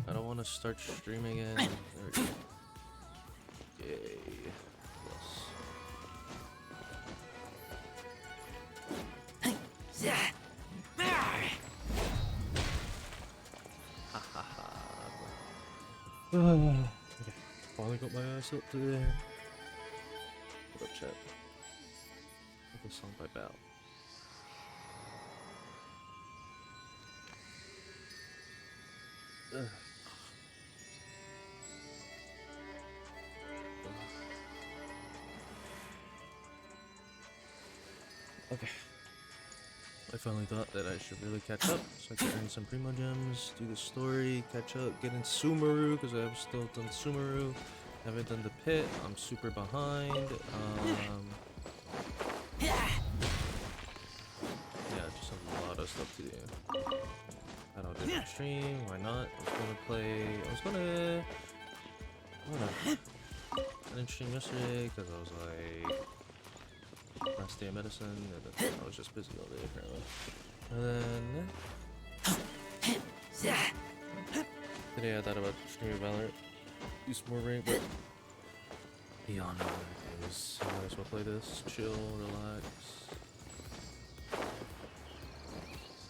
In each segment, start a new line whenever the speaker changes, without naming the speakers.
I don't want to start streaming again. There we go. Yay. Yes. Okay. Finally got my ass up today. What up, chat? This song by Bell. Okay. I finally thought that I should really catch up so I can earn some Primo Gems, do the story, catch up, get in Sumeru because I have still done Sumeru. Haven't done the pit. I'm super behind. Yeah, just a lot of stuff to do. I don't do stream. Why not? I didn't stream yesterday because I was like last day of medicine, and then I was just busy all day apparently. And then today I thought about streaming Valorant, do some more rank, but beyond all other things, I might as well play this, chill, relax.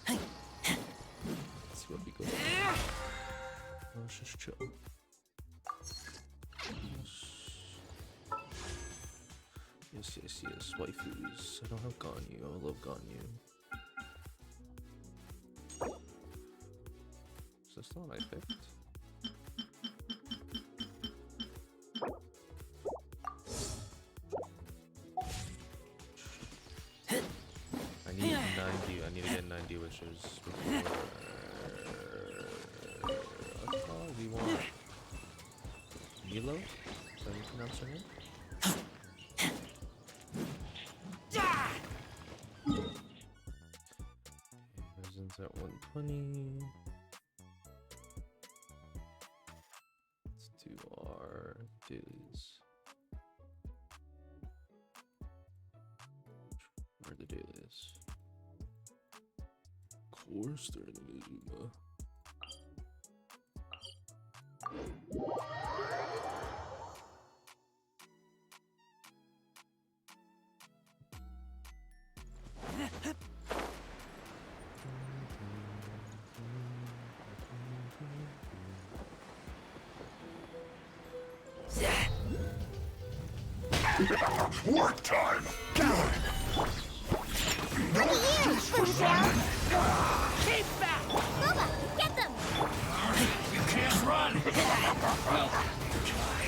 Let's see what we go. Let's just chill. Yes, waifus. I don't have Ganyu. I love Ganyu. Is this the one I picked? I need 90. I need to get 90, which is before. We want Milo? Is that how you pronounce her name? At 120. Let's do our dailies. Where are the dailies? Of course, they're in Inazuma.
Work time! Coward! No excuse for running!
Keep back!
Boba, get them!
You can't run! Well, try.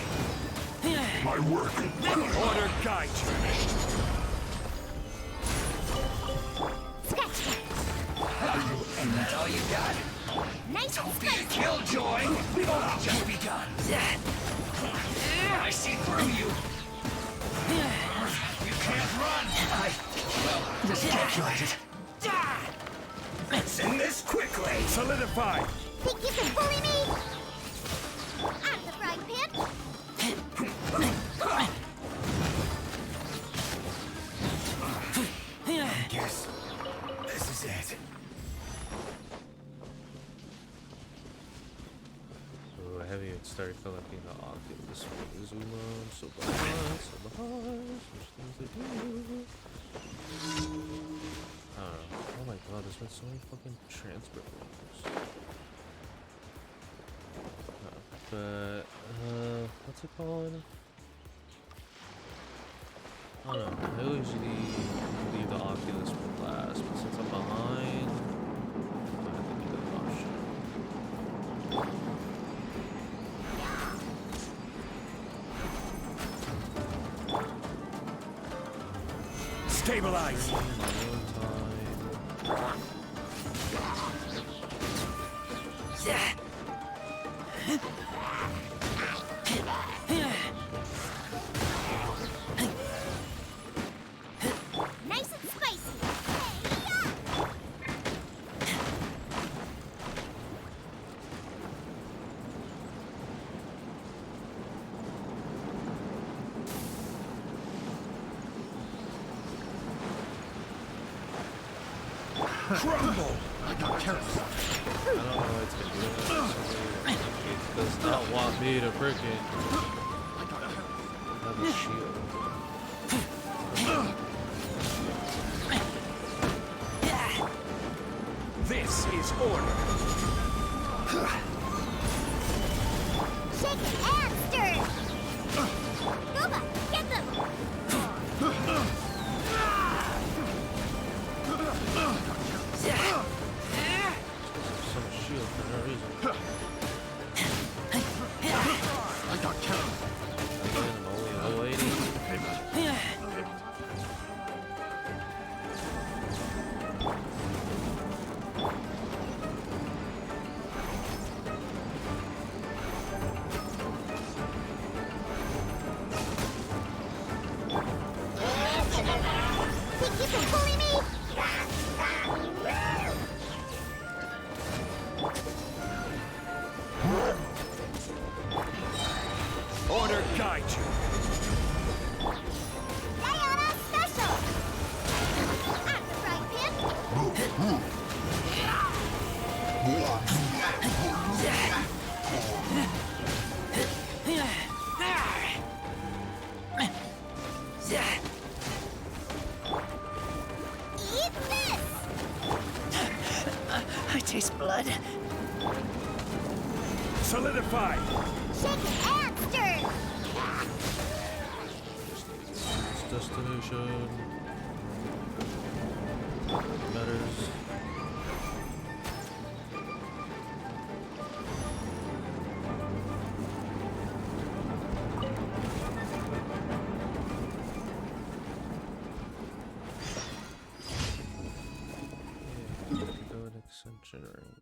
My work
Order guide finished.
Scratch that!
And that's all you got?
Nice
Don't be a
spice!
killjoy! We've only just begun! I see through you! You can't run! Well, miscalculated. Let's end this quickly!
Solidify!
Think you can bully me? Out of the frying pan!
I guess this is it.
So heavy, it started collecting the Oculus from Zuma. So behind, so much things to do. I don't know. Oh my god, there's been so many fucking transport rules. But, what's it called? I don't know. I usually leave the Oculus for last, but since I'm behind, I have to do that option.
Stabilize.
Nice and spicy.
Crumble.
I got careless.
I don't know why it's been doing that. It does not want me to freaking have a shield.
This is order.
Shake and stir. Gooba, get them.
So much shield for no reason.
I got careless.
Again, I'm only low 80.
Payment.
Think you can bully me?
Order guide you.
Diana Special! At the frying pan. Eat this!
I taste blood.
Solidify.
Shake and stir.
It's destination. Matters. Yeah, go an extension ring.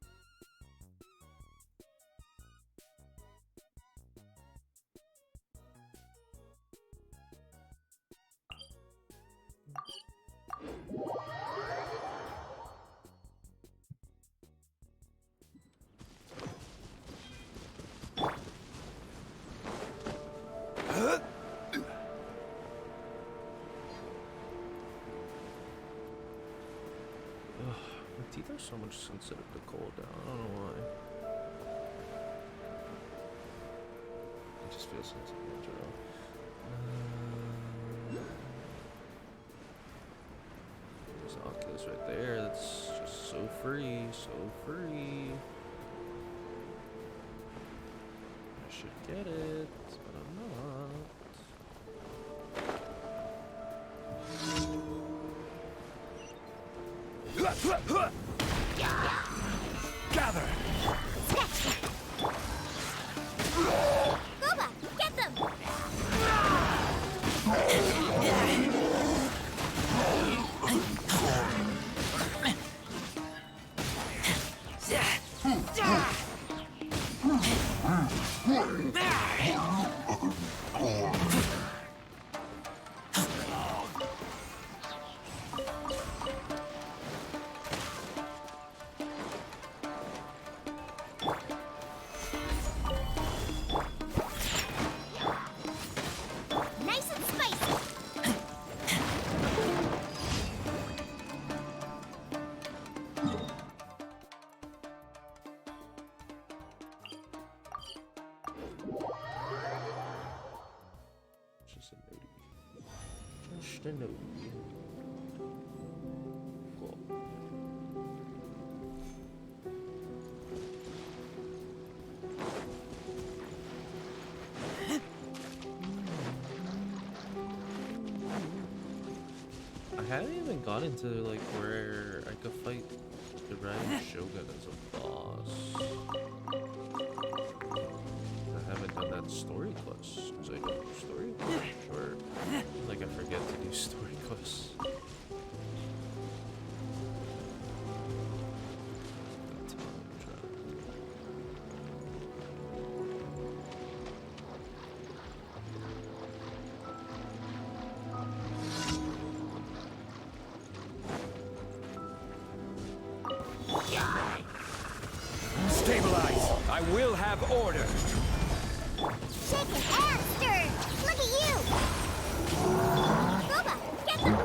My teeth are so much sensitive to cold down. I don't know why. I just feel sensitive in general. There's an Oculus right there. That's just so free, so free. I should get it, but I'm not.
Gather.
Gooba, get them! Nice and spicy.
Just a nudie. Just a nudie. Cool. haven't even gone into like where I could fight the Dragon Shogun as a boss. I haven't done that story quest because I don't do story. Sure, like I forget to do story quests.
Stabilize. I will have order.
Shaken and stirred. Look at you. Boba, get them.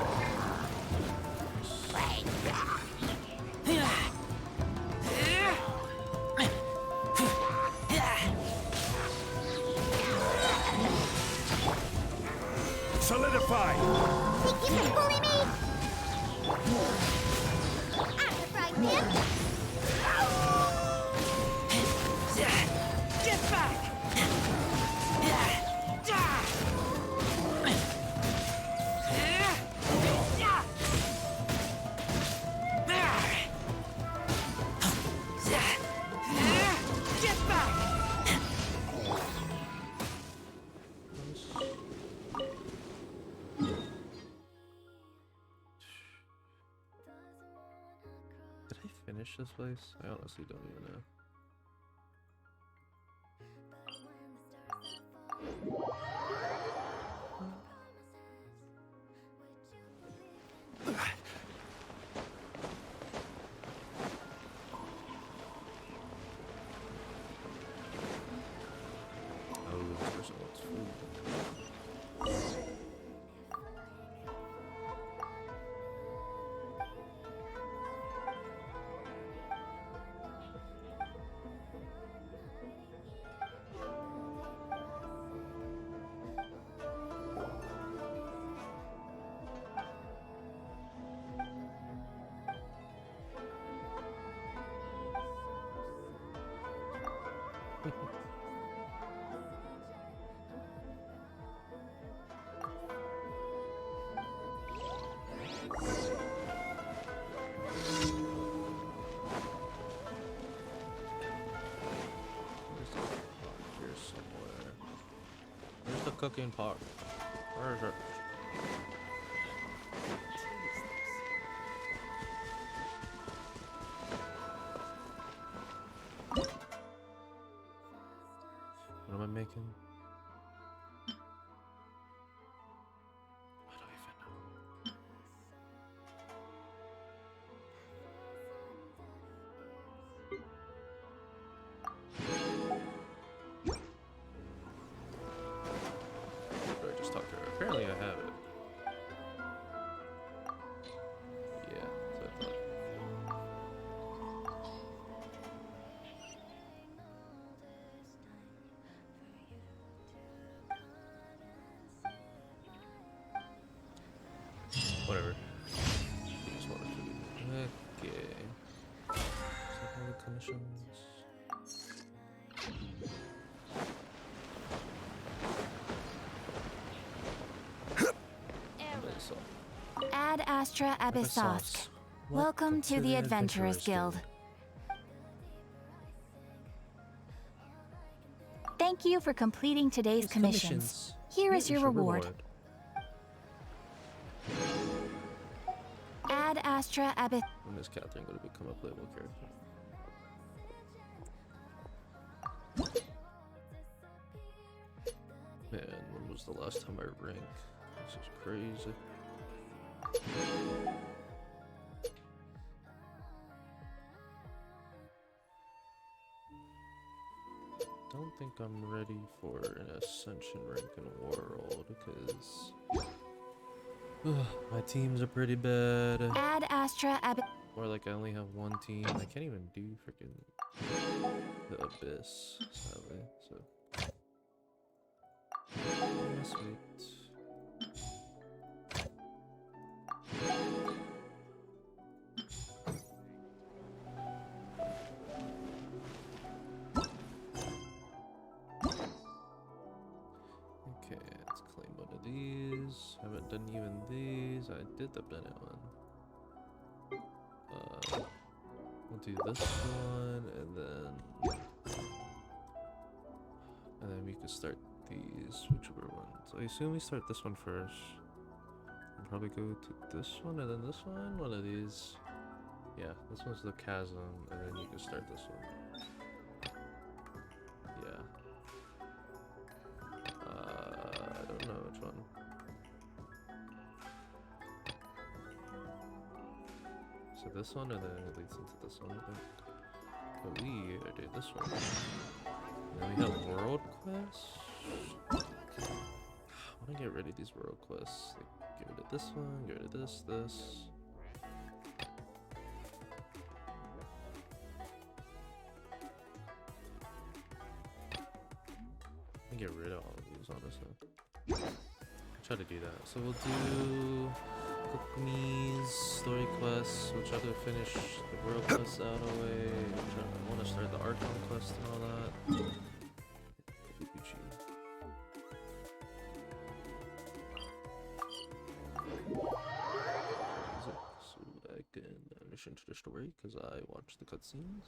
Solidify.
Think you can bully me? Out of the frying pan.
Get back! Get back!
Did I finish this place? I honestly don't even know. Oh, there's someone's food. Here somewhere. Where's the cooking pot? Where is it? What am I making? I don't even know. Or I just talked to her. Apparently I have it. Yeah, that's what I thought. Whatever. Just wanted to. Okay. Check all the commissions.
Ad Astra Abyssosk. Welcome to the Adventurers Guild. Thank you for completing today's commissions. Here is your reward. Ad Astra Abyssosk.
When is Catherine going to become a playable character? Man, when was the last time I ranked? This is crazy. Don't think I'm ready for an ascension rank in a world because my teams are pretty bad.
Ad Astra Abyssosk.
Or like I only have one team. I can't even do freaking the Abyss, sadly. So sweet. Okay, let's claim one of these. Haven't done even these. I did the Bennett one. We'll do this one, and then we can start these, whichever one. So I assume we start this one first. And probably go to this one, and then this one. One of these. Yeah, this one's the chasm, and then you can start this one. Yeah. I don't know which one. So this one, and then it leads into this one, I think. But we do this one. And then we have world quests. I want to get rid of these world quests. Like, get rid of this one, get rid of this. Get rid of all of these, honestly. I'll try to do that. So we'll do Kokumi's story quests. We'll try to finish the world quests out of the way. I want to start the Archon quest and all that. So I can mission to the story because I watched the cutscenes.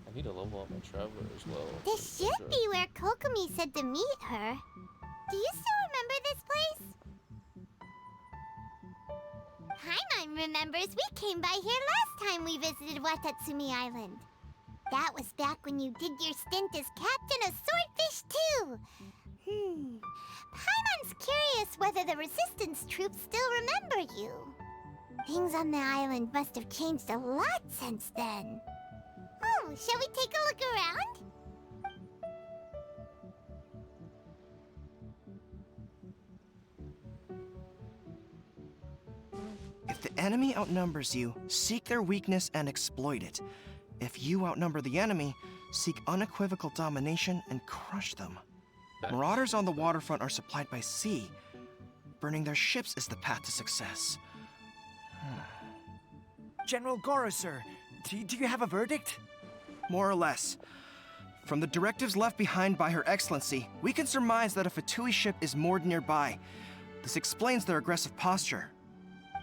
I need to level up my traveler as well.
This should be where Kokomi said to meet her. Do you still remember this place? Paimon remembers we came by here last time we visited Watatsumi Island. That was back when you did your stint as captain of Swordfish too. Paimon's curious whether the Resistance troops still remember you. Things on the island must have changed a lot since then. Oh, shall we take a look around?
If the enemy outnumbers you, seek their weakness and exploit it. If you outnumber the enemy, seek unequivocal domination and crush them. Marauders on the waterfront are supplied by sea. Burning their ships is the path to success.
General Goro, sir, do you have a verdict?
More or less. From the directives left behind by Her Excellency, we can surmise that a Fatui ship is moored nearby. This explains their aggressive posture.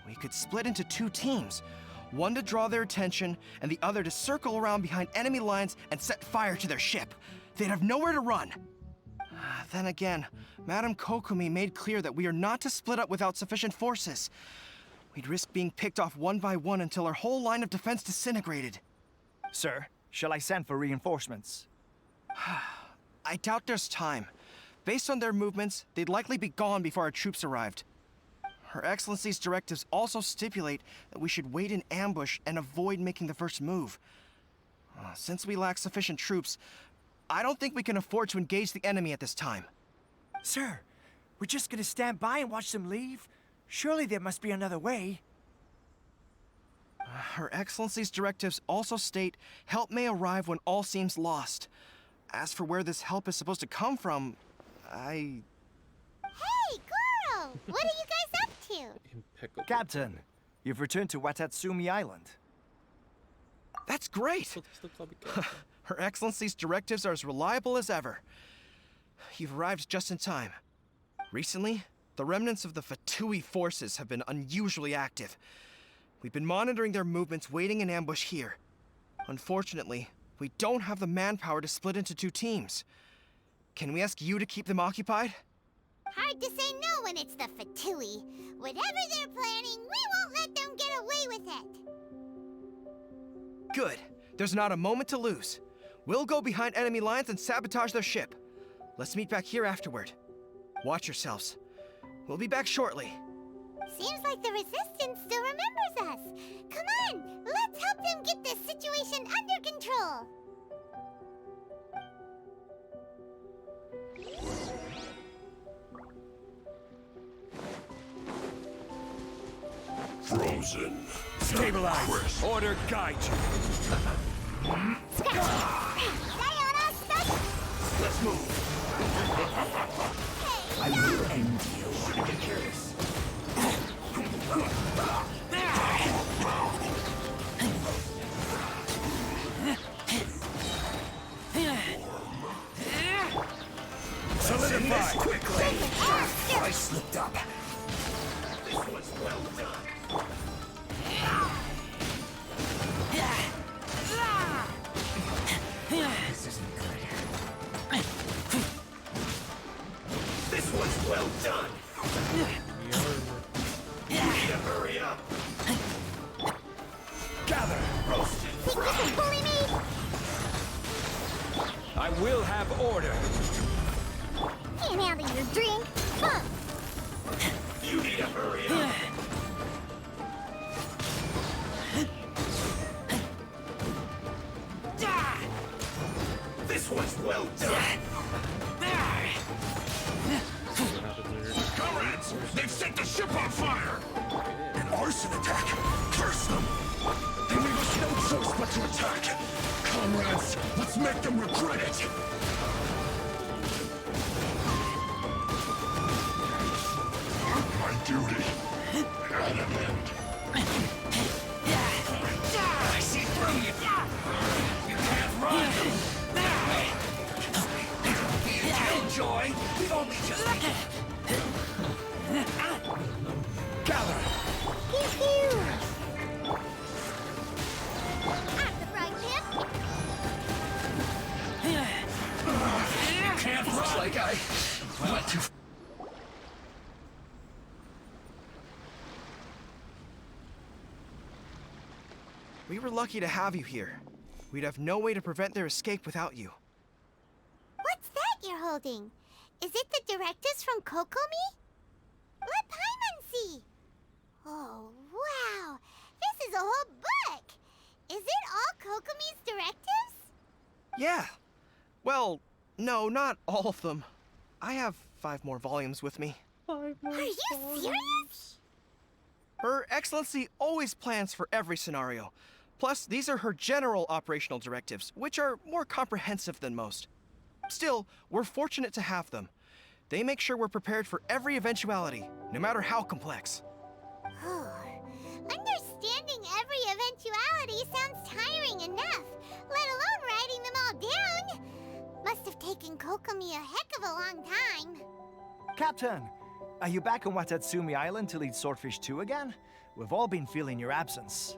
We could split into two teams, one to draw their attention, and the other to circle around behind enemy lines and set fire to their ship. They'd have nowhere to run. Then again, Madame Kokumi made clear that we are not to split up without sufficient forces. We'd risk being picked off one by one until our whole line of defense disintegrated.
Sir, shall I send for reinforcements?
I doubt there's time. Based on their movements, they'd likely be gone before our troops arrived. Her Excellency's directives also stipulate that we should wait in ambush and avoid making the first move. Since we lack sufficient troops, I don't think we can afford to engage the enemy at this time.
Sir, we're just gonna stand by and watch them leave? Surely there must be another way.
Her Excellency's directives also state help may arrive when all seems lost. As for where this help is supposed to come from,
Hey, Goro! What are you guys up to?
Impeccable.
Captain, you've returned to Watatsumi Island.
That's great!
Still call me Captain.
Her Excellency's directives are as reliable as ever. You've arrived just in time. Recently, the remnants of the Fatui forces have been unusually active. We've been monitoring their movements, waiting in ambush here. Unfortunately, we don't have the manpower to split into two teams. Can we ask you to keep them occupied?
Hard to say no when it's the Fatui. Whatever they're planning, we won't let them get away with it.
Good. There's not a moment to lose. We'll go behind enemy lines and sabotage their ship. Let's meet back here afterward. Watch yourselves. We'll be back shortly.
Seems like the Resistance still remembers us. Come on, let's help them get this situation under control.
Frozen.
Stabilize. Order guide you.
Sayonara, stuff.
Let's move. I will end you. Ridiculous. I slipped up. This was well done. This isn't good. This was well done. You need to hurry up. Gather, roasted fry.
Bully me!
I will have order.
Can't handle your drink. Huh.
You need to hurry up. This one's well done. Comrades, they've set the ship on fire. An arson attack. Curse them. They leave us no choice but to attack. Comrades, let's make them regret it. My duty at an end. I see through you. You can't run. Killjoy, we've only just gather.
Pew-pew! At the frying pan.
Can't run. Looks like I went too.
We were lucky to have you here. We'd have no way to prevent their escape without you.
What's that you're holding? Is it the directives from Kokomi? Let Paimon see. Oh, wow. This is a whole book. Is it all Kokomi's directives?
Yeah. Well, no, not all of them. I have 5 more volumes with me.
Are you serious?
Her Excellency always plans for every scenario. Plus, these are her general operational directives, which are more comprehensive than most. Still, we're fortunate to have them. They make sure we're prepared for every eventuality, no matter how complex.
Understanding every eventuality sounds tiring enough, let alone writing them all down. Must have taken Kokomi a heck of a long time.
Captain, are you back on Watatsumi Island to lead Swordfish 2 again? We've all been feeling your absence.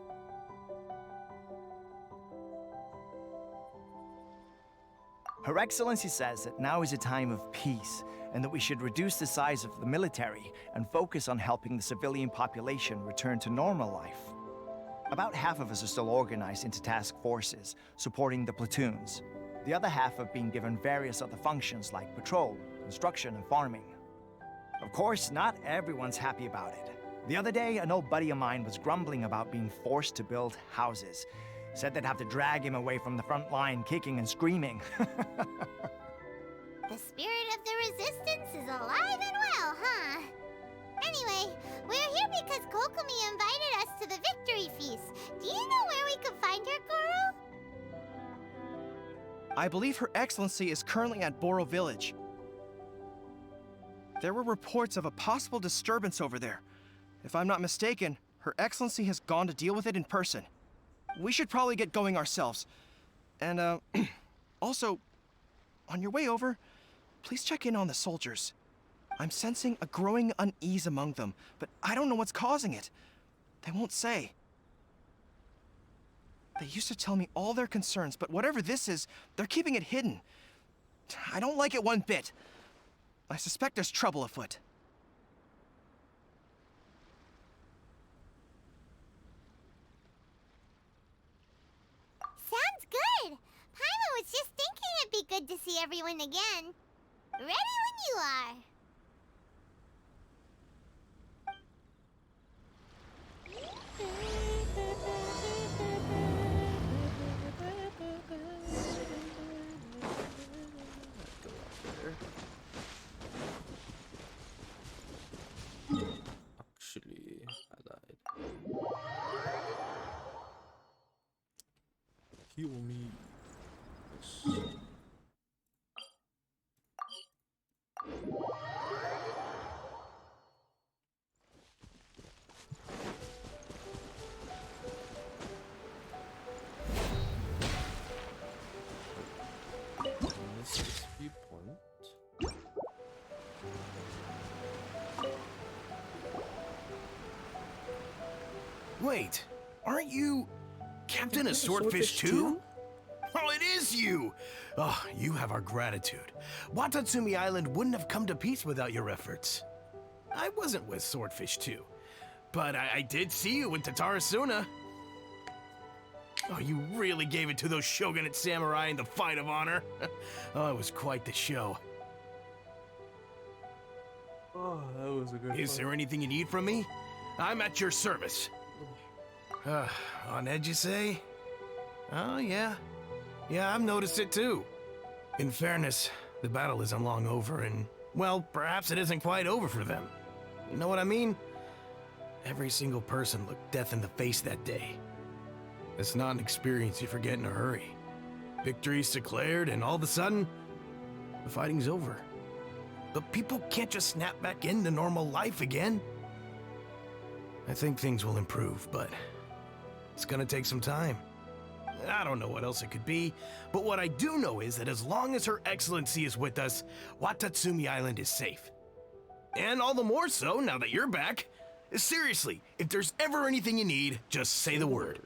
Her Excellency says that now is a time of peace, and that we should reduce the size of the military and focus on helping the civilian population return to normal life. About half of us are still organized into task forces, supporting the platoons. The other half have been given various other functions like patrol, construction, and farming. Of course, not everyone's happy about it. The other day, an old buddy of mine was grumbling about being forced to build houses. Said they'd have to drag him away from the front line, kicking and screaming.
The spirit of the resistance is alive and well, huh? Anyway, we're here because Kokomi invited us to the victory feast. Do you know where we can find her, Guru?
I believe Her Excellency is currently at Boro Village. There were reports of a possible disturbance over there. If I'm not mistaken, Her Excellency has gone to deal with it in person. We should probably get going ourselves. And, also, on your way over, please check in on the soldiers. I'm sensing a growing unease among them, but I don't know what's causing it. They won't say. They used to tell me all their concerns, but whatever this is, they're keeping it hidden. I don't like it one bit. I suspect there's trouble afoot.
Sounds good. Paimon was just thinking it'd be good to see everyone again. Ready when you are.
Actually, I died. Heal me. Yes. This is viewpoint.
Wait, aren't you Captain of Swordfish too? Oh, it is you! Oh, you have our gratitude. Watatsumi Island wouldn't have come to peace without your efforts. I wasn't with Swordfish 2, but I did see you with Tatarasuna. Oh, you really gave it to those Shogunate samurai in the fight of honor. Oh, it was quite the show.
Oh, that was a good
Is there anything you need from me? I'm at your service. On edge, you say? Oh, yeah. Yeah, I've noticed it too. In fairness, the battle isn't long over, and, well, perhaps it isn't quite over for them. You know what I mean? Every single person looked death in the face that day. It's not an experience you forget in a hurry. Victory's declared, and all of a sudden, the fighting's over. But people can't just snap back into normal life again. I think things will improve, but it's gonna take some time. I don't know what else it could be, but what I do know is that as long as Her Excellency is with us, Watatsumi Island is safe. And all the more so now that you're back. Seriously, if there's ever anything you need, just say the word.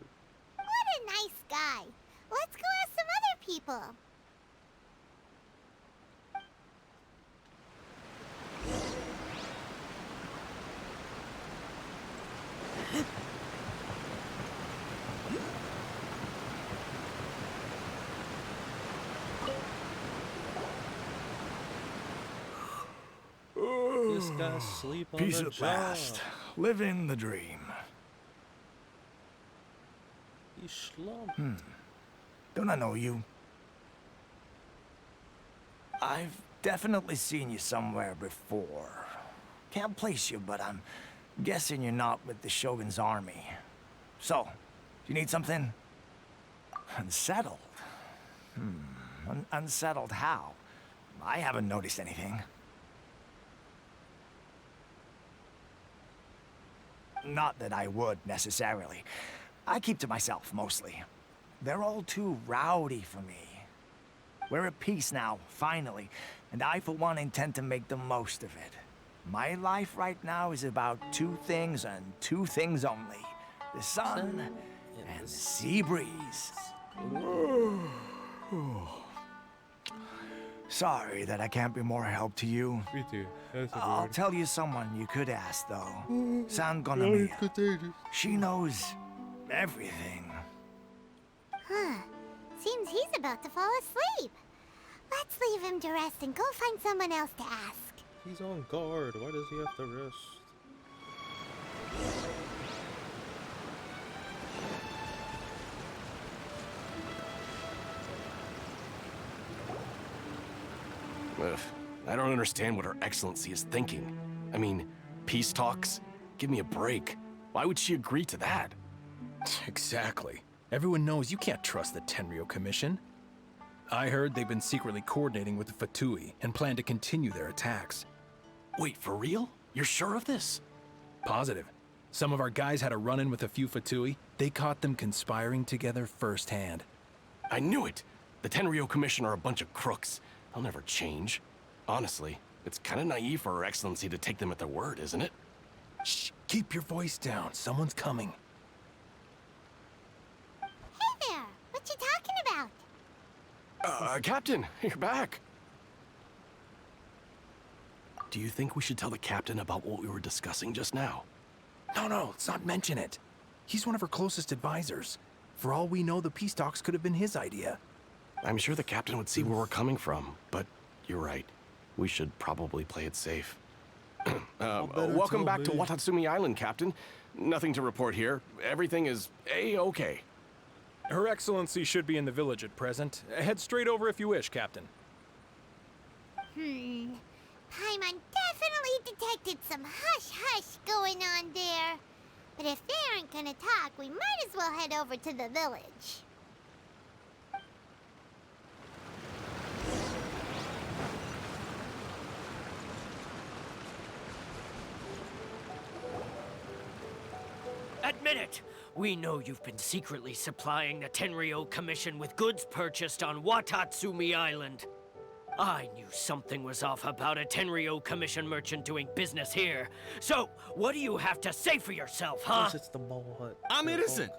What a nice guy. Let's go ask some other people.
This guy sleep on
Peace
the
at
job.
last. Living the dream.
He slumped.
Don't I know you? I've definitely seen you somewhere before. Can't place you, but I'm guessing you're not with the Shogun's army. So, do you need something? Unsettled? Unsettled how? I haven't noticed anything. Not that I would, necessarily. I keep to myself, mostly. They're all too rowdy for me. We're at peace now, finally, and I, for one, intend to make the most of it. My life right now is about two things and two things only. The sun and the sea breeze. Sorry that I can't be more help to you.
Me too. That's a
I'll
word.
tell you someone you could ask, though. San Gonomiya. She knows everything.
Huh. Seems he's about to fall asleep. Let's leave him to rest and go find someone else to ask.
He's on guard. Why does he have to rest?
Ugh, I don't understand what Her Excellency is thinking. I mean, peace talks? Give me a break. Why would she agree to that?
Exactly. Everyone knows you can't trust the Tenryo Commission. I heard they've been secretly coordinating with the Fatui and plan to continue their attacks.
Wait, for real? You're sure of this?
Positive. Some of our guys had a run-in with a few Fatui. They caught them conspiring together firsthand.
I knew it! The Tenryo Commission are a bunch of crooks. They'll never change. Honestly, it's kind of naive for Her Excellency to take them at their word, isn't it?
Shh, keep your voice down. Someone's coming.
Hey there! What you talking about?
Captain, you're back. Do you think we should tell the captain about what we were discussing just now?
No, let's not mention it. He's one of her closest advisors. For all we know, the peace talks could have been his idea.
I'm sure the captain would see where we're coming from, but you're right. We should probably play it safe. Welcome back to Watatsumi Island, Captain. Nothing to report here. Everything is A-okay.
Her Excellency should be in the village at present. Head straight over if you wish, Captain.
Paimon definitely detected some hush-hush going on there. But if they aren't gonna talk, we might as well head over to the village.
Admit it! We know you've been secretly supplying the Tenryo Commission with goods purchased on Watatsumi Island. I knew something was off about a Tenryo Commission merchant doing business here. So, what do you have to say for yourself, huh?
It's the ball hut.
I'm innocent.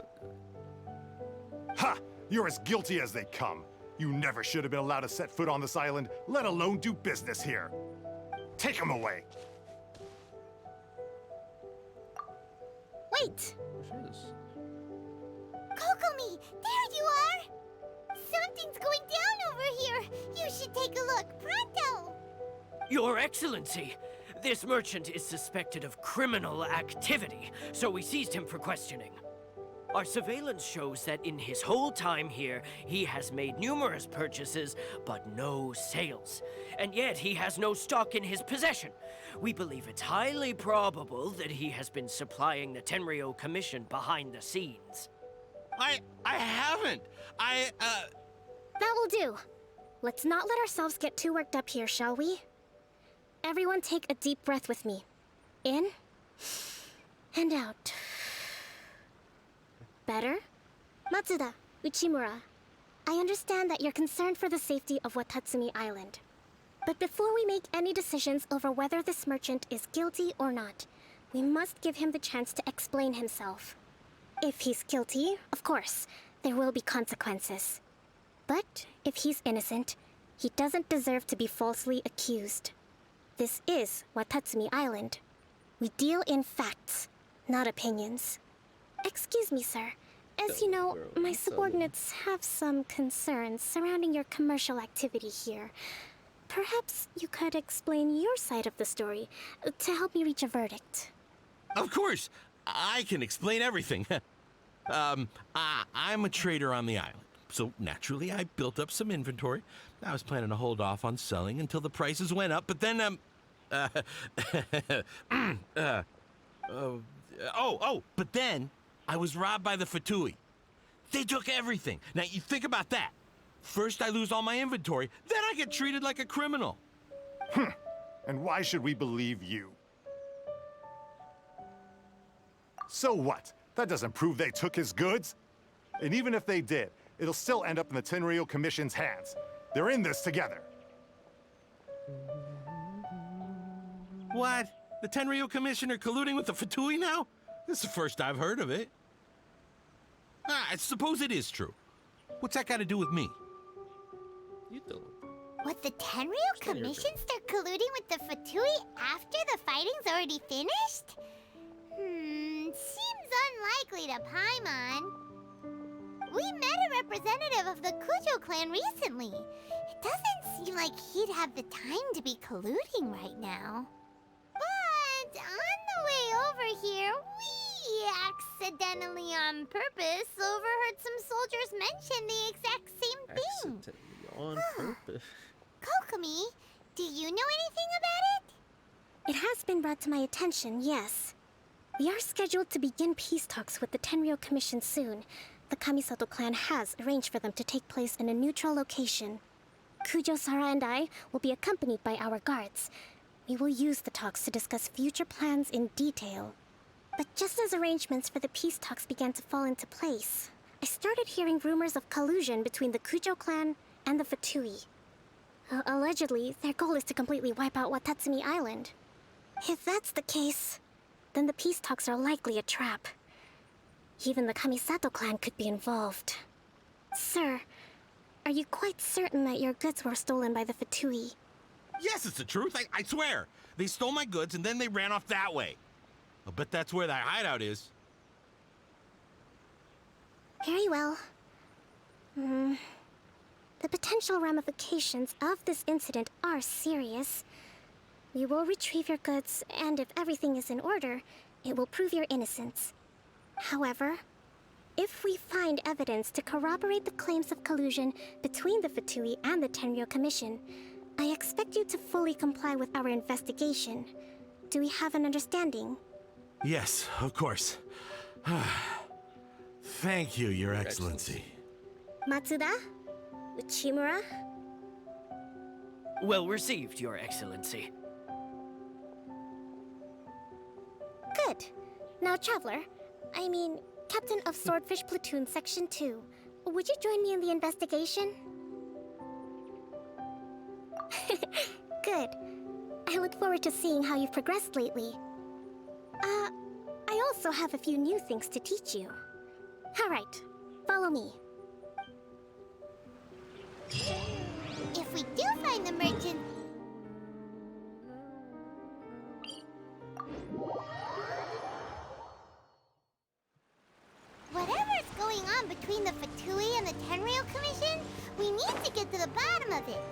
Ha! You're as guilty as they come. You never should have been allowed to set foot on this island, let alone do business here. Take him away.
Wait!
There she is.
Kokomi, there you are! Something's going down over here. You should take a look, pronto!
Your Excellency, this merchant is suspected of criminal activity, so we seized him for questioning. Our surveillance shows that in his whole time here, he has made numerous purchases, but no sales. And yet he has no stock in his possession. We believe it's highly probable that he has been supplying the Tenryo Commission behind the scenes.
I haven't.
That will do. Let's not let ourselves get too worked up here, shall we? Everyone take a deep breath with me. In and out. Better? Matsuda, Uchimura, I understand that you're concerned for the safety of Watatsumi Island. But before we make any decisions over whether this merchant is guilty or not, we must give him the chance to explain himself. If he's guilty, of course, there will be consequences. But if he's innocent, he doesn't deserve to be falsely accused. This is Watatsumi Island. We deal in facts, not opinions. Excuse me, sir. As you know, my subordinates have some concerns surrounding your commercial activity here. Perhaps you could explain your side of the story to help me reach a verdict.
Of course, I can explain everything. I'm a trader on the island, so naturally I built up some inventory. I was planning to hold off on selling until the prices went up, but then, but then I was robbed by the F2P. They took everything. Now, you think about that. First I lose all my inventory, then I get treated like a criminal.
And why should we believe you? So what? That doesn't prove they took his goods. And even if they did, it'll still end up in the Tenryo Commission's hands. They're in this together.
What? The Tenryo Commission are colluding with the F2P now? This is the first I've heard of it. I suppose it is true. What's that got to do with me?
You don't.
What, the Tenryo Commission start colluding with the F2P after the fighting's already finished? Seems unlikely to Paimon. We met a representative of the Kujo clan recently. It doesn't seem like he'd have the time to be colluding right now. But on the way over here, we accidentally on purpose overheard some soldiers mention the exact same thing.
Accidentally on purpose.
Kokomi, do you know anything about it?
It has been brought to my attention, yes. We are scheduled to begin peace talks with the Tenryo Commission soon. The Kamisato clan has arranged for them to take place in a neutral location. Kujo-Sara and I will be accompanied by our guards. We will use the talks to discuss future plans in detail. But just as arrangements for the peace talks began to fall into place, I started hearing rumors of collusion between the Kujo clan and the F2P. Allegedly, their goal is to completely wipe out Watatsumi Island. If that's the case, then the peace talks are likely a trap. Even the Kamisato clan could be involved. Sir, are you quite certain that your goods were stolen by the F2P?
Yes, it's the truth. I swear. They stole my goods and then they ran off that way. I'll bet that's where that hideout is.
Very well. The potential ramifications of this incident are serious. We will retrieve your goods, and if everything is in order, it will prove your innocence. However, if we find evidence to corroborate the claims of collusion between the F2P and the Tenryo Commission, I expect you to fully comply with our investigation. Do we have an understanding?
Yes, of course. Thank you, Your Excellency.
Matsuda? Uchimura?
Well received, Your Excellency.
Good. Now, Traveler, Captain of Swordfish Platoon Section 2, would you join me in the investigation? Good. I look forward to seeing how you've progressed lately. I also have a few new things to teach you. Alright, follow me.
If we do find the merchant... Whatever's going on between the F2P and the Tenryou Commission, we need to get to the bottom of it.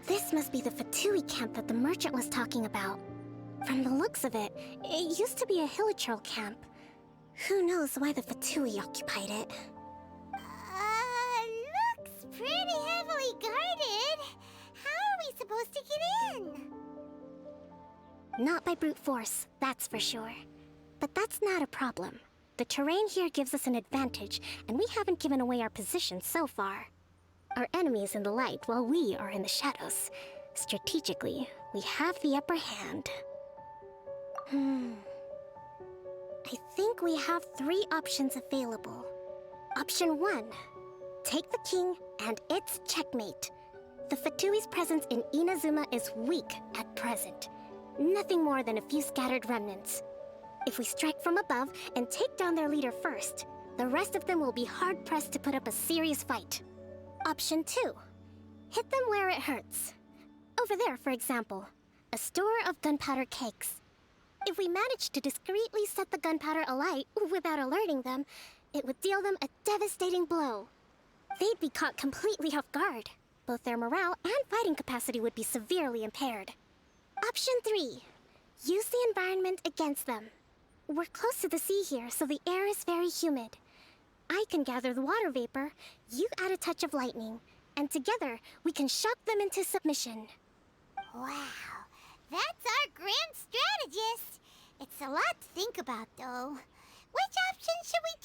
This must be the F2P camp that the merchant was talking about. From the looks of it, it used to be a Hilichurl camp. Who knows why the F2P occupied it?
Looks pretty heavily guarded. How are we supposed to get in?
Not by brute force, that's for sure. But that's not a problem. The terrain here gives us an advantage, and we haven't given away our position so far. Our enemy is in the light while we are in the shadows. Strategically, we have the upper hand. I think we have 3 options available. Option 1. Take the king, and it's checkmate. The F2P's presence in Inazuma is weak at present. Nothing more than a few scattered remnants. If we strike from above and take down their leader first, the rest of them will be hard-pressed to put up a serious fight. Option 2. Hit them where it hurts. Over there, for example, a store of gunpowder cakes. If we manage to discreetly set the gunpowder alight without alerting them, it would deal them a devastating blow. They'd be caught completely off guard. Both their morale and fighting capacity would be severely impaired. Option 3. Use the environment against them. We're close to the sea here, so the air is very humid. I can gather the water vapor, you add a touch of lightning, and together we can shock them into submission.
Wow, that's our grand strategist. It's a lot to think about, though. Which option should we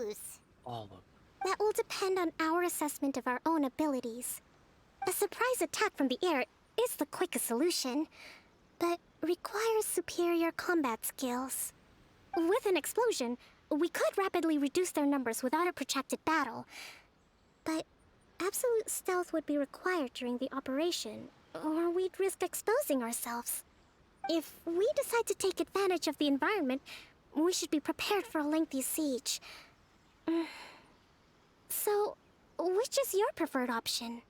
choose?
All of them.
That will depend on our assessment of our own abilities. A surprise attack from the air is the quickest solution, but requires superior combat skills. With an explosion, we could rapidly reduce their numbers without a protracted battle, but absolute stealth would be required during the operation, or we'd risk exposing ourselves. If we decide to take advantage of the environment, we should be prepared for a lengthy siege. So, which is your preferred option?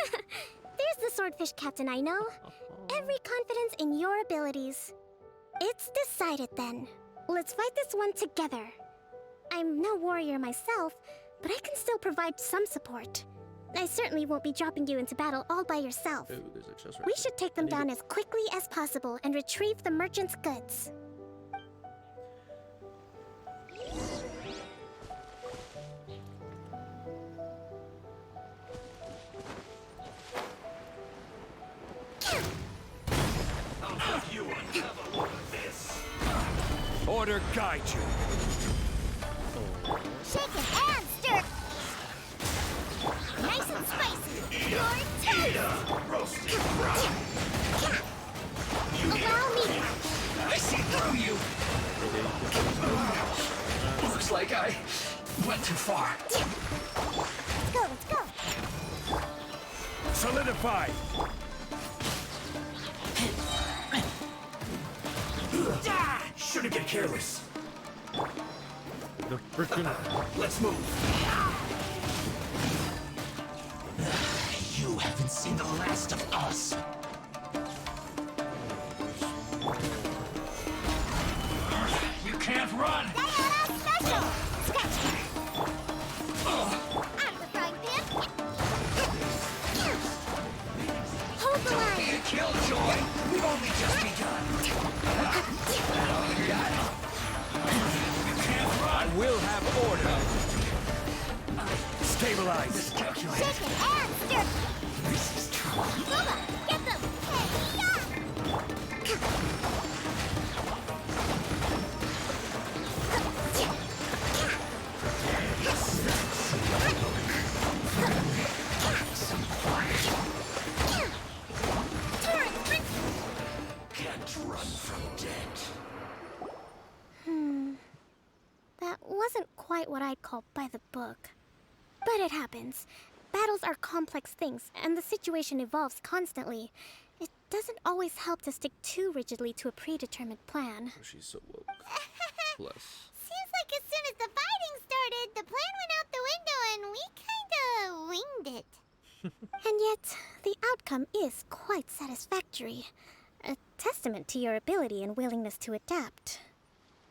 There's the swordfish captain I know. Every confidence in your abilities. It's decided then. Let's fight this one together. I'm no warrior myself, but I can still provide some support. I certainly won't be dropping you into battle all by yourself.
Ooh, there's access right
We
there.
should take them down as quickly as possible and retrieve the merchant's goods.
Order guide you.
Chicken and stir. Nice and spicy. Your turn.
Roasted
Allow me.
I see through you. Looks like I went too far.
Let's go.
Solidify.
Shouldn't get careless.
The frickin'
Let's move. You haven't seen the last of us. You can't run.
Diana special. Scratch. Out of the frying pan. Hold the line.
Be a killjoy. We've only just begun.
I will have order. Stabilize.
Chicken and stir.
This is trouble.
Booba, get them. Hey,
Can't run.
quite what I'd call by the book. But it happens. Battles are complex things, and the situation evolves constantly. It doesn't always help to stick too rigidly to a predetermined plan.
Oh, she's so woke. Bless.
Seems like as soon as the fighting started, the plan went out the window and we kinda winged it.
And yet, the outcome is quite satisfactory. A testament to your ability and willingness to adapt.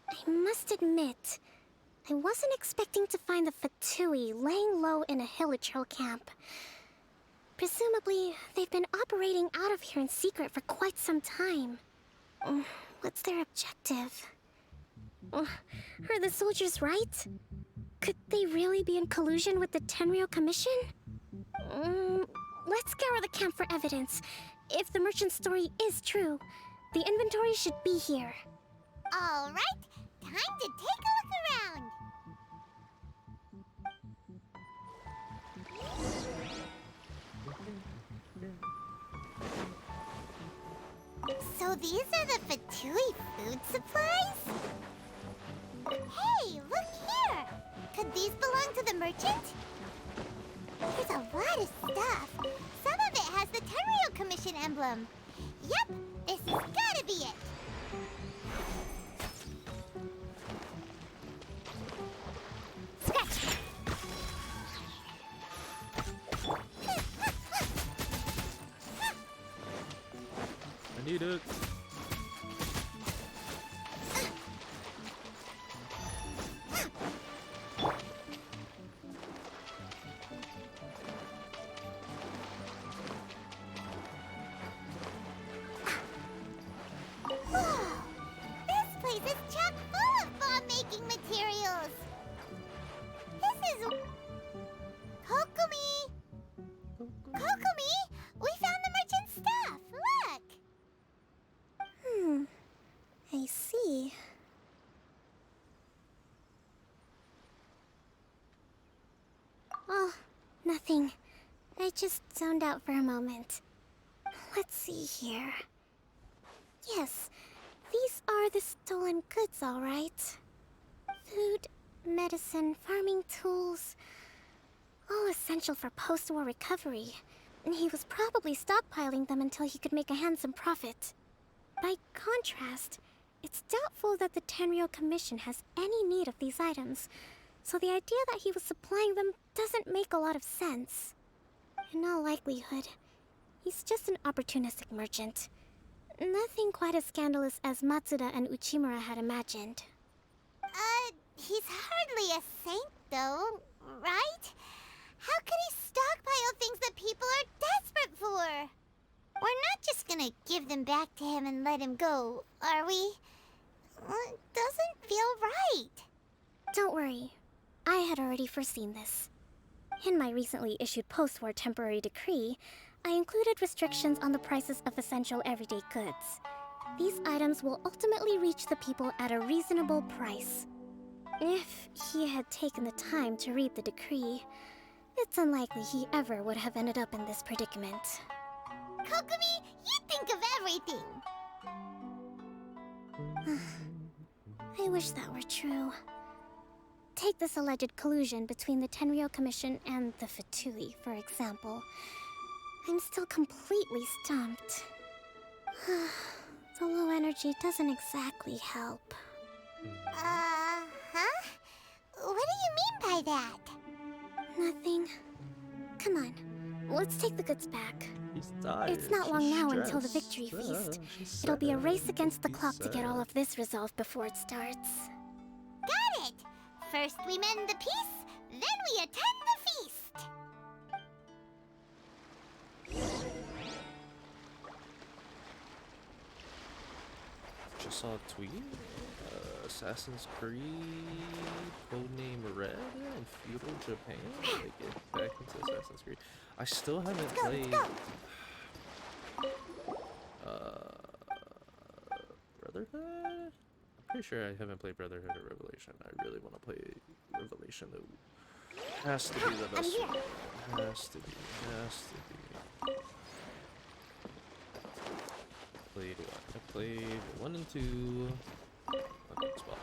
I must admit, I wasn't expecting to find the Fatui laying low in a Hilichurl camp. Presumably, they've been operating out of here in secret for quite some time. What's their objective? Are the soldiers right? Could they really be in collusion with the Tenryou Commission? Let's scour the camp for evidence. If the merchant's story is true, the inventory should be here.
All right, time to take a look around. So these are the Fatui food supplies? Hey, look here! Could these belong to the merchant? There's a lot of stuff. Some of it has the Tenryou Commission emblem. Yep, this has gotta be it. Scratch!
I need it.
This place is chock full of bomb-making materials. This is... Kokumi! Kokumi! We found the merchant's stuff! Look!
I see. Oh, nothing. I just zoned out for a moment. Let's see here. Yes, these are the stolen goods, all right. Food, medicine, farming tools. All essential for post-war recovery. He was probably stockpiling them until he could make a handsome profit. By contrast, it's doubtful that the Tenryou Commission has any need of these items, so the idea that he was supplying them doesn't make a lot of sense. In all likelihood, he's just an opportunistic merchant. Nothing quite as scandalous as Matsuda and Uchimura had imagined.
He's hardly a saint, though, right? How could he stockpile things that people are desperate for? We're not just gonna give them back to him and let him go, are we? It doesn't feel right.
Don't worry. I had already foreseen this. In my recently issued post-war temporary decree, I included restrictions on the prices of essential everyday goods. These items will ultimately reach the people at a reasonable price. If he had taken the time to read the decree, it's unlikely he ever would have ended up in this predicament.
Kokumi, you think of everything!
I wish that were true. Take this alleged collusion between the Tenryou Commission and the Fatui, for example. I'm still completely stumped. The low energy doesn't exactly help.
Huh? What do you mean by that?
Nothing. Come on, let's take the goods back.
He's tired.
It's not long now until the victory feast. It'll be a race against the clock to get all of this resolved before it starts.
Got it! First we mend the peace, then we attend the feast!
Just saw a tweet. Assassin's Creed, codename Red in feudal Japan. Like get back into Assassin's Creed. I still haven't played. Brotherhood. I'm pretty sure I haven't played Brotherhood or Revelation. I really want to play Revelation though. Has to be the best one. Has to be. Has to be. Played what? I played 1 and 2 on Xbox.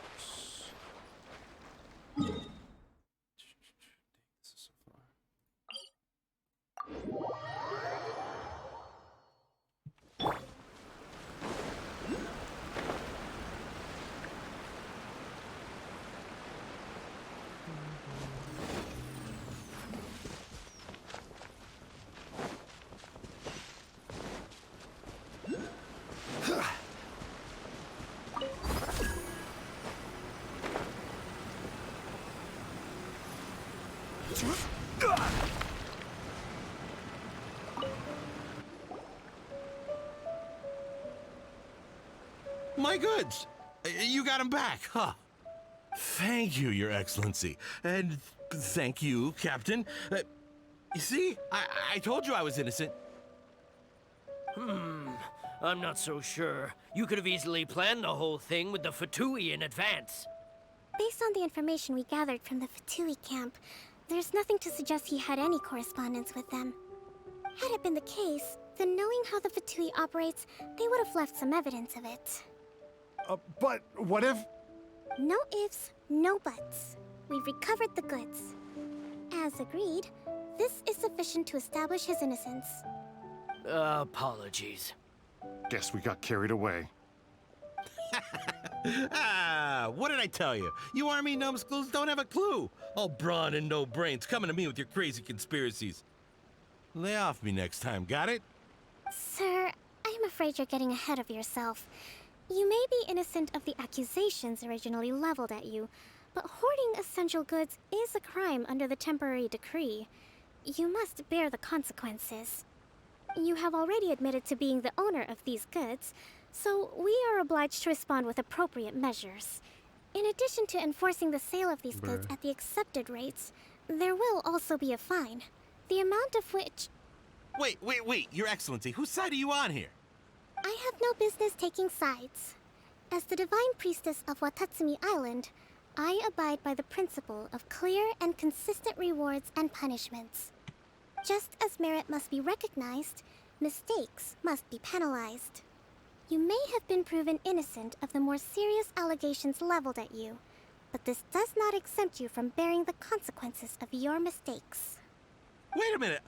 My goods! You got them back, huh? Thank you, Your Excellency. And thank you, Captain. You see? I told you I was innocent.
I'm not so sure. You could have easily planned the whole thing with the Fatui in advance.
Based on the information we gathered from the Fatui camp, there's nothing to suggest he had any correspondence with them. Had it been the case, then knowing how the Fatui operates, they would have left some evidence of it.
But what if...
No ifs, no buts. We've recovered the goods. As agreed, this is sufficient to establish his innocence.
Apologies.
Guess we got carried away.
What did I tell you? You army numbskulls don't have a clue. All brawn and no brains coming to me with your crazy conspiracies. Lay off me next time, got it?
Sir, I'm afraid you're getting ahead of yourself. You may be innocent of the accusations originally leveled at you, but hoarding essential goods is a crime under the temporary decree. You must bear the consequences. You have already admitted to being the owner of these goods, so we are obliged to respond with appropriate measures. In addition to enforcing the sale of these goods at the accepted rates, there will also be a fine, the amount of which...
Wait, Your Excellency, whose side are you on here?
I have no business taking sides. As the Divine Priestess of Watatsumi Island, I abide by the principle of clear and consistent rewards and punishments. Just as merit must be recognized, mistakes must be penalized. You may have been proven innocent of the more serious allegations leveled at you, but this does not exempt you from bearing the consequences of your mistakes.
Wait a minute,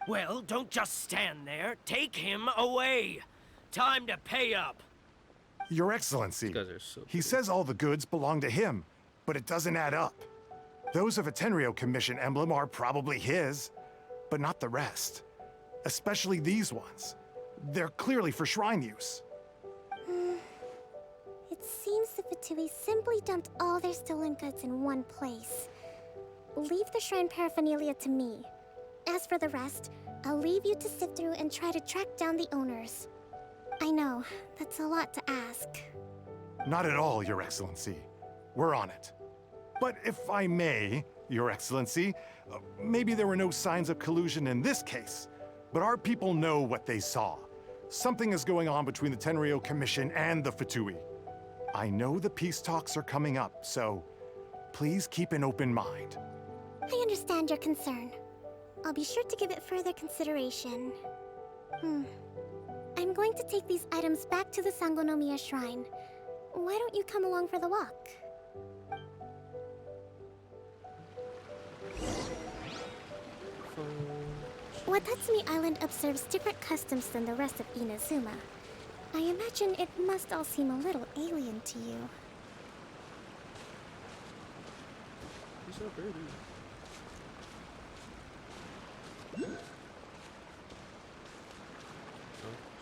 Well, don't just stand there. Take him away. Time to pay up.
Your Excellency,
These guys are so
he
cool.
says all the goods belong to him, but it doesn't add up. Those of a Tenryo Commission emblem are probably his, but not the rest. Especially these ones. They're clearly for shrine use.
It seems the Fatui simply dumped all their stolen goods in one place. Leave the shrine paraphernalia to me. As for the rest, I'll leave you to sift through and try to track down the owners. I know, that's a lot to ask.
Not at all, Your Excellency. We're on it. But if I may, Your Excellency, maybe there were no signs of collusion in this case, but our people know what they saw. Something is going on between the Tenryo Commission and the Fatui. I know the peace talks are coming up, so please keep an open mind.
I understand your concern. I'll be sure to give it further consideration. I'm going to take these items back to the Sangonomiya Shrine. Why don't you come along for the walk? Watatsumi Island observes different customs than the rest of Inazuma. I imagine it must all seem a little alien to you.
He's so pretty. Oh,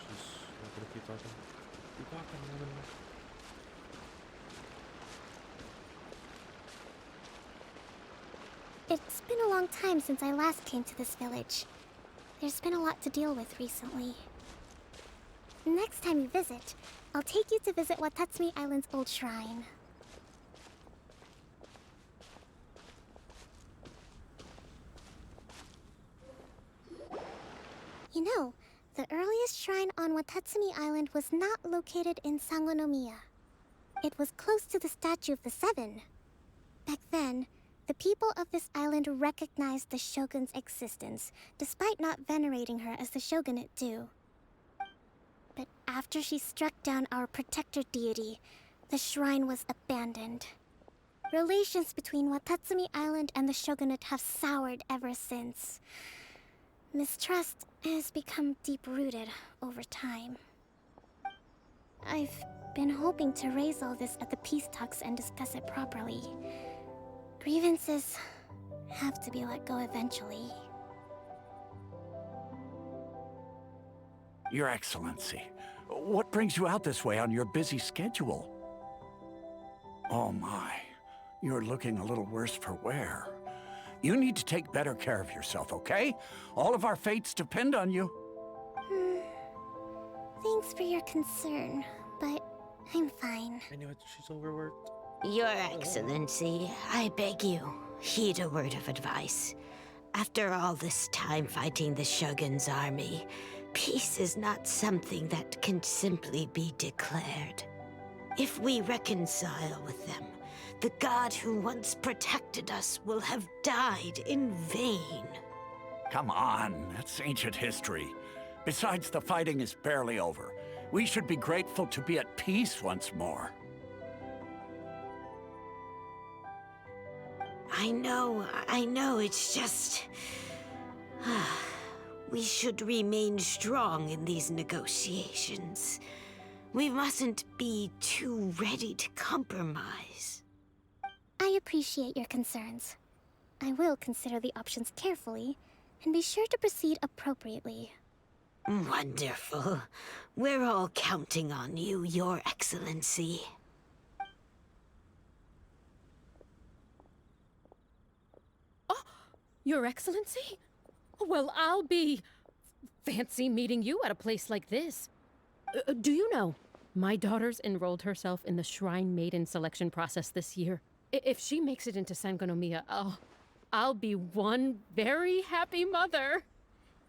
she's not gonna keep talking. Keep talking, woman.
It's been a long time since I last came to this village. There's been a lot to deal with recently. Next time you visit, I'll take you to visit Watatsumi Island's old shrine. You know, the earliest shrine on Watatsumi Island was not located in Sangonomiya. It was close to the Statue of the Seven. Back then, the people of this island recognized the shogun's existence, despite not venerating her as the shogunate do. But after she struck down our protector deity, the shrine was abandoned. Relations between Watatsumi Island and the shogunate have soured ever since. Mistrust has become deep-rooted over time. I've been hoping to raise all this at the peace talks and discuss it properly. Grievances have to be let go eventually.
Your Excellency, what brings you out this way on your busy schedule? Oh my, You're looking a little worse for wear. You need to take better care of yourself, okay? All of our fates depend on you.
Thanks for your concern, but I'm fine.
I knew it. She's overworked.
Your Excellency, I beg you, heed a word of advice. After all this time fighting the Shogun's army, peace is not something that can simply be declared. If we reconcile with them, the god who once protected us will have died in vain.
Come on, that's ancient history. Besides, the fighting is barely over. We should be grateful to be at peace once more.
I know, it's just... we should remain strong in these negotiations. We mustn't be too ready to compromise.
I appreciate your concerns. I will consider the options carefully, and be sure to proceed appropriately.
Wonderful. We're all counting on you, Your Excellency.
Your Excellency? Well, I'll be... fancy meeting you at a place like this. Do you know, my daughter's enrolled herself in the Shrine Maiden selection process this year. If she makes it into Sangonomiya, I'll be one very happy mother.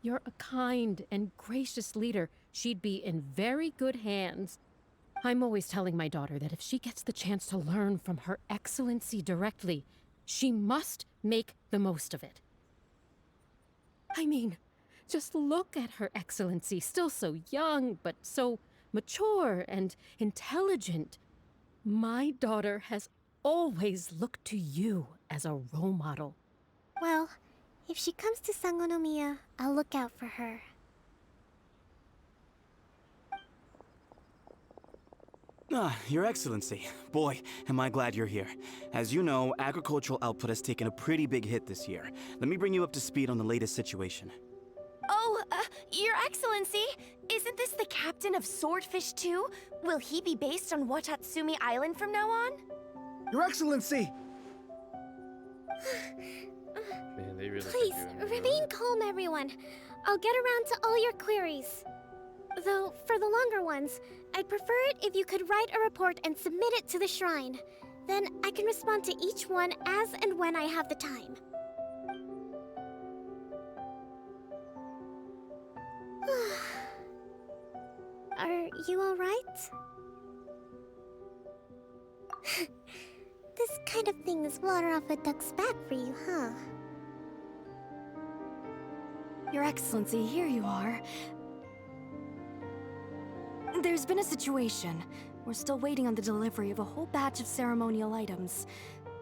You're a kind and gracious leader. She'd be in very good hands. I'm always telling my daughter that if she gets the chance to learn from Her Excellency directly, she must make the most of it. I mean, just look at Her Excellency, still so young, but so mature and intelligent. My daughter has always looked to you as a role model.
Well, if she comes to Sangonomiya, I'll look out for her.
Your Excellency. Boy, am I glad you're here. As you know, agricultural output has taken a pretty big hit this year. Let me bring you up to speed on the latest situation.
Oh, Your Excellency, isn't this the captain of Swordfish 2? Will he be based on Watatsumi Island from now on?
Your Excellency!
Man, they really
Please, remain calm, everyone. I'll get around to all your queries. Though, for the longer ones, I'd prefer it if you could write a report and submit it to the shrine. Then I can respond to each one as and when I have the time. Are you alright? This kind of thing is water off a duck's back for you, huh?
Your Excellency, here you are. There's been a situation. We're still waiting on the delivery of a whole batch of ceremonial items.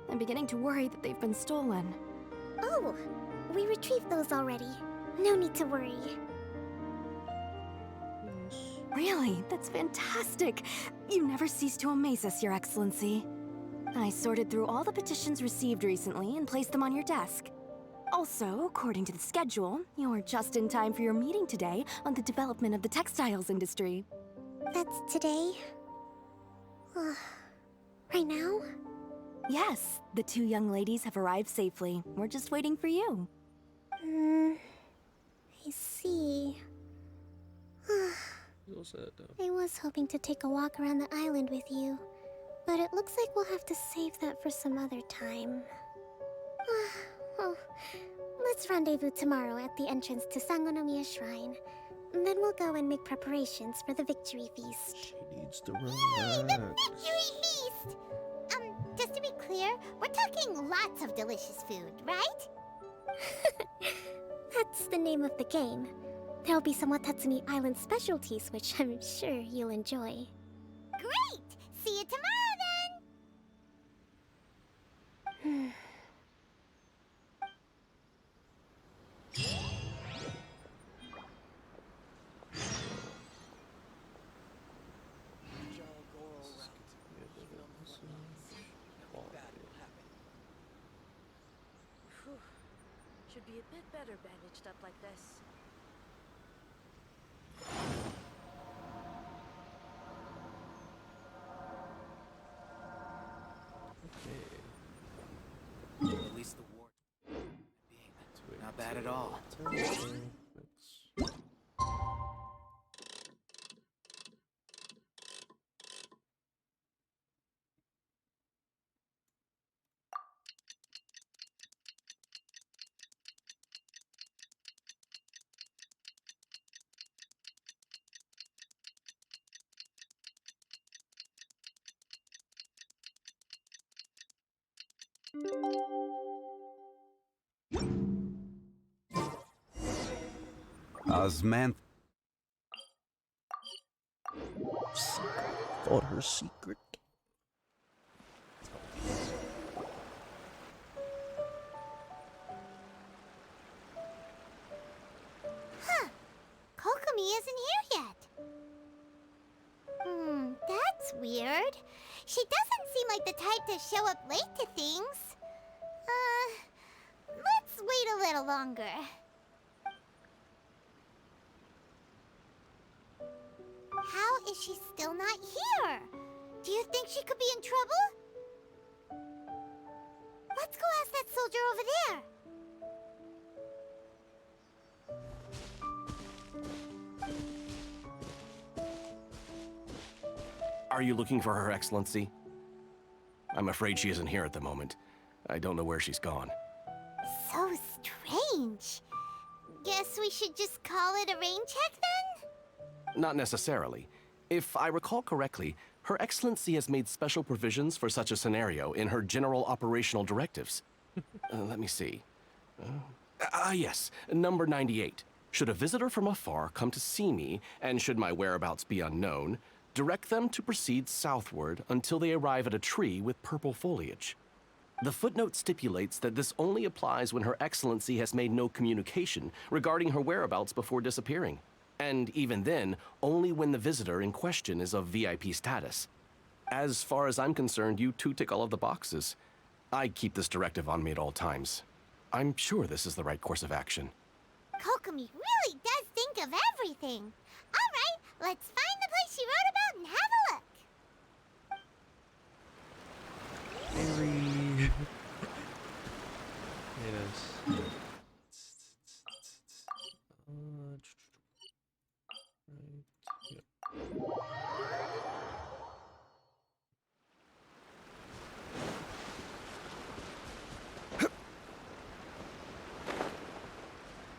I'm beginning to worry that they've been stolen.
Oh, we retrieved those already. No need to worry.
Really? That's fantastic! You never cease to amaze us, Your Excellency. I sorted through all the petitions received recently and placed them on your desk. Also, according to the schedule, you're just in time for your meeting today on the development of the textiles industry.
That's today? Right now?
Yes, the two young ladies have arrived safely. We're just waiting for you.
I see. I was hoping to take a walk around the island with you, but it looks like we'll have to save that for some other time. Well, let's rendezvous tomorrow at the entrance to Sangonomiya Shrine. Then we'll go and make preparations for the victory feast.
She needs to
Yay,
relax.
the victory feast! Just to be clear, we're talking lots of delicious food, right?
That's the name of the game. There'll be some Watatsumi Island specialties, which I'm sure you'll enjoy.
Great! See you tomorrow then!
Should be a bit better bandaged up like this.
Okay.
at all.
Osman.
Got her secret.
Huh. Kokomi isn't here yet. That's weird. She doesn't seem like the type to show up late to things. Let's wait a little longer. How is she still not here? Do you think she could be in trouble? Let's go ask that soldier over there.
Are you looking for Her Excellency? I'm afraid she isn't here at the moment. I don't know where she's gone.
So strange. Guess we should just call it a rain check then?
Not necessarily. If I recall correctly, Her Excellency has made special provisions for such a scenario in her general operational directives. Let me see. Yes, number 98. Should a visitor from afar come to see me, and should my whereabouts be unknown, direct them to proceed southward until they arrive at a tree with purple foliage. The footnote stipulates that this only applies when Her Excellency has made no communication regarding her whereabouts before disappearing. And even then, only when the visitor in question is of VIP status. As far as I'm concerned, you two tick all of the boxes. I keep this directive on me at all times. I'm sure this is the right course of action.
Kokomi really does think of everything. All right, let's find the place she wrote about and have a look.
Very. It is.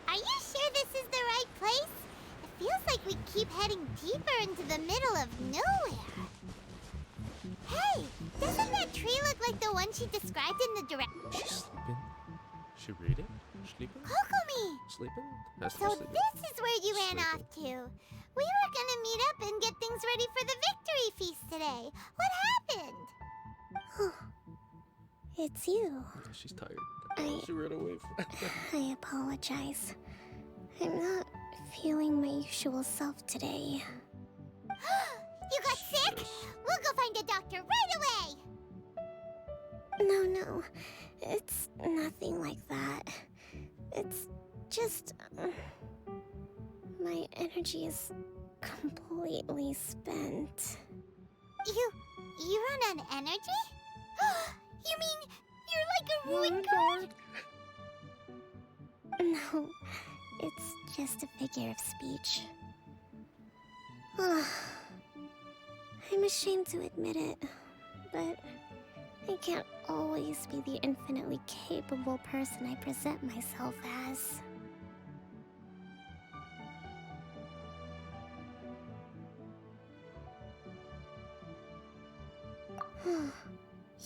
Are you sure this is the right place? It feels like we keep heading deeper into the middle of nowhere. Hey, doesn't that tree look like the one she described in the direct?
She's sleeping. She reading? Sleeping?
Kokomi!
Sleeping? Has to
So
be sleeping.
this is where you ran off to. We were gonna meet up and get things ready for the victory feast today. What happened?
It's you.
Yeah, she's tired.
I-
She ran away.
I apologize. I'm not feeling my usual self today.
You got sick? We'll go find a doctor right away.
No. It's nothing like that. It's just... my energy is completely spent.
You run on energy? You mean you're like a ruined guard?
No, it's just a figure of speech. I'm ashamed to admit it, but I can't always be the infinitely capable person I present myself as.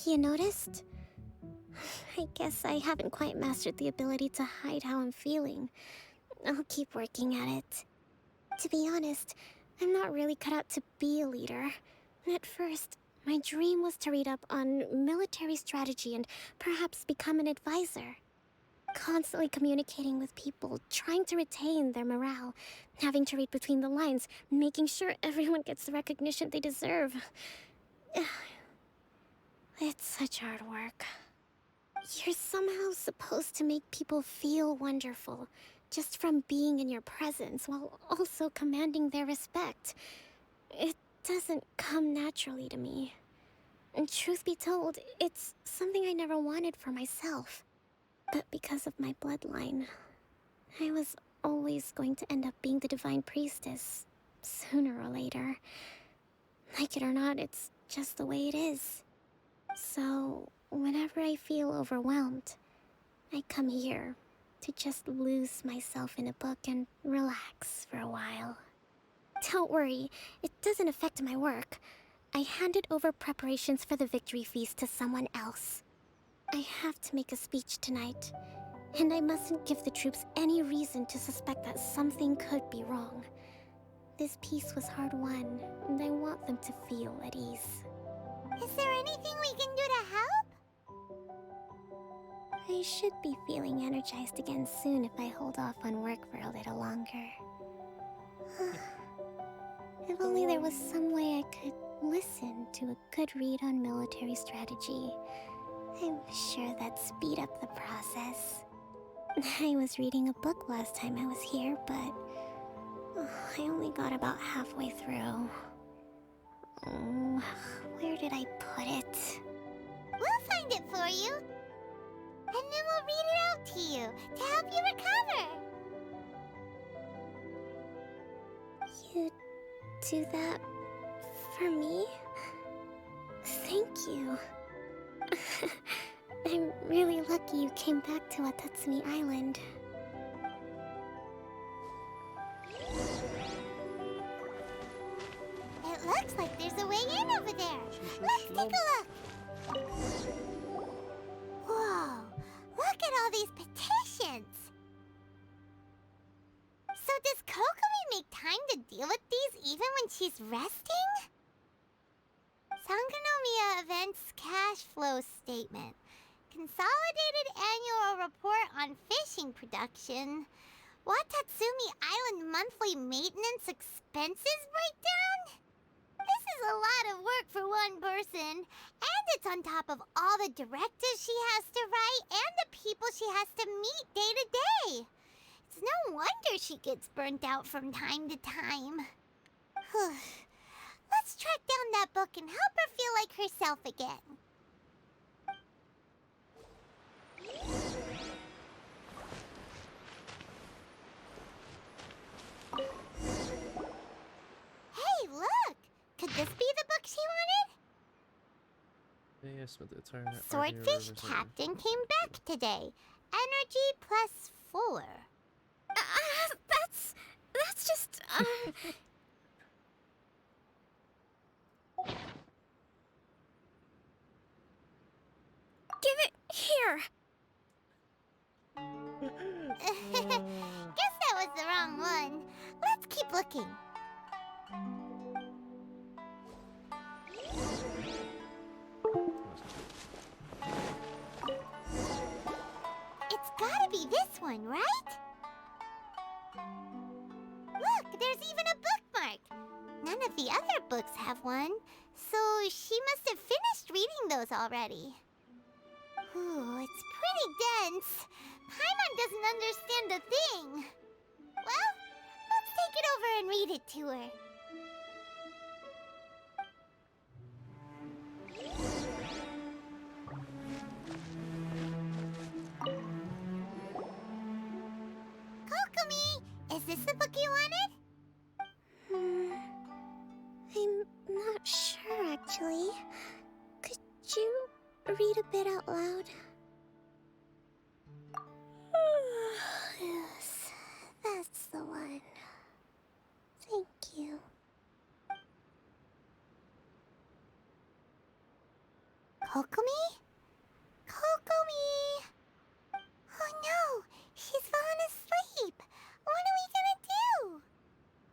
You noticed? I guess I haven't quite mastered the ability to hide how I'm feeling. I'll keep working at it. To be honest, I'm not really cut out to be a leader. At first, my dream was to read up on military strategy and perhaps become an advisor. Constantly communicating with people, trying to retain their morale, having to read between the lines, making sure everyone gets the recognition they deserve. It's such hard work. You're somehow supposed to make people feel wonderful, just from being in your presence, while also commanding their respect. It doesn't come naturally to me. And truth be told, it's something I never wanted for myself. But because of my bloodline, I was always going to end up being the Divine Priestess, sooner or later. Like it or not, it's just the way it is. So, whenever I feel overwhelmed, I come here to just lose myself in a book and relax for a while. Don't worry, it doesn't affect my work. I handed over preparations for the victory feast to someone else. I have to make a speech tonight, and I mustn't give the troops any reason to suspect that something could be wrong. This peace was hard-won, and I want them to feel at ease.
Is there anything we can do to help?
I should be feeling energized again soon if I hold off on work for a little longer. If only there was some way I could listen to a good read on military strategy. I'm sure that'd speed up the process. I was reading a book last time I was here, but I only got about halfway through. Where did I put it?
We'll find it for you. And then we'll read it out to you to help you recover.
You do that for me? Thank you. I'm really lucky you came back to Watatsumi Island.
It looks like there's a way in over there. Let's take a look. Whoa, look at all these petitions. So does Kokomi make time to deal with these even when she's resting? Sangonomiya Events Cash Flow Statement. Consolidated Annual Report on Fishing Production. Watatsumi Island Monthly Maintenance Expenses Breakdown? This is a lot of work for one person, and it's on top of all the directives she has to write and the people she has to meet day to day. It's no wonder she gets burnt out from time to time. Let's track down that book and help her feel like herself again. Hey, look! Could this be the book she wanted?
Yes, but it's our
Swordfish Captain came back today. Energy +4.
That's just, Give it here!
Guess that was the wrong one. Let's keep looking. It's gotta be this one, right? Look, there's even a bookmark. None of the other books have one, so she must have finished reading those already. Ooh, it's pretty dense. Paimon doesn't understand a thing. Well, let's take it over and read it to her. Kokomi, is this the book you wanted?
I'm not sure, actually. Could you read a bit out loud? Yes, that's the one. Thank you.
Kokomi? Kokomi! Oh no, she's fallen asleep. What are we gonna do?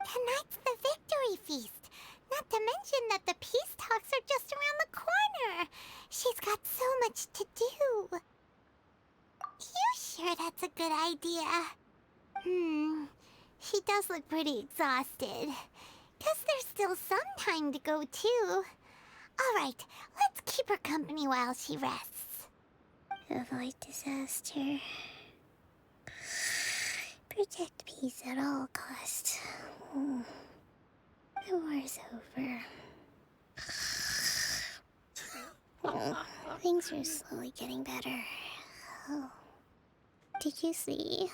Tonight's the victory feast. Not to mention that the peace talks are just around the corner. She's got so much to do. You sure that's a good idea? She does look pretty exhausted. Guess there's still some time to go, too. Alright, let's keep her company while she rests.
Avoid disaster. Protect peace at all costs. The war's over. Things are slowly getting better. Oh. Did you see?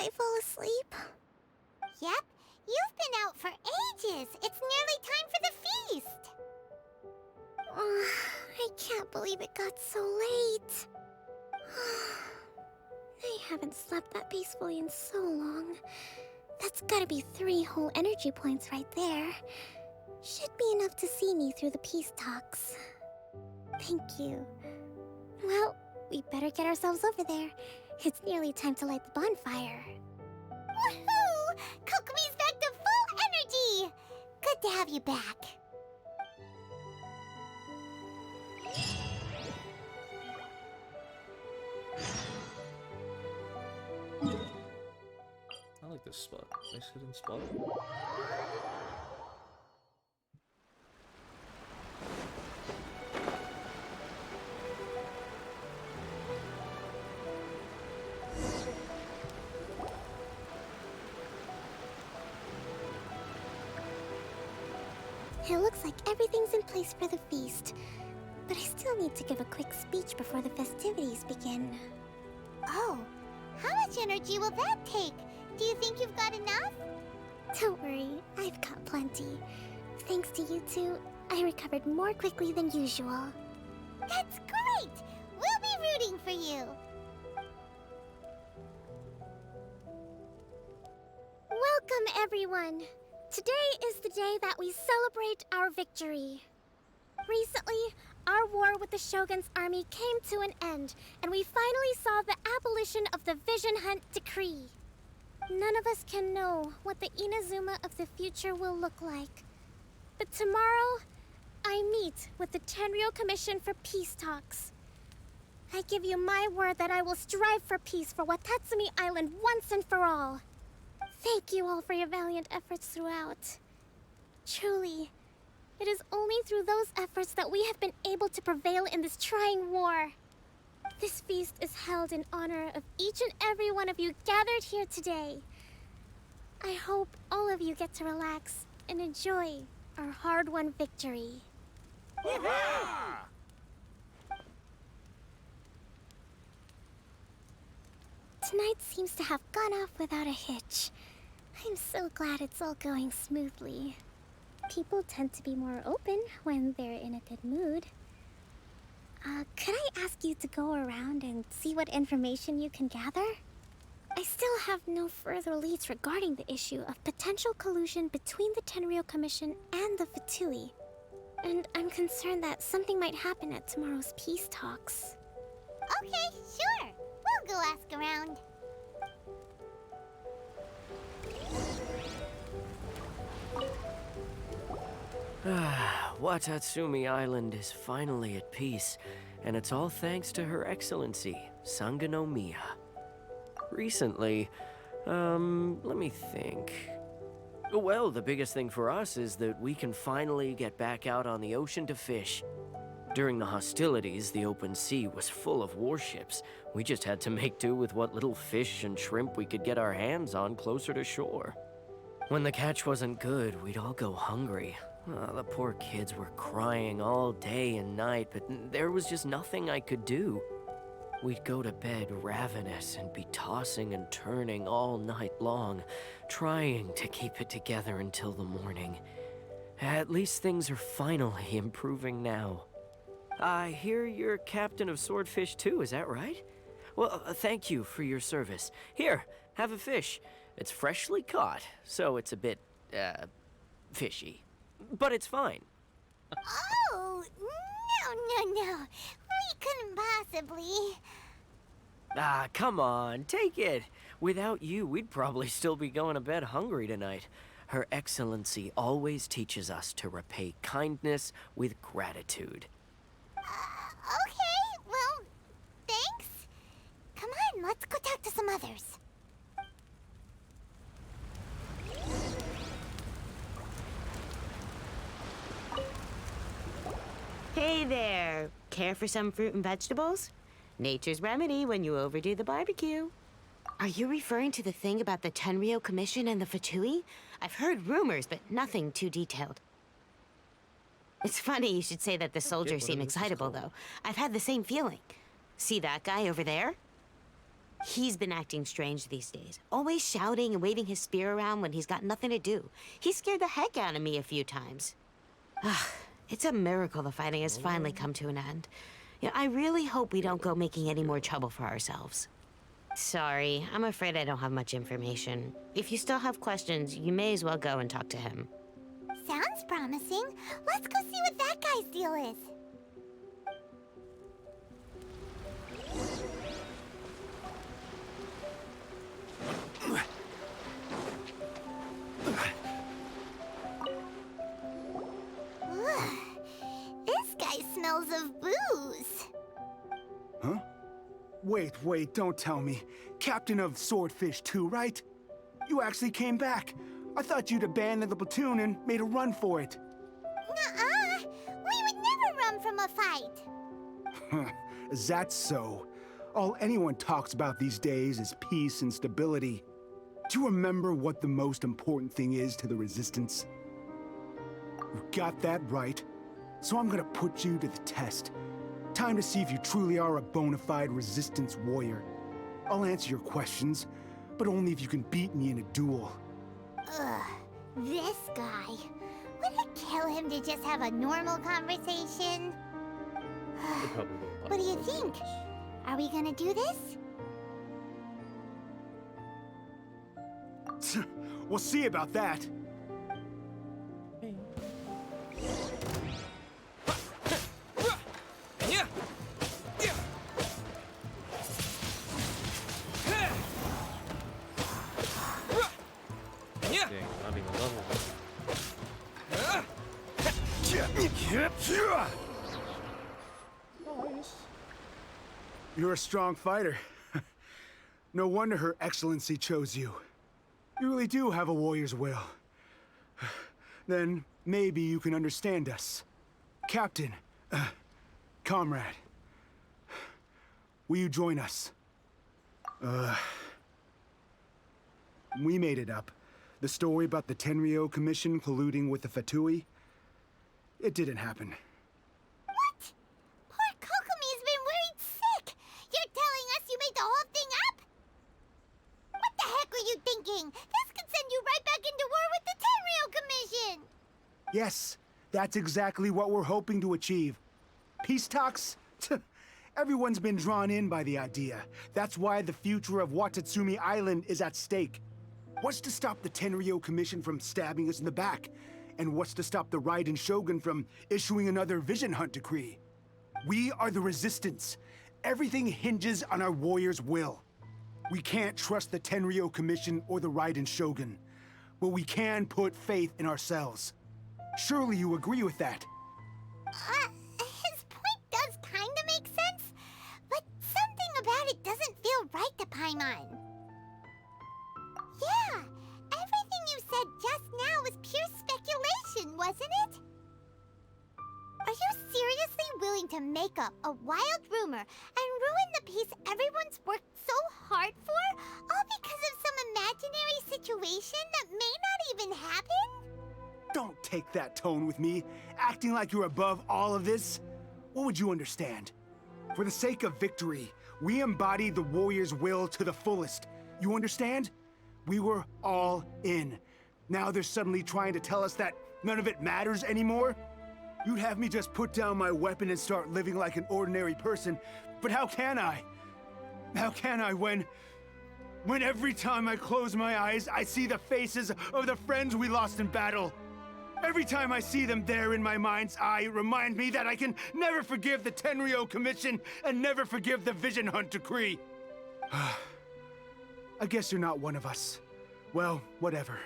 I fall asleep?
Yep, you've been out for ages. It's nearly time for the feast.
I can't believe it got so late. I haven't slept that peacefully in so long. That's gotta be 3 whole energy points right there. Should be enough to see me through the peace talks. Thank you. Well, we better get ourselves over there. It's nearly time to light the bonfire.
Woohoo! Kokomi's back to full energy! Good to have you back.
I like this spot. Nice hidden spot.
It looks like everything's in place for the feast. But I still need to give a quick speech before the festivities begin.
Oh, how much energy will that take? Do you think you've got enough?
Don't worry, I've got plenty. Thanks to you two, I recovered more quickly than usual.
That's great! We'll be rooting for you.
Welcome, everyone! Today is the day that we celebrate our victory. Recently, our war with the Shogun's army came to an end, and we finally saw the abolition of the Vision Hunt Decree. None of us can know what the Inazuma of the future will look like. But tomorrow, I meet with the Tenryou Commission for peace talks. I give you my word that I will strive for peace for Watatsumi Island once and for all. Thank you all for your valiant efforts throughout. Truly, it is only through those efforts that we have been able to prevail in this trying war. This feast is held in honor of each and every one of you gathered here today. I hope all of you get to relax and enjoy our hard-won victory. Tonight seems to have gone off without a hitch. I'm so glad it's all going smoothly. People tend to be more open when they're in a good mood. Could I ask you to go around and see what information you can gather? I still have no further leads regarding the issue of potential collusion between the Tenryou Commission and the Fatui. And I'm concerned that something might happen at tomorrow's peace talks.
Okay, sure. We'll go ask around.
Watatsumi Island is finally at peace, and it's all thanks to Her Excellency, Sangonomiya. Recently, let me think. Well, the biggest thing for us is that we can finally get back out on the ocean to fish. During the hostilities, the open sea was full of warships. We just had to make do with what little fish and shrimp we could get our hands on closer to shore. When the catch wasn't good, we'd all go hungry. The poor kids were crying all day and night, but there was just nothing I could do. We'd go to bed ravenous and be tossing and turning all night long, trying to keep it together until the morning. At least things are finally improving now. I hear you're captain of Swordfish too, is that right? Well, thank you for your service. Here, have a fish. It's freshly caught, so it's a bit, fishy. But it's fine.
Oh, no. We couldn't possibly.
Ah, come on, take it. Without you, we'd probably still be going to bed hungry tonight. Her Excellency always teaches us to repay kindness with gratitude.
Okay, well, thanks. Come on, let's go talk to some others.
Hey there! Care for some fruit and vegetables? Nature's remedy when you overdo the barbecue. Are you referring to the thing about the Tenryou Commission and the Fatui? I've heard rumors, but nothing too detailed. It's funny you should say that the soldiers seem excitable, though. I've had the same feeling. See that guy over there? He's been acting strange these days, always shouting and waving his spear around when he's got nothing to do. He scared the heck out of me a few times. It's a miracle the fighting has finally come to an end. Yeah, I really hope we don't go making any more trouble for ourselves. Sorry, I'm afraid I don't have much information. If you still have questions, you may as well go and talk to him.
Sounds promising. Let's go see what that guy's deal is. Ugh, this guy smells of booze.
Huh? Wait, don't tell me. Captain of Swordfish 2, right? You actually came back. I thought you'd abandoned the platoon and made a run for it.
Nuh-uh. We would never run from a fight.
Is that so? All anyone talks about these days is peace and stability. Do you remember what the most important thing is to the Resistance? You got that right. So I'm gonna put you to the test. Time to see if you truly are a bona fide Resistance warrior. I'll answer your questions, but only if you can beat me in a duel.
Ugh, this guy. Would it kill him to just have a normal conversation? What do you think? Are we gonna do this?
We'll see about that. You're a strong fighter. No wonder Her Excellency chose you. You really do have a warrior's will. Then maybe you can understand us. Captain, comrade, will you join us? We made it up. The story about the Tenryo Commission colluding with the Fatui, it didn't happen.
What? Poor Kokomi's been worried sick. You're telling us you made the whole thing up? What the heck were you thinking? This could send you right back into war with the Tenryo Commission.
Yes, that's exactly what we're hoping to achieve. Peace talks? Everyone's been drawn in by the idea. That's why the future of Watatsumi Island is at stake. What's to stop the Tenryo Commission from stabbing us in the back? And what's to stop the Raiden Shogun from issuing another Vision Hunt decree? We are the Resistance. Everything hinges on our warrior's will. We can't trust the Tenryo Commission or the Raiden Shogun, but we can put faith in ourselves. Surely you agree with that?
His point does kinda make sense, but something about it doesn't feel right to Paimon. Yeah, everything you said just now was pure speculation, wasn't it? Are you seriously willing to make up a wild rumor and ruin the peace everyone's worked so hard for, all because of some imaginary situation that may not even happen?
Don't take that tone with me, acting like you're above all of this. What would you understand? For the sake of victory, we embody the warrior's will to the fullest. You understand? We were all in. Now they're suddenly trying to tell us that none of it matters anymore? You'd have me just put down my weapon and start living like an ordinary person, but how can I? How can I when every time I close my eyes, I see the faces of the friends we lost in battle? Every time I see them there in my mind's eye, it reminds me that I can never forgive the Tenryo Commission and never forgive the Vision Hunt decree. I guess you're not one of us. Well, whatever.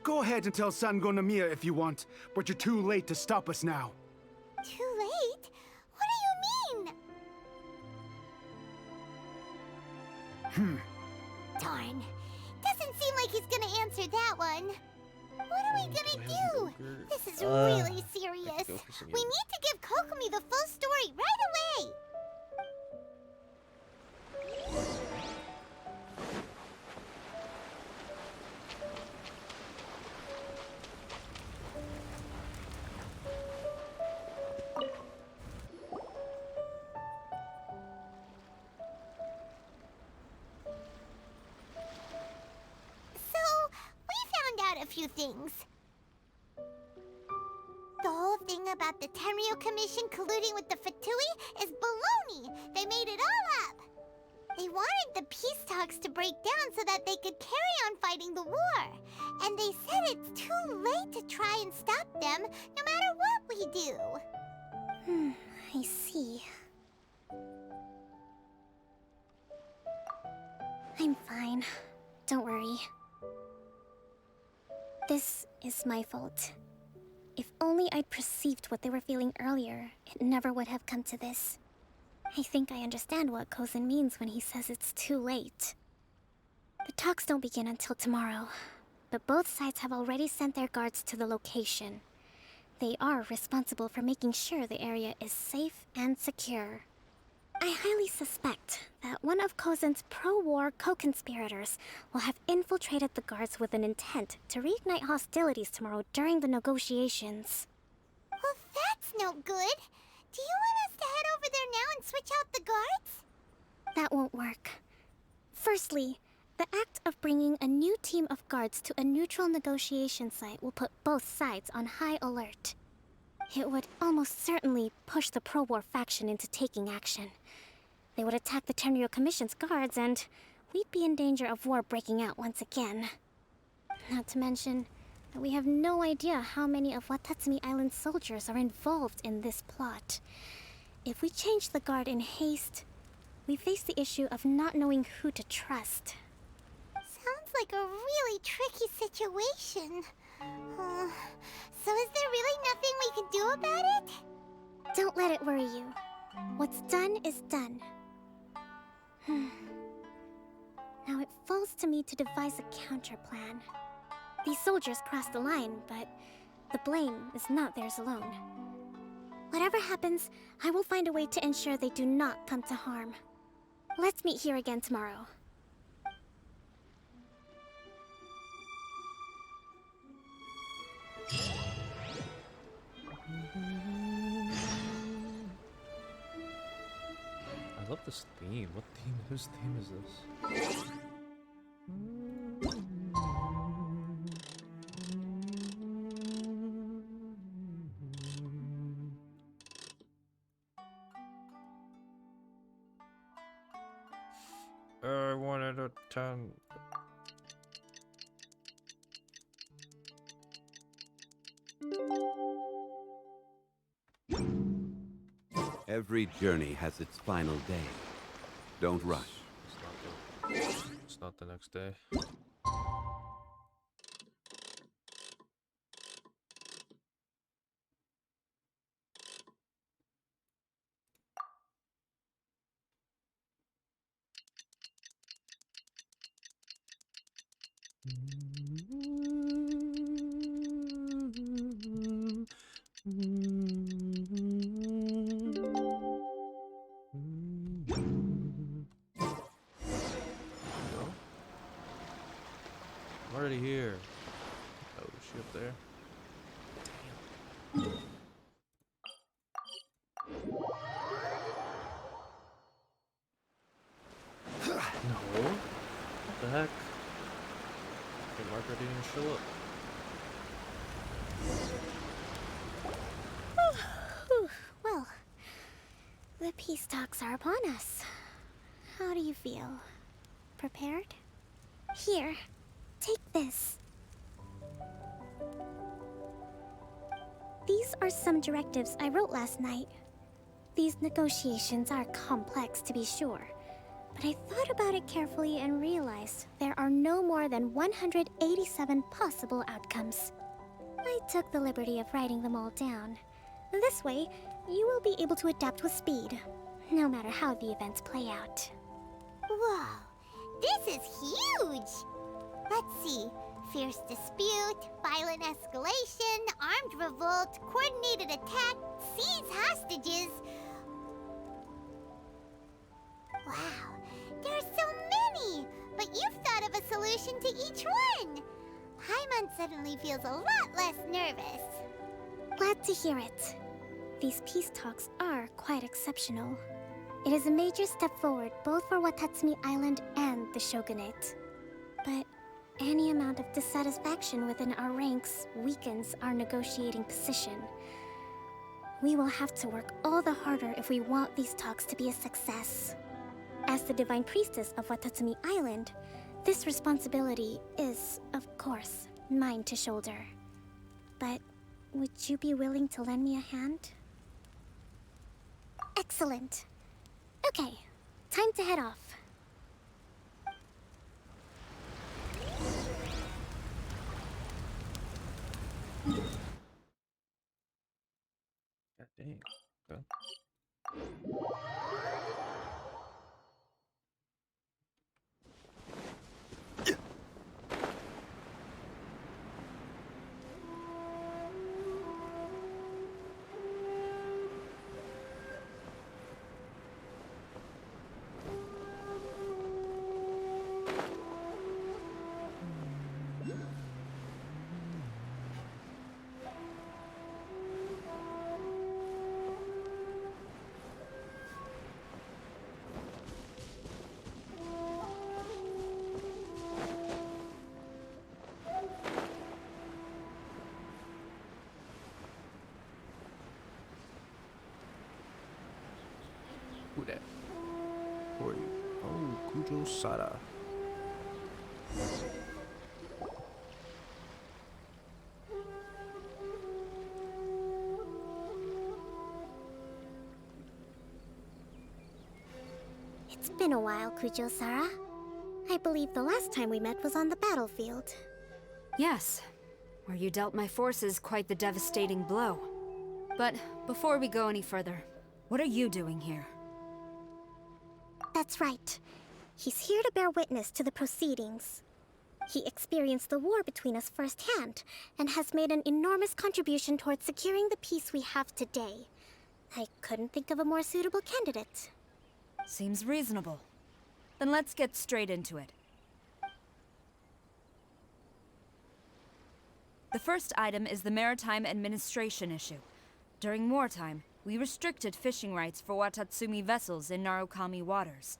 Go ahead and tll Sango Nomiya if you want, but you're too late to stop us now.
Too late? What do you mean? Darn. Doesn't seem like he's gonna answer that one. What are we gonna do? This is really serious. We need to give Kokomi the full story right away. things. The whole thing about the Tenryo Commission colluding with the F2P is baloney. They made it all up. They wanted the peace talks to break down so that they could carry on fighting the war. And they said it's too late to try and stop them, no matter what we do.
I see. I'm fine. Don't worry. This is my fault. If only I'd perceived what they were feeling earlier, it never would have come to this. I think I understand what Kozin means when he says it's too late. The talks don't begin until tomorrow, but both sides have already sent their guards to the location. They are responsible for making sure the area is safe and secure. I highly suspect that one of Kozin's pro-war co-conspirators will have infiltrated the guards with an intent to reignite hostilities tomorrow during the negotiations.
Well, that's no good. Do you want us to head over there now and switch out the guards?
That won't work. Firstly, the act of bringing a new team of guards to a neutral negotiation site will put both sides on high alert. It would almost certainly push the pro-war faction into taking action. They would attack the Tenryo Commission's guards, and we'd be in danger of war breaking out once again. Not to mention that we have no idea how many of Watatsumi Island's soldiers are involved in this plot. If we change the guard in haste, we face the issue of not knowing who to trust.
Sounds like a really tricky situation. So is there really nothing we can do about it?
Don't let it worry you. What's done is done. Now it falls to me to devise a counter plan. These soldiers crossed the line, but the blame is not theirs alone. Whatever happens, I will find a way to ensure they do not come to harm. Let's meet here again tomorrow.
I love this theme. What theme? Whose theme is this? I wanted a 10.
Every journey has its final day. Don't rush.
It's not the next day. I'm already here. Oh, is she up there? No. What the heck? Okay, Margaret didn't even show up.
Well, the peace talks are upon us. How do you feel? Prepared? Here, take this. These are some directives I wrote last night. These negotiations are complex, to be sure, but I thought about it carefully and realized there are no more than 187 possible outcomes. I took the liberty of writing them all down. This way, you will be able to adapt with speed, no matter how the events play out.
Whoa, this is huge! Let's see. Fierce dispute, violent escalation, armed revolt, coordinated attack, seize hostages. Wow, there are so many! But you've thought of a solution to each one! Paimon suddenly feels a lot less nervous.
Glad to hear it. These peace talks are quite exceptional. It is a major step forward both for Watatsumi Island and the Shogunate. But any amount of dissatisfaction within our ranks weakens our negotiating position. We will have to work all the harder if we want these talks to be a success. As the Divine Priestess of Watatsumi Island, this responsibility is, of course, mine to shoulder. But would you be willing to lend me a hand? Excellent. Okay, time to head off.
God dang. Okay. Who that? Who are you? Oh, Kujo Sada.
It's been a while, Kujo-Sara. I believe the last time we met was on the battlefield.
Yes, where you dealt my forces quite the devastating blow. But before we go any further, what are you doing here?
That's right. He's here to bear witness to the proceedings. He experienced the war between us firsthand, and has made an enormous contribution towards securing the peace we have today. I couldn't think of a more suitable candidate.
Seems reasonable. Then let's get straight into it. The first item is the Maritime Administration issue. During wartime, we restricted fishing rights for Watatsumi vessels in Narukami waters.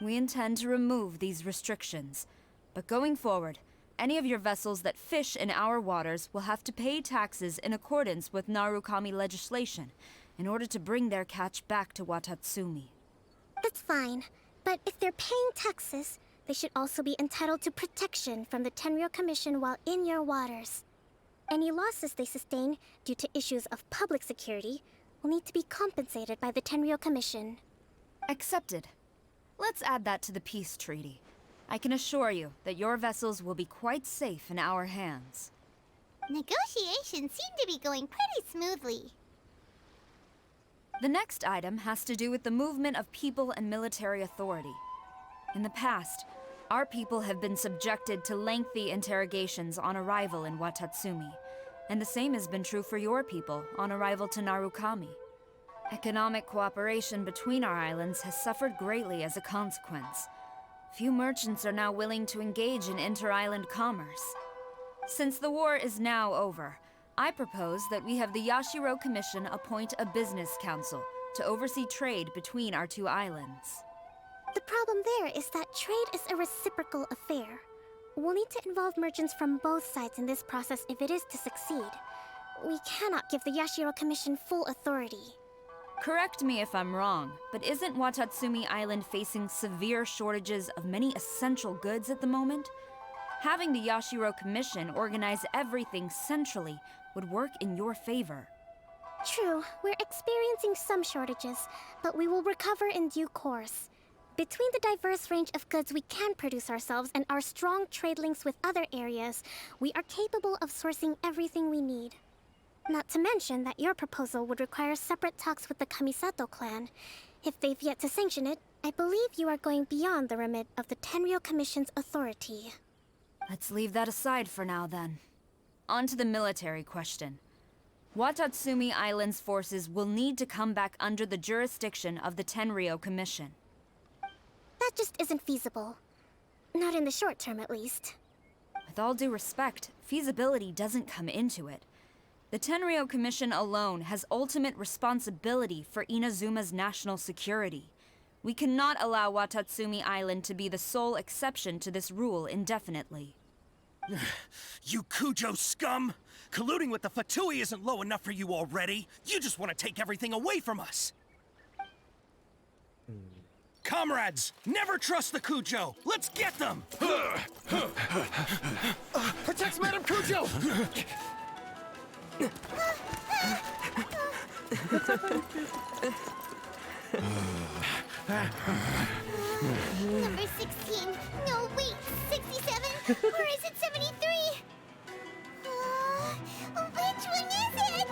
We intend to remove these restrictions, but going forward, any of your vessels that fish in our waters will have to pay taxes in accordance with Narukami legislation in order to bring their catch back to Watatsumi.
That's fine, but if they're paying taxes, they should also be entitled to protection from the Tenryou Commission while in your waters. Any losses they sustain due to issues of public security will need to be compensated by the Tenryou Commission.
Accepted. Let's add that to the peace treaty. I can assure you that your vessels will be quite safe in our hands.
Negotiations seem to be going pretty smoothly.
The next item has to do with the movement of people and military authority. In the past, our people have been subjected to lengthy interrogations on arrival in Watatsumi, and the same has been true for your people on arrival to Narukami. Economic cooperation between our islands has suffered greatly as a consequence. Few merchants are now willing to engage in inter-island commerce. Since the war is now over, I propose that we have the Yashiro Commission appoint a business council to oversee trade between our two islands.
The problem there is that trade is a reciprocal affair. We'll need to involve merchants from both sides in this process if it is to succeed. We cannot give the Yashiro Commission full authority.
Correct me if I'm wrong, but isn't Watatsumi Island facing severe shortages of many essential goods at the moment? Having the Yashiro Commission organize everything centrally would work in your favor.
True, we're experiencing some shortages, but we will recover in due course. Between the diverse range of goods we can produce ourselves and our strong trade links with other areas, we are capable of sourcing everything we need. Not to mention that your proposal would require separate talks with the Kamisato clan. If they've yet to sanction it, I believe you are going beyond the remit of the Tenryou Commission's authority.
Let's leave that aside for now, then. On to the military question. Watatsumi Island's forces will need to come back under the jurisdiction of the Tenryou Commission.
That just isn't feasible. Not in the short term, at least.
With all due respect, feasibility doesn't come into it. The Tenryou Commission alone has ultimate responsibility for Inazuma's national security. We cannot allow Watatsumi Island to be the sole exception to this rule indefinitely.
You Kujo scum! Colluding with the F2P isn't low enough for you already. You just want to take everything away from us. Comrades, never trust the Kujo. Let's get them!
Protect Madame Kujo!
Number 16. No, wait. 67? Or is it 73? Which one is it?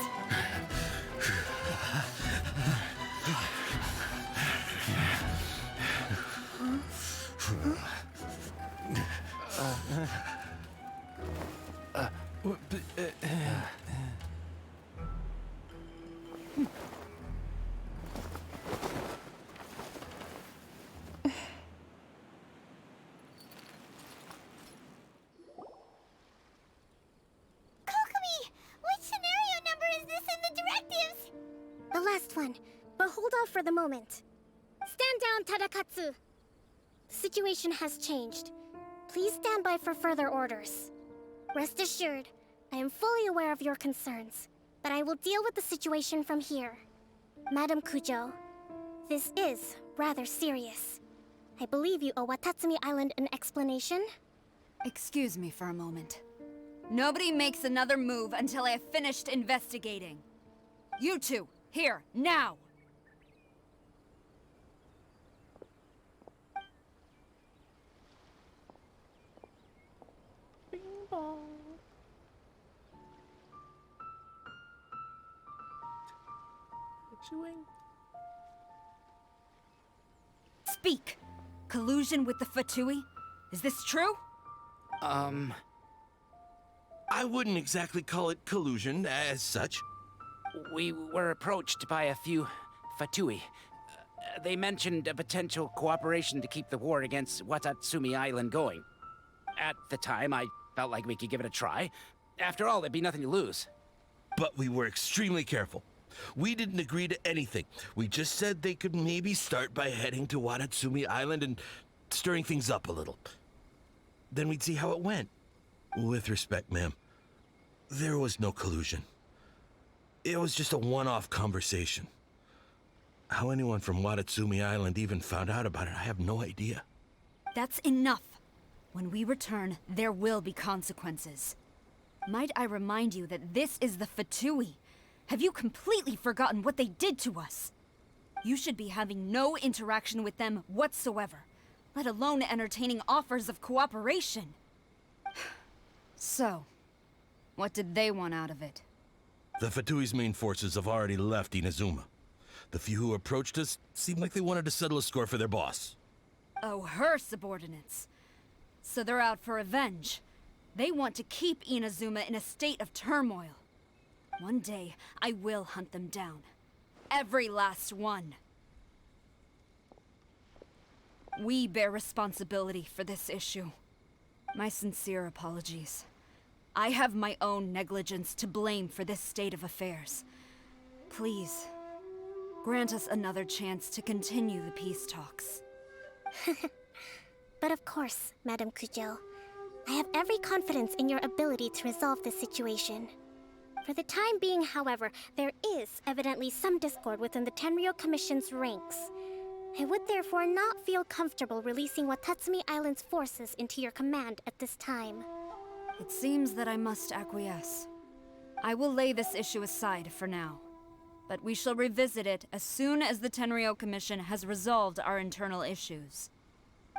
The last one, but hold off for the moment. Stand down, Tadakatsu! The situation has changed. Please stand by for further orders. Rest assured, I am fully aware of your concerns, but I will deal with the situation from here. Madam Kujo, this is rather serious. I believe you owe Watatsumi Island an explanation?
Excuse me for a moment. Nobody makes another move until I have finished investigating. You two, here, now!
Bing bong. Chewing.
Speak! Collusion with the F2P? Is this true?
I wouldn't exactly call it collusion as such.
We were approached by a few F2P. They mentioned a potential cooperation to keep the war against Watatsumi Island going. At the time, I felt like we could give it a try. After all, there'd be nothing to lose.
But we were extremely careful. We didn't agree to anything. We just said they could maybe start by heading to Watatsumi Island and stirring things up a little. Then we'd see how it went. With respect, ma'am, there was no collusion. It was just a one-off conversation. How anyone from Watatsumi Island even found out about it, I have no idea.
That's enough. When we return, there will be consequences. Might I remind you that this is the F2P? Have you completely forgotten what they did to us? You should be having no interaction with them whatsoever, let alone entertaining offers of cooperation. So, what did they want out of it?
The F2P's main forces have already left Inazuma. The few who approached us seemed like they wanted to settle a score for their boss.
Oh, her subordinates. So they're out for revenge. They want to keep Inazuma in a state of turmoil. One day, I will hunt them down. Every last one. We bear responsibility for this issue. My sincere apologies. I have my own negligence to blame for this state of affairs. Please, grant us another chance to continue the peace talks.
But of course, Madam Kujo. I have every confidence in your ability to resolve this situation. For the time being, however, there is evidently some discord within the Tenryou Commission's ranks. I would therefore not feel comfortable releasing Watatsumi Island's forces into your command at this time.
It seems that I must acquiesce. I will lay this issue aside for now, but we shall revisit it as soon as the Tenryou Commission has resolved our internal issues.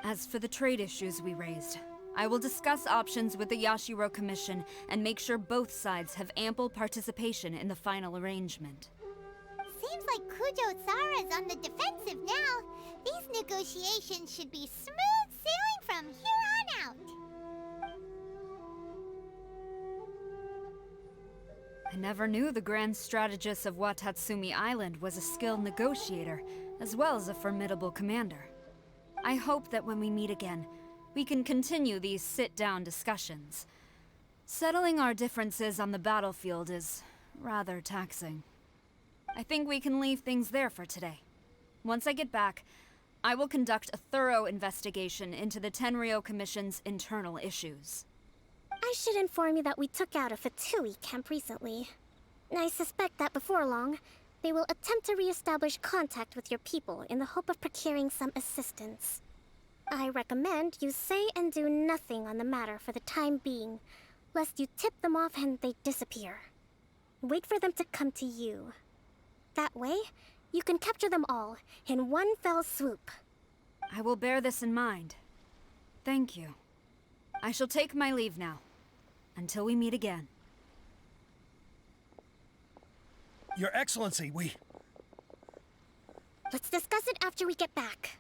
As for the trade issues we raised, I will discuss options with the Yashiro Commission and make sure both sides have ample participation in the final arrangement.
Seems like Kujo-Sara's on the defensive now. These negotiations should be smooth sailing from here on out.
I never knew the grand strategist of Watatsumi Island was a skilled negotiator, as well as a formidable commander. I hope that when we meet again, we can continue these sit-down discussions. Settling our differences on the battlefield is rather taxing. I think we can leave things there for today. Once I get back, I will conduct a thorough investigation into the Tenryou Commission's internal issues.
I should inform you that we took out a F2P camp recently. I suspect that before long, they will attempt to re-establish contact with your people in the hope of procuring some assistance. I recommend you say and do nothing on the matter for the time being, lest you tip them off and they disappear. Wait for them to come to you. That way, you can capture them all in one fell swoop.
I will bear this in mind. Thank you. I shall take my leave now. Until we meet again.
Your Excellency, we...
Let's discuss it after we get back.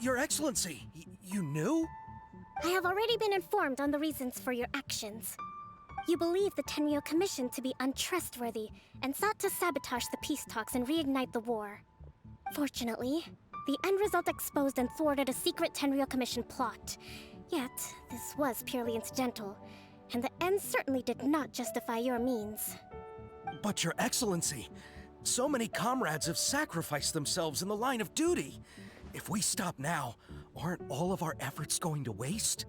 Your Excellency, you knew?
I have already been informed on the reasons for your actions. You believe the Tenryo Commission to be untrustworthy and sought to sabotage the peace talks and reignite the war. Fortunately, the end result exposed and thwarted a secret Tenryo Commission plot. Yet, this was purely incidental, and the end certainly did not justify your means.
But Your Excellency, so many comrades have sacrificed themselves in the line of duty. If we stop now, aren't all of our efforts going to waste?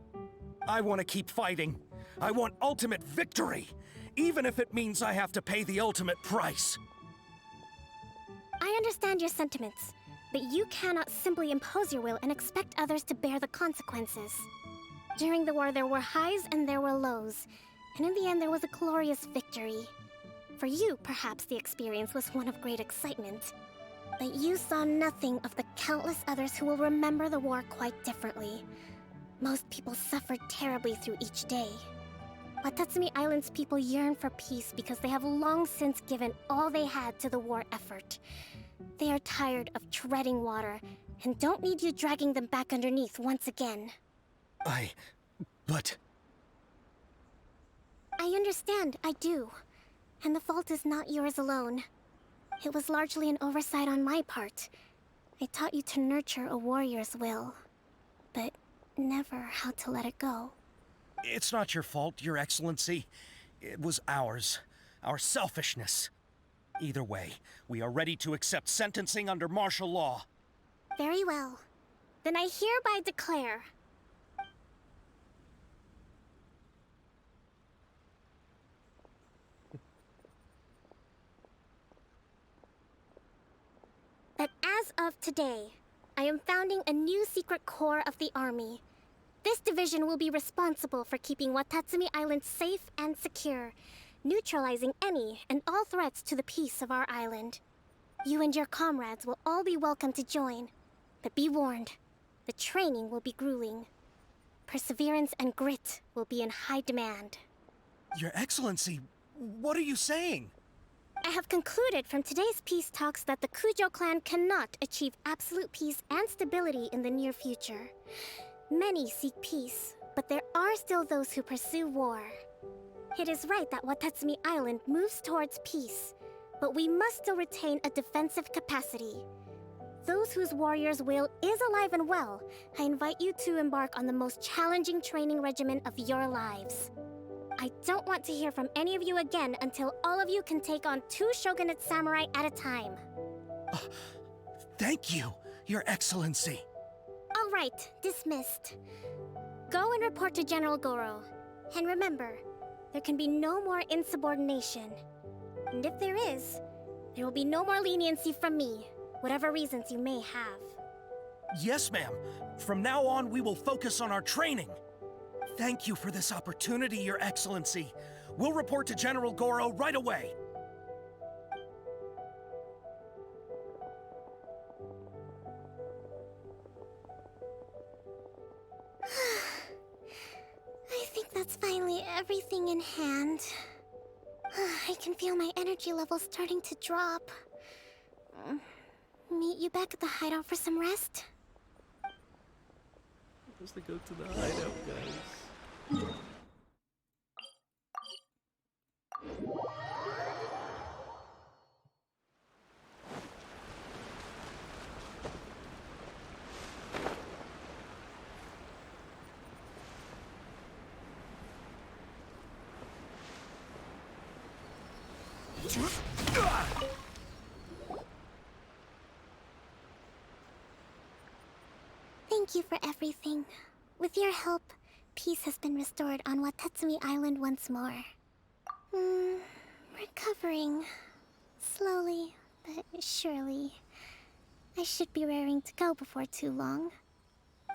I want to keep fighting. I want ultimate victory, even if it means I have to pay the ultimate price.
I understand your sentiments, but you cannot simply impose your will and expect others to bear the consequences. During the war, there were highs and there were lows, and in the end, there was a glorious victory. For you, perhaps the experience was one of great excitement. But you saw nothing of the countless others who will remember the war quite differently. Most people suffered terribly through each day. Watatsumi Island's people yearn for peace because they have long since given all they had to the war effort. They are tired of treading water and don't need you dragging them back underneath once again.
But...
I understand, I do. And the fault is not yours alone. It was largely an oversight on my part. I taught you to nurture a warrior's will, but never how to let it go.
It's not your fault, Your Excellency. It was ours. Our selfishness. Either way, we are ready to accept sentencing under martial law.
Very well. Then I hereby declare... that as of today, I am founding a new secret corps of the army. This division will be responsible for keeping Watatsumi Island safe and secure, neutralizing any and all threats to the peace of our island. You and your comrades will all be welcome to join, but be warned, the training will be grueling. Perseverance and grit will be in high demand.
Your Excellency, what are you saying?
I have concluded from today's peace talks that the Kujo clan cannot achieve absolute peace and stability in the near future. Many seek peace, but there are still those who pursue war. It is right that Watatsumi Island moves towards peace, but we must still retain a defensive capacity. Those whose warrior's will is alive and well, I invite you to embark on the most challenging training regimen of your lives. I don't want to hear from any of you again until all of you can take on 2 shogunate samurai at a time.
Thank you, Your Excellency.
All right, dismissed. Go and report to General Goro. And remember, there can be no more insubordination. And if there is, there will be no more leniency from me, whatever reasons you may have.
Yes, ma'am. From now on, we will focus on our training. Thank you for this opportunity, Your Excellency. We'll report to General Goro right away.
I think that's finally everything in hand. I can feel my energy levels starting to drop. Meet you back at the hideout for some rest?
Supposed to go to the hideout, guys.
Thank you for everything. With your help, peace has been restored on Watatsumi Island once more. Recovering. Slowly, but surely. I should be raring to go before too long.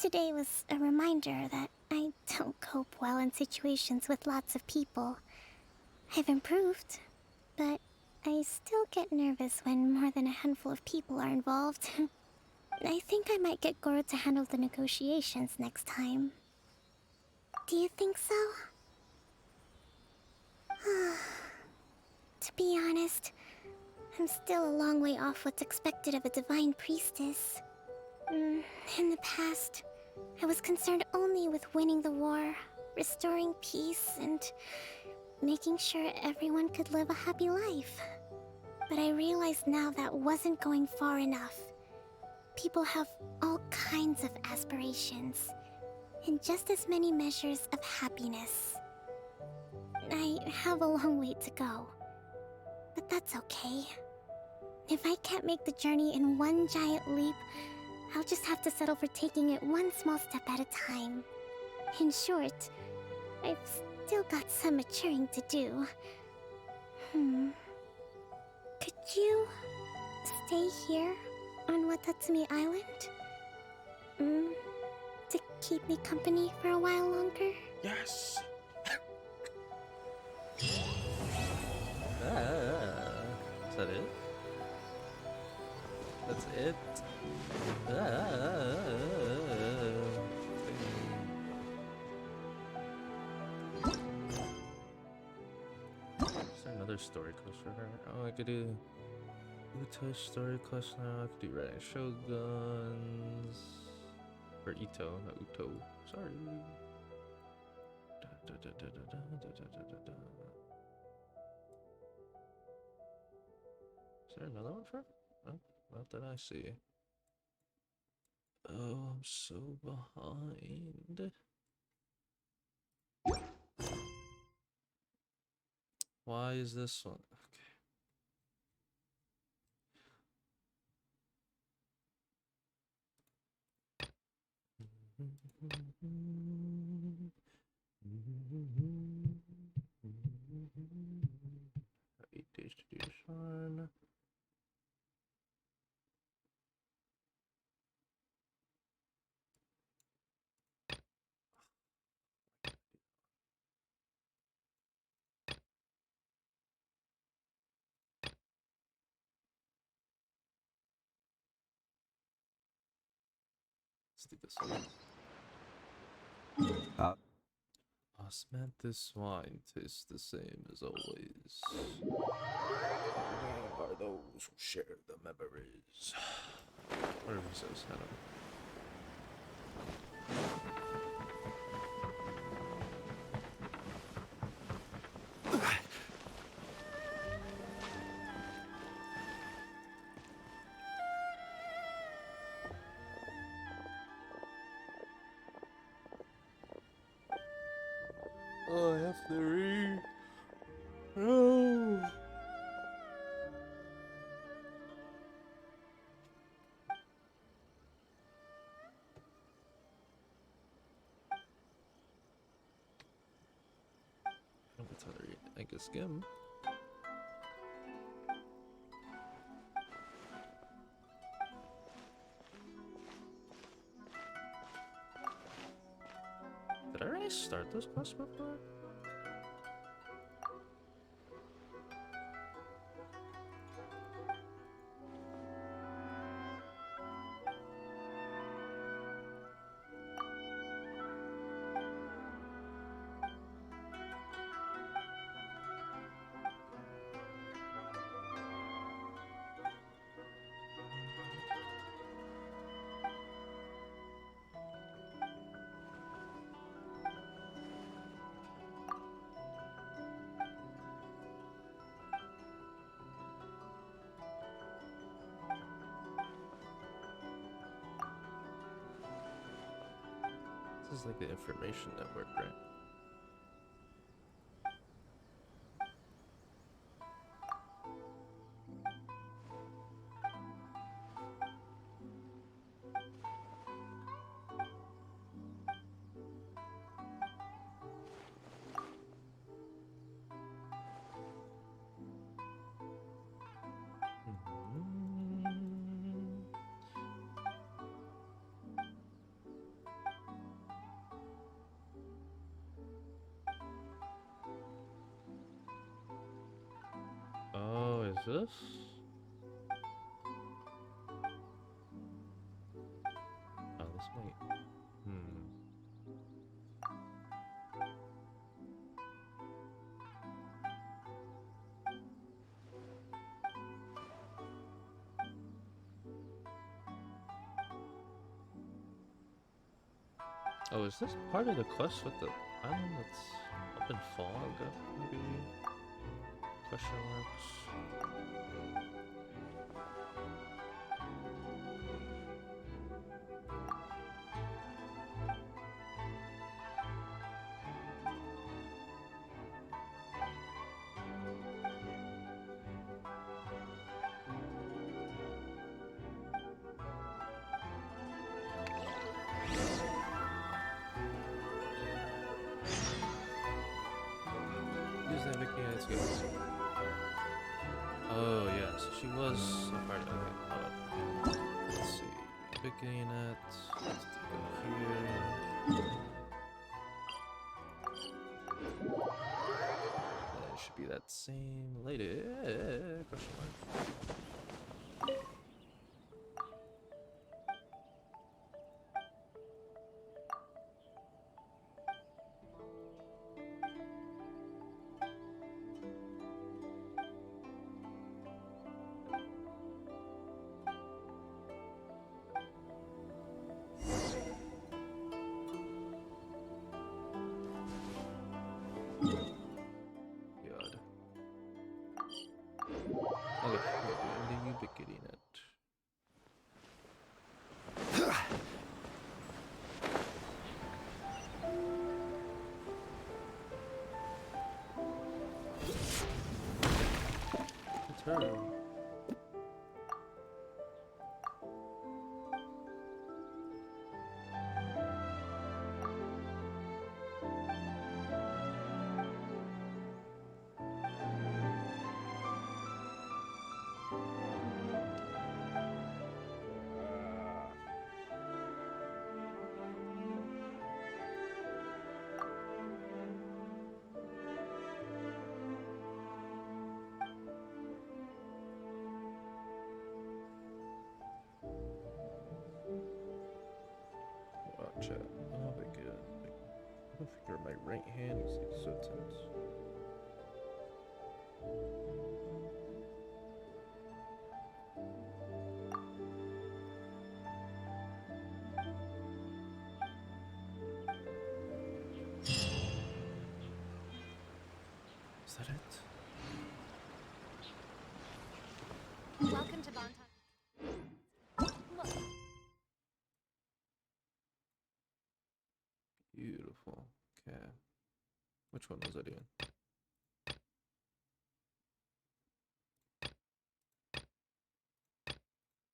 Today was a reminder that I don't cope well in situations with lots of people. I've improved, but I still get nervous when more than a handful of people are involved. I think I might get Goro to handle the negotiations next time. Do you think so? To be honest, I'm still a long way off what's expected of a divine priestess. In the past, I was concerned only with winning the war, restoring peace, and making sure everyone could live a happy life. But I realize now that wasn't going far enough. People have all kinds of aspirations, and just as many measures of happiness. I have a long way to go, but that's okay. If I can't make the journey in one giant leap, I'll just have to settle for taking it one small step at a time. In short, I've still got some maturing to do. Could you stay here on Watatsumi Island? To keep me company for a while longer?
Yes.
Is that it? That's it? Is there another story quest for her? Oh, I could do Uto's story quest now. I could do Red Shoguns. Or Ito, not Uto. Sorry. Is there another one for her? Oh, what did I see? Oh, I'm so behind. Why is this one? Okay. 8 days to do this one. Let's do this one. Osmanthus wine tastes the same as always. Are those who share the memories? Whatever he says, I don't know. Oh, I have to read. No. It's hard to read. I can skim. Did I already start this quest before? This is like the information network, right? this? Oh, this might. Oh, is this part of the quest with the island that's up in fog? Maybe? Question marks. Use that Vicky, let's go. Oh yes, she was a part of it. Let's see. Vicky net. Let's go here. It should be that same lady. Question mark. Getting it. It's her. Watch out. Oh my god. I don't figure my right hand is like so tense. Is that it?
Welcome to Bonton.
Beautiful. Okay. Which one was I doing?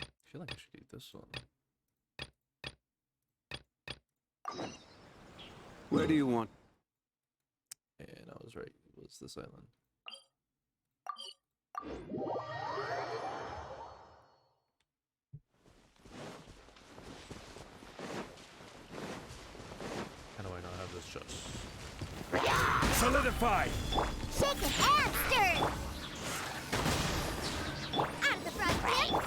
I feel like I should eat this one.
Where do you want?
And I was right. It was this island. How do I not have this chest?
Solidify!
Shake it and stir it! Out of the front grip!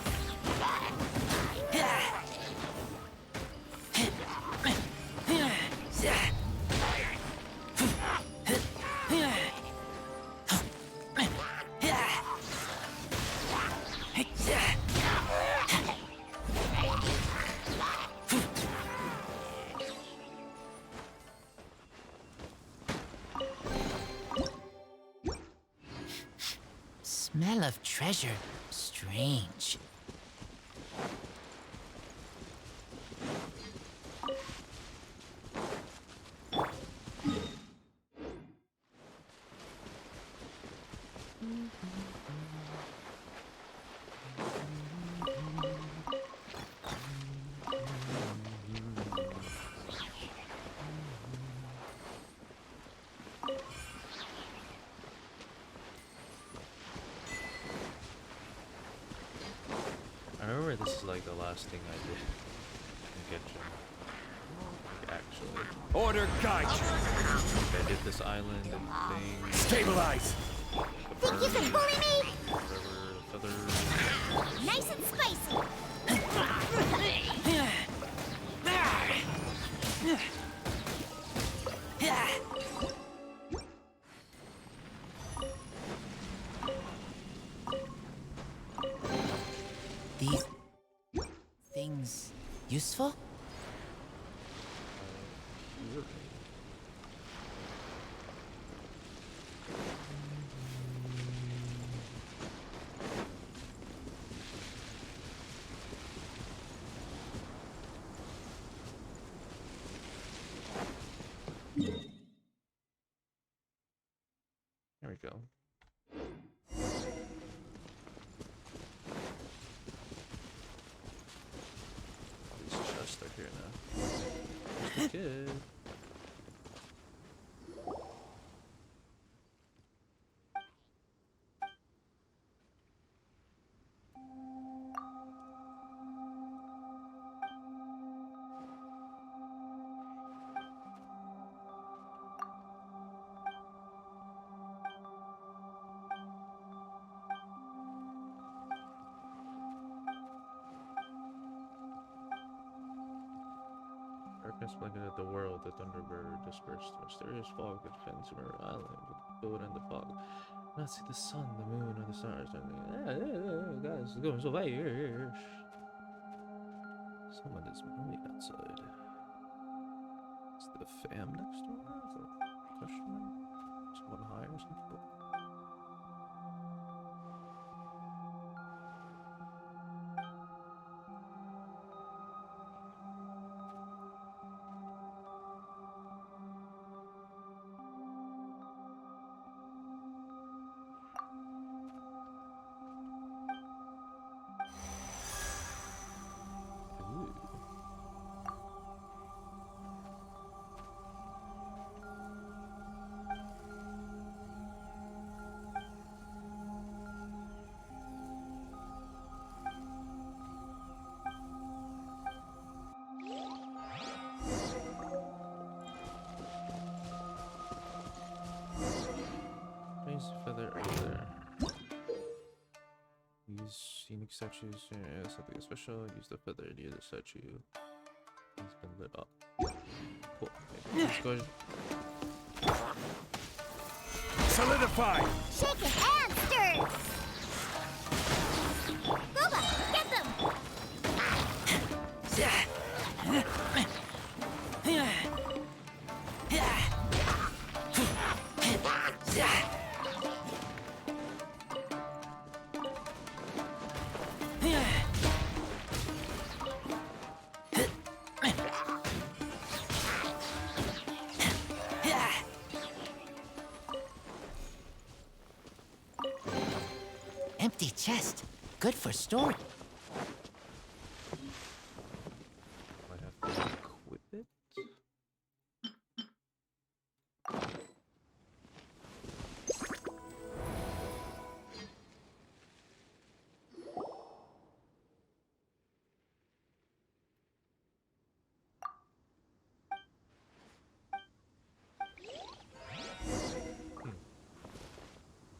Smell of treasure. Strange.
I remember this is like the last thing I did in Genshin. Like, actually.
Order guide you.
Like, I did this island and thing.
Stabilize.
Think you can bully me?
Whatever. brother.
Nice and spicy.
These things useful?
There we go. These chests are here now. Just good. Darkness blanketed the world, the thunderbird dispersed. Mysterious fog that filled Summer Island with the boat and the fog. Not see the sun, the moon, or the stars. Guys, it's going so fast. Someone is moving outside. Is the fam next door? Is that a question mark? Someone hire some people? Raise the feather over there. Use unique statues. Something special. Use the feather near the statue. It's been lit up. Cool. Okay, let's go ahead.
Solidify!
Shake it and stir. Booba, get them.
Empty chest. Good for storage.
Might have to equip it.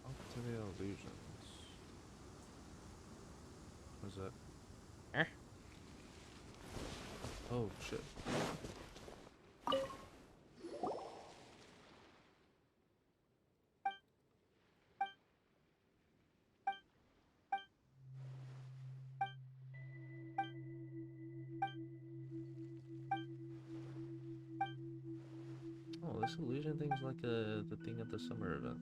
Activate illusions. What's that? Oh shit. Oh, this illusion thing's like the thing at the summer event.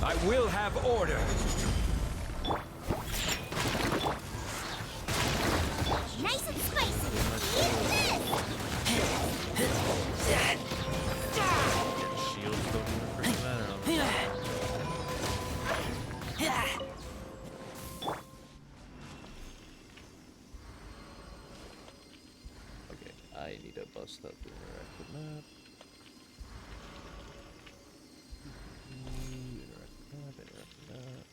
I will have order.
Nice and spicy.
Shields don't even freaking matter on this. Okay, I need to bust up the interactive map. Interactive map.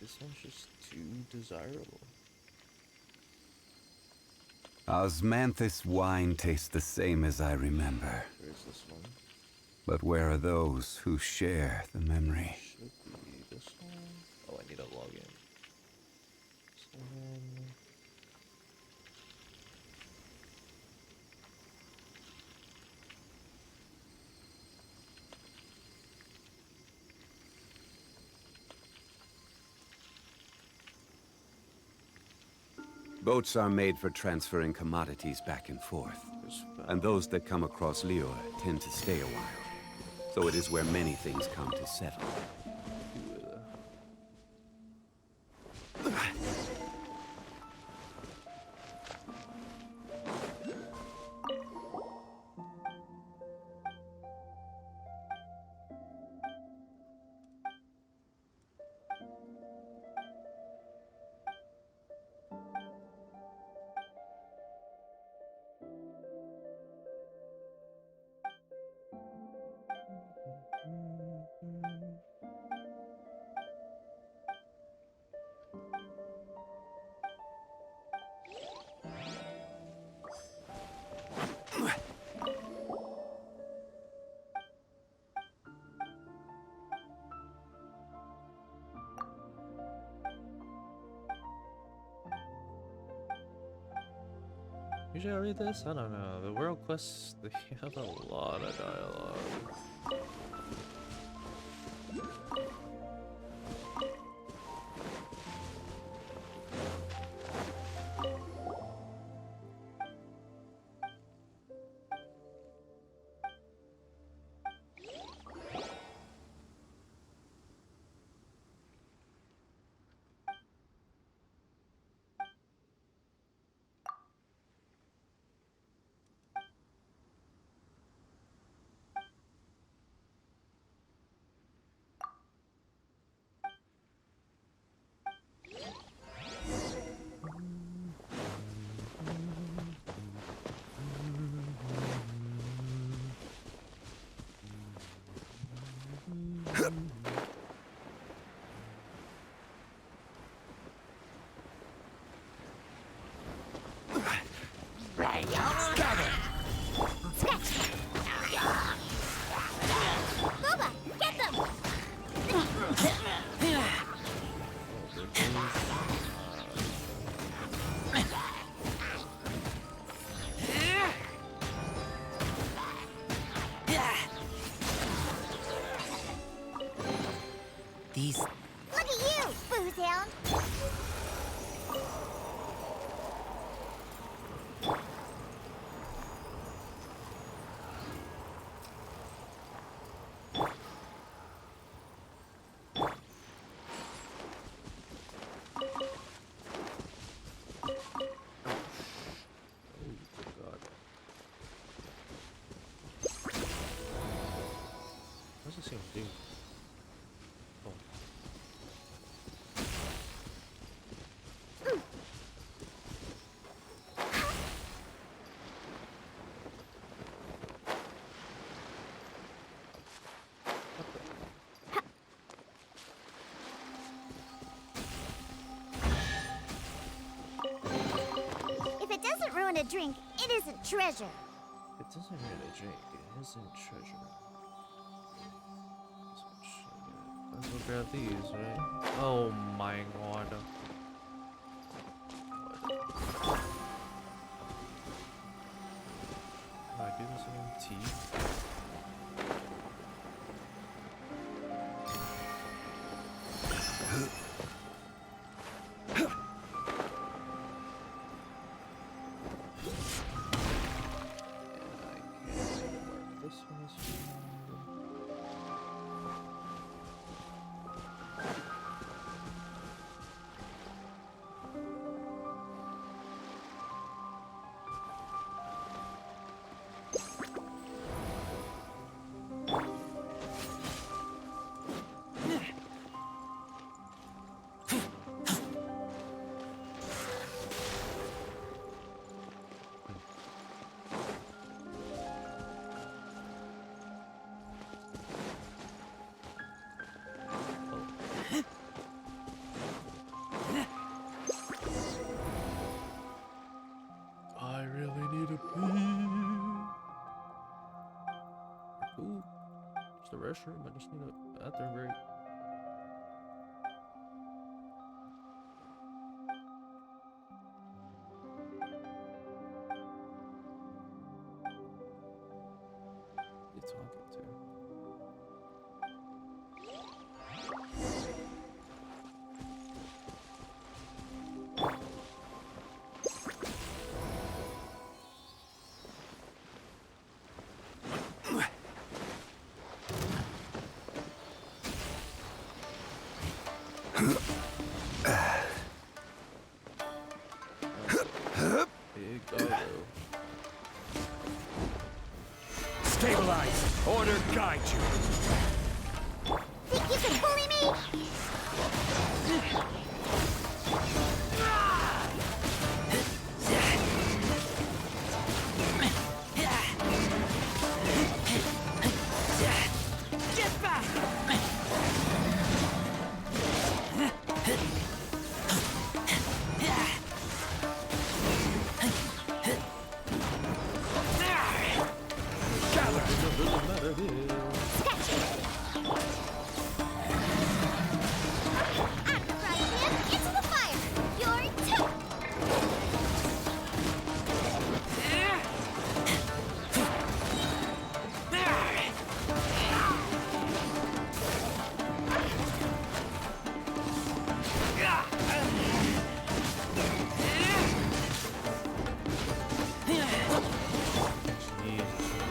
This one's just too desirable.
Osmanthus wine tastes the same as I remember.
Where's this one?
But where are those who share the memory?
Should be this one. Oh, I need to log in. So then...
Boats are made for transferring commodities back and forth. And those that come across Lior tend to stay a while. So it is where many things come to settle.
Usually I read this? I don't know. The world quests, they have a lot of dialogue.
Boba, get them!
These...
Look at you, booze hound!
What does this even do? Oh.
If it doesn't ruin a drink, it isn't treasure.
It doesn't really drink, it isn't treasure. Let's go grab these, right? Oh my god. Can I do this in tea? This one is the restroom. I just need a bathroom break. You talking to? Big doggo.
Stabilize. Order guide you.
Think you can bully me?
Get back!
Into the fire! You're two!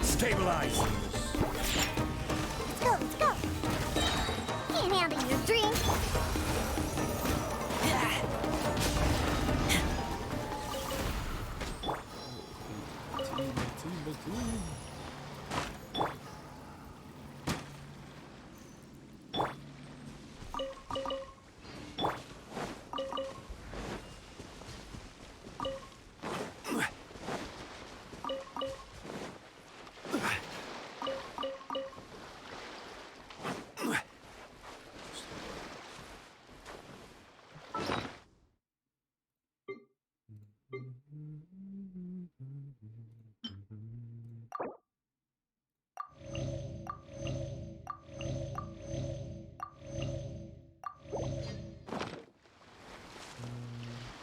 Stabilize.
Let's go, let's go! Can't handle your drink!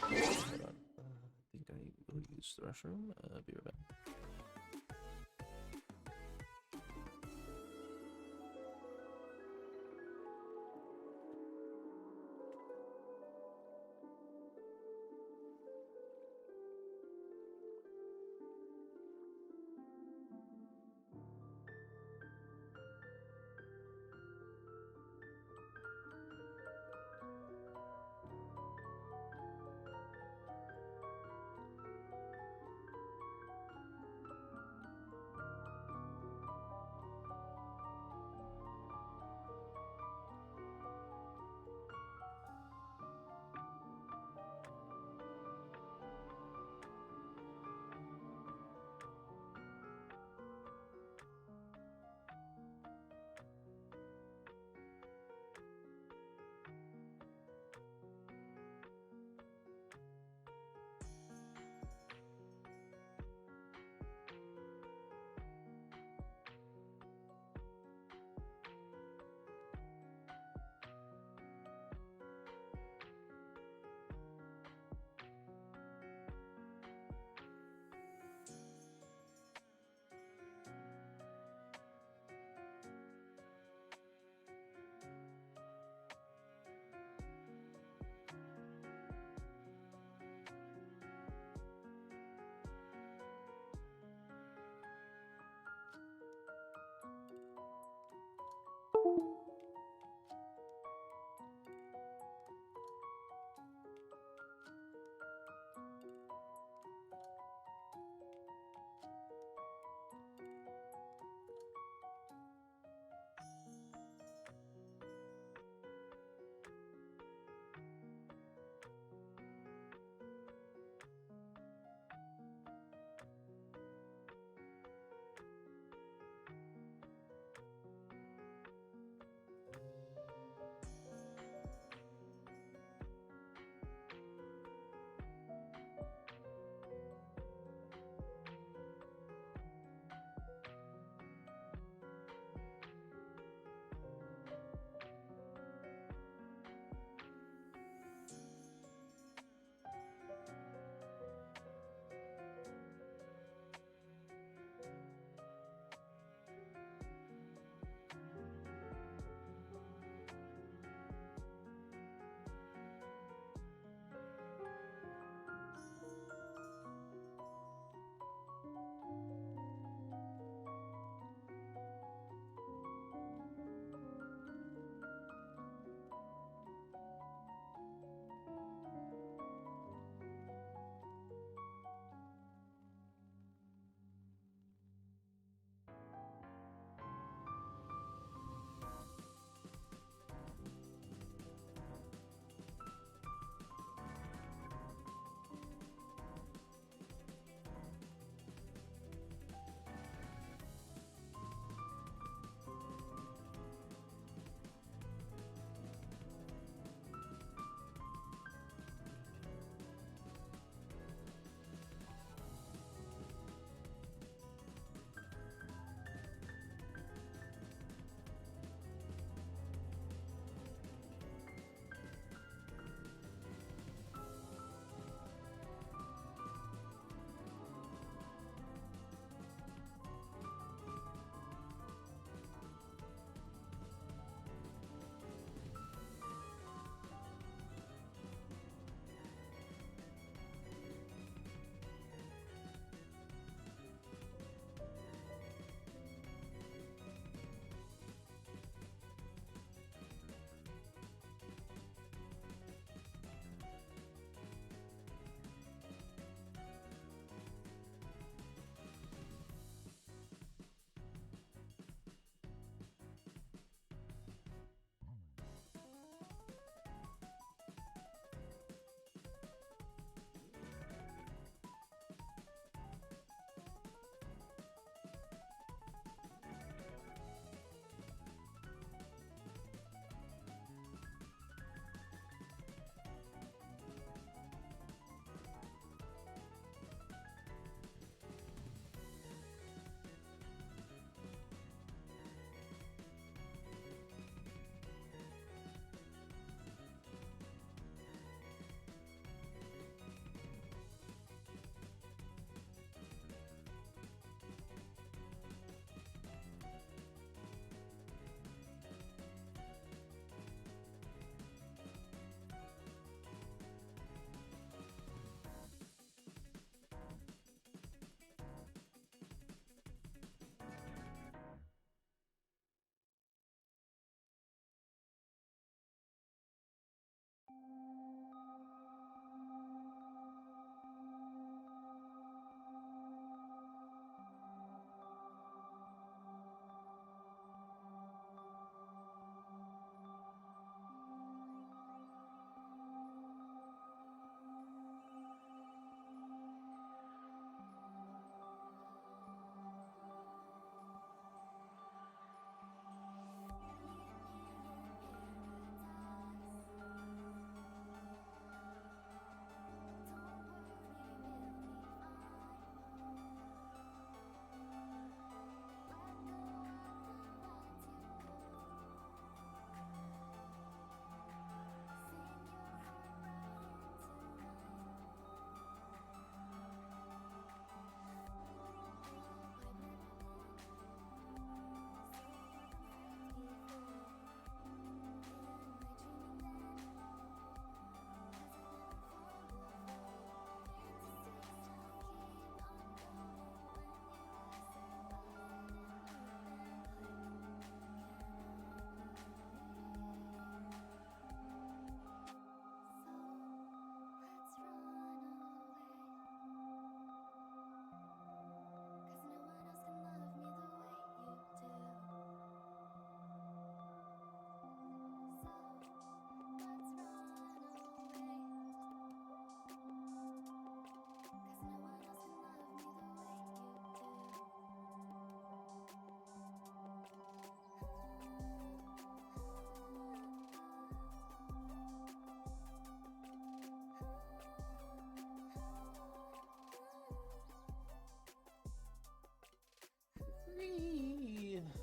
I think I will use the restroom. Be right back.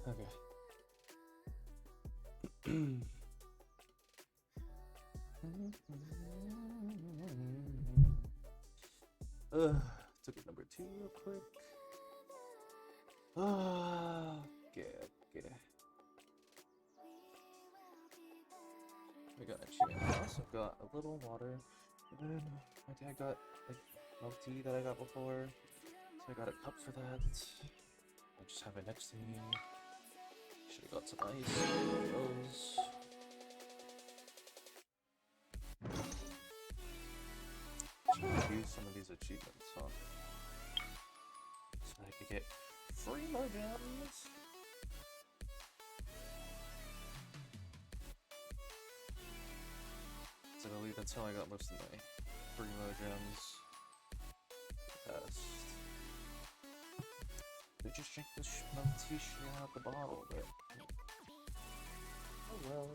Okay. Took it number 2 real quick. Okay. We got a chicken. I also got a little water. And then my dad got like milk tea that I got before. So I got a cup for that. I just have it next to me. Should've got some ice. Those. Should do some of these achievements, huh? So I could get free more gems. So I believe that's how I got most of my primo gems. Best. They just drink the milk tea straight out the bottle, but oh well.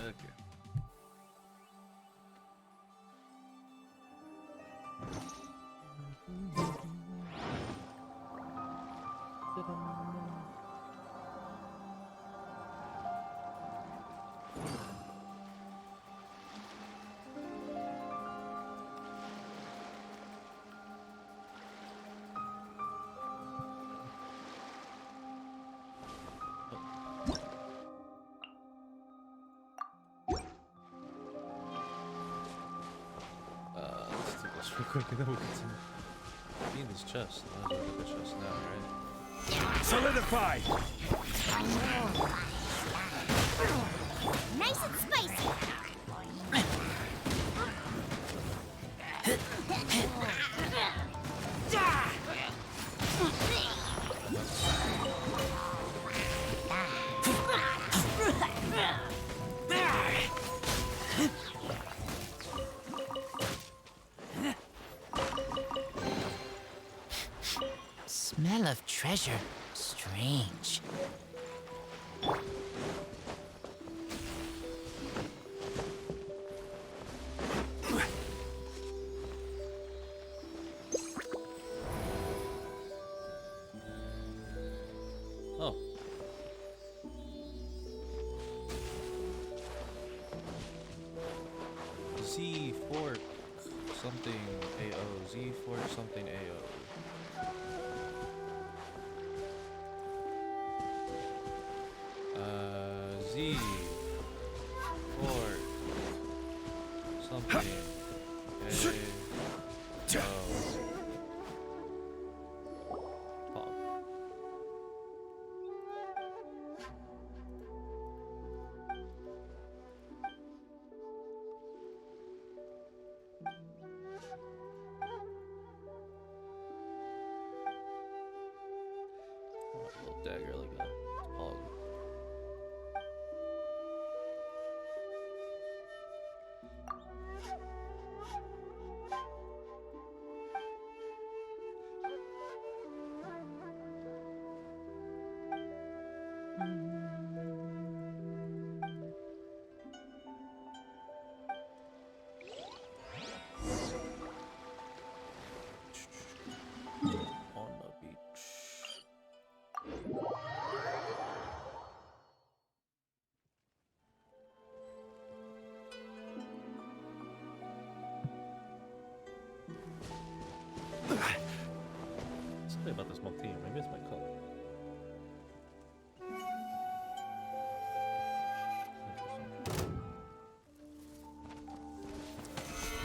Okay. Let's do this real quick and then we'll continue. Be in this chest. I don't know the chest now, right?
Solidify!
Nice and spicy.
Smell of treasure. Strange.
Oh. Z fork something AO. Z fork something AO. Z fork something AO. Little dagger like that. Pog. On the beach. Something about this milk tea, maybe it's my cup.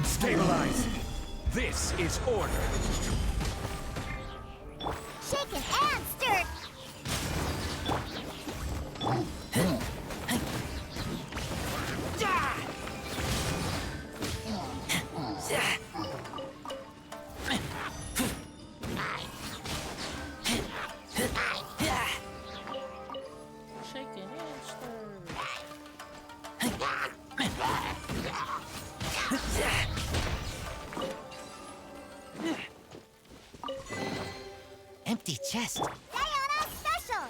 Stabilize! This is order!
Shaken and stirred.
Shaken and stirred.
empty chest.
Sayonara special!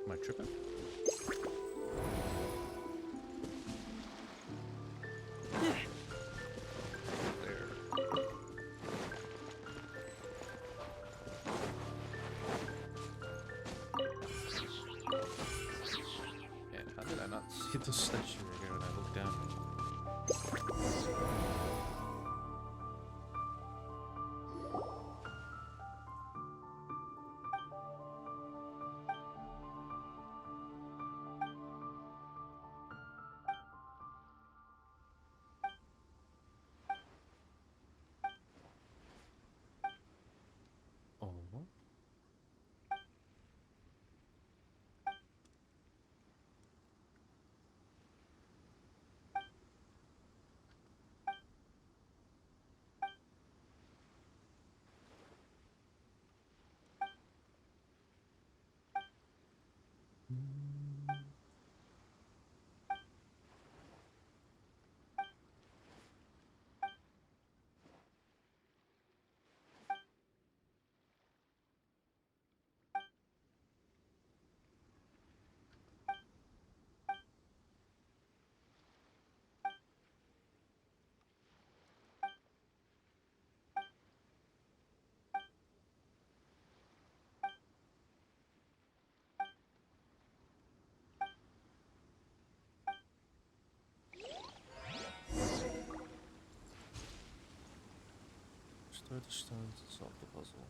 Am I tripping? Man, how did I not see the statue right here when I looked down? Oh. Store the stones to solve the puzzle.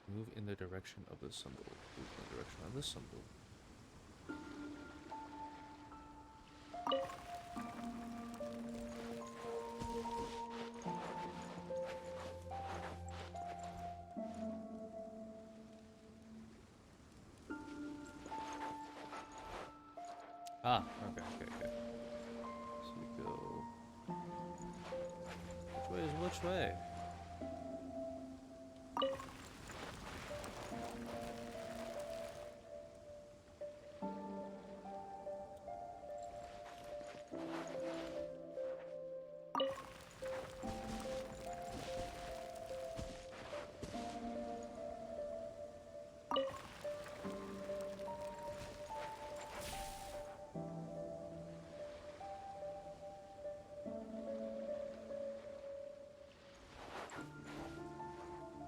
Move in the direction of the symbol. Move in the direction of the symbol. Ah, okay. So we go. Which way is which way?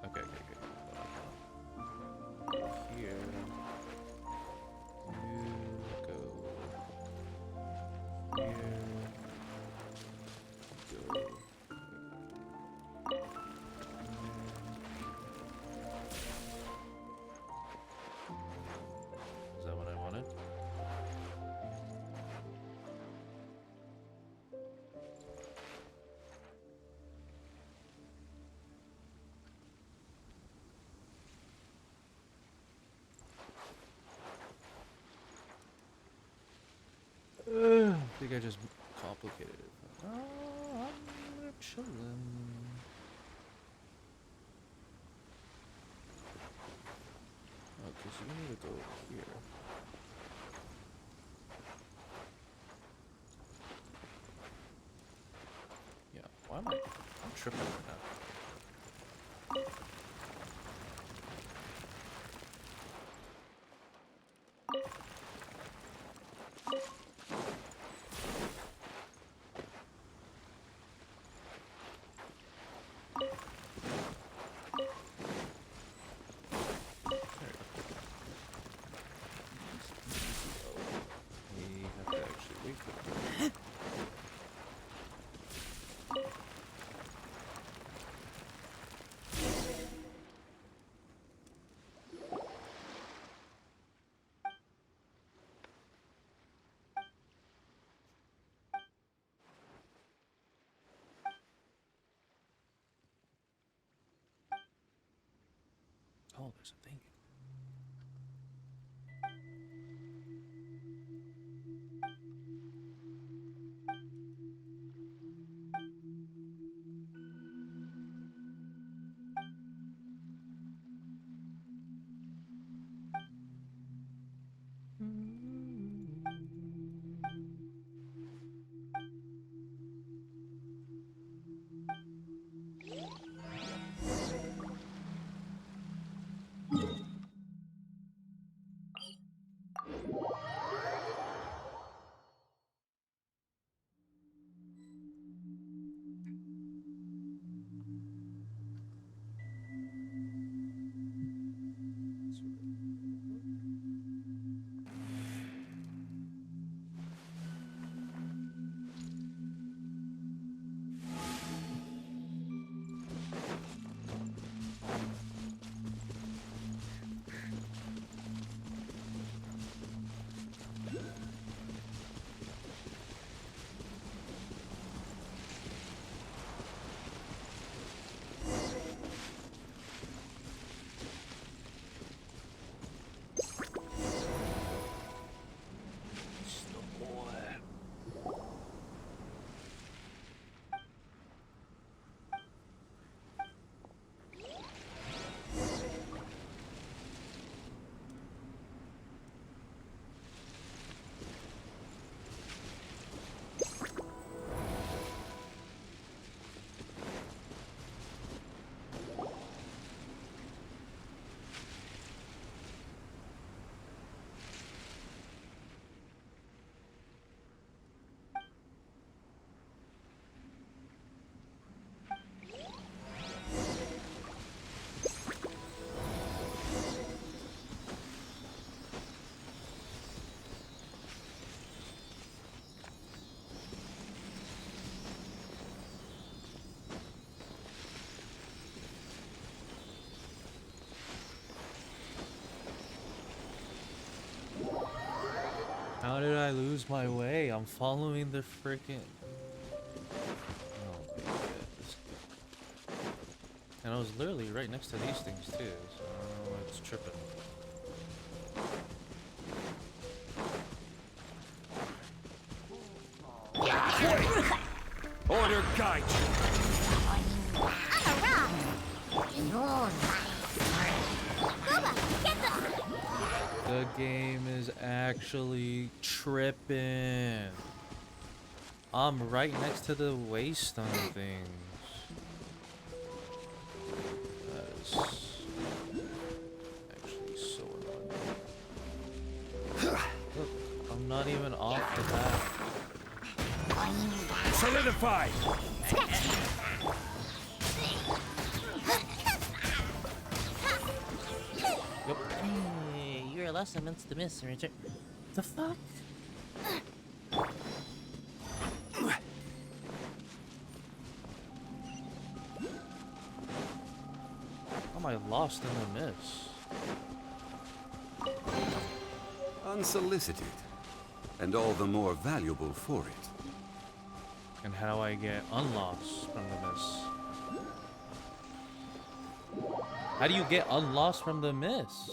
Okay. Here. You go. Here. Go. Is that what I wanted? I think I just complicated it. Oh, I'm chilling. Okay, so you need to go here. Yeah, why am I'm tripping right now. Oh, there's a thing. How did I lose my way? I'm following the freaking. Oh my goodness. And I was literally right next to these things too, so I don't know why it's tripping.
Order guide
The game is actually tripping. I'm right next to the waste on things. That is actually so annoying. Look, I'm not even off the bat.
Solidify!
Yep.
Hey, you're less immense to miss, Richard. The fuck?
How am I lost in the miss?
Unsolicited, and all the more valuable for it.
And how do I get unlost from the miss? How do you get unlost from the miss?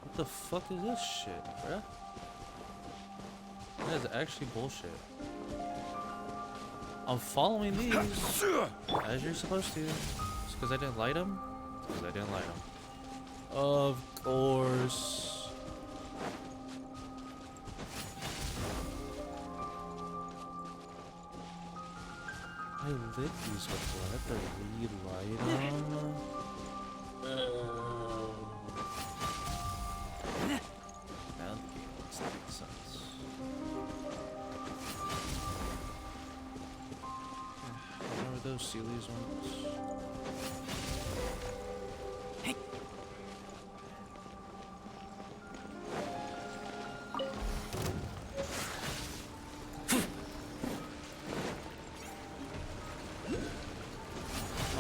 What the fuck is this shit, bruh? That is actually bullshit. I'm following these as you're supposed to. It's because I didn't light them? It's because I didn't light them. Of course. I lit these before. I have to relight them. Now the game wants to make sense. Remember those Sealies ones?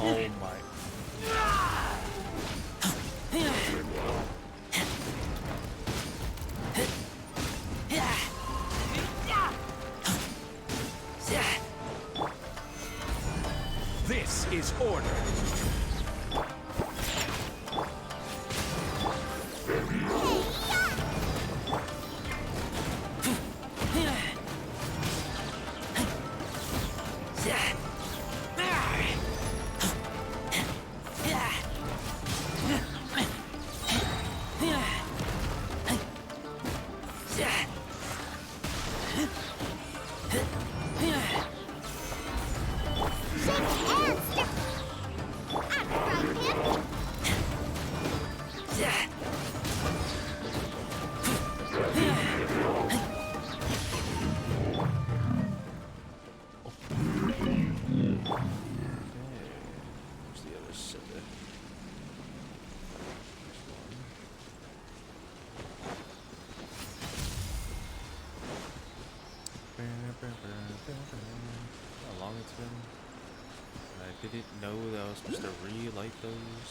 Oh my.
This is order.
the other side. How long it's been? I didn't know that I was supposed to relight those.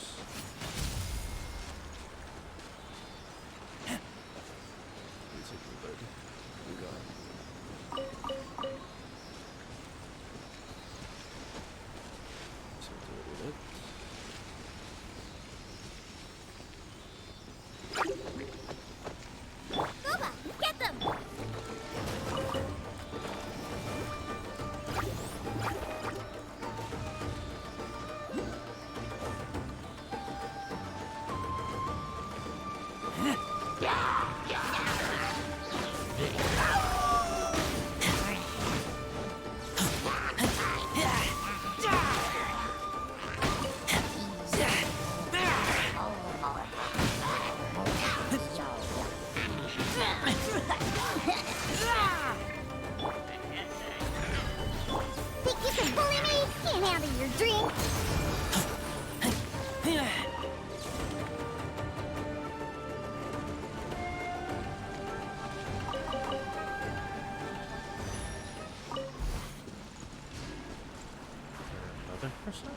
Please hit me, bud. We got it. So do it.
Booba, get them! Think you can bully me? Can't handle your drink.
Another person?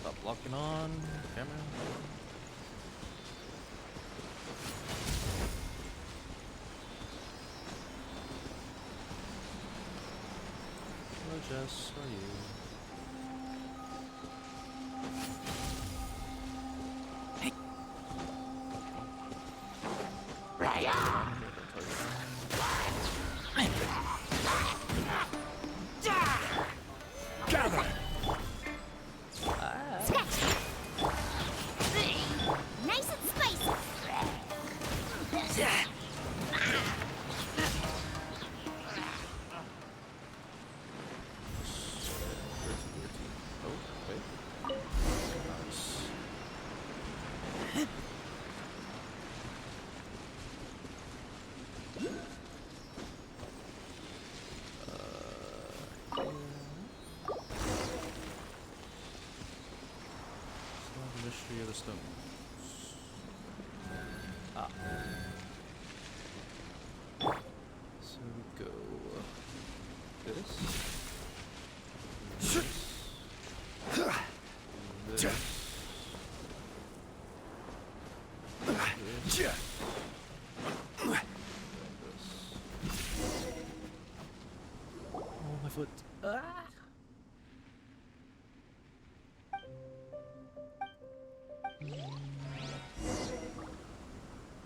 Stop locking on camera. Hello, Jess. How are you?
Gather!
Nice and spicy.
Oh, wait. Nice. Solve the mystery of the stones. Ah. So we go this. This. Oh, my foot. Ah.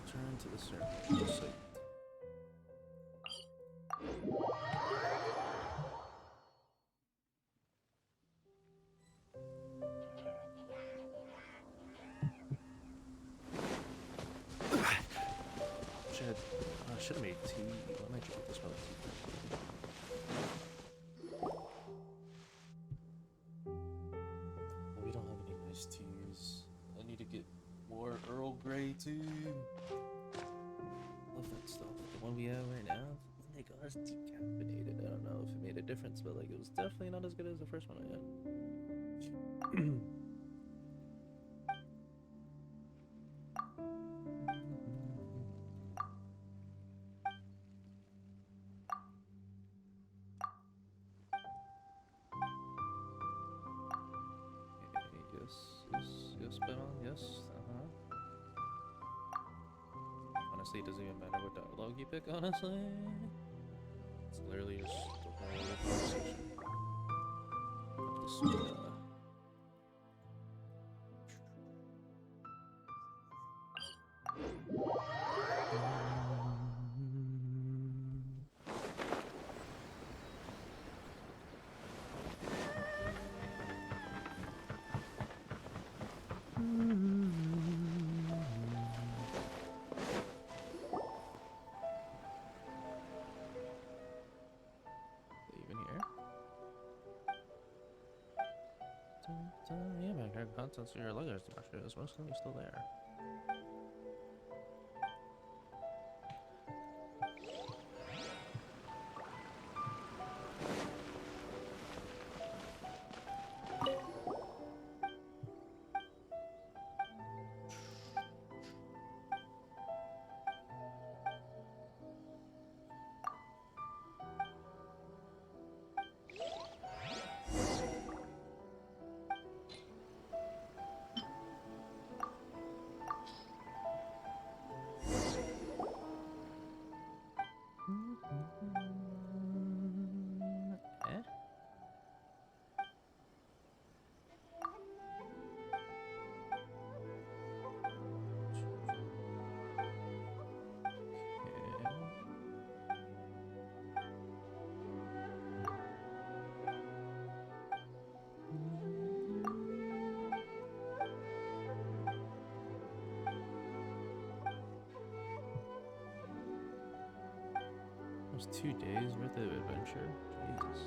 Turn to the circle. Site. Should have made tea. Why am I drinking this one? We don't have any nice teas. I need to get more Earl Grey tea. Love that stuff. The one we have right now, oh my gosh, decaffeinated. I don't know if it made a difference, but like it was definitely not as good as the first one I had. Yes, but yes, Honestly, it doesn't even matter what dialogue you pick, honestly. It's literally just the whole conversation. Yeah, man, contents of your luggage is most of them still there. Eh? It was 2 days worth of adventure. Jesus.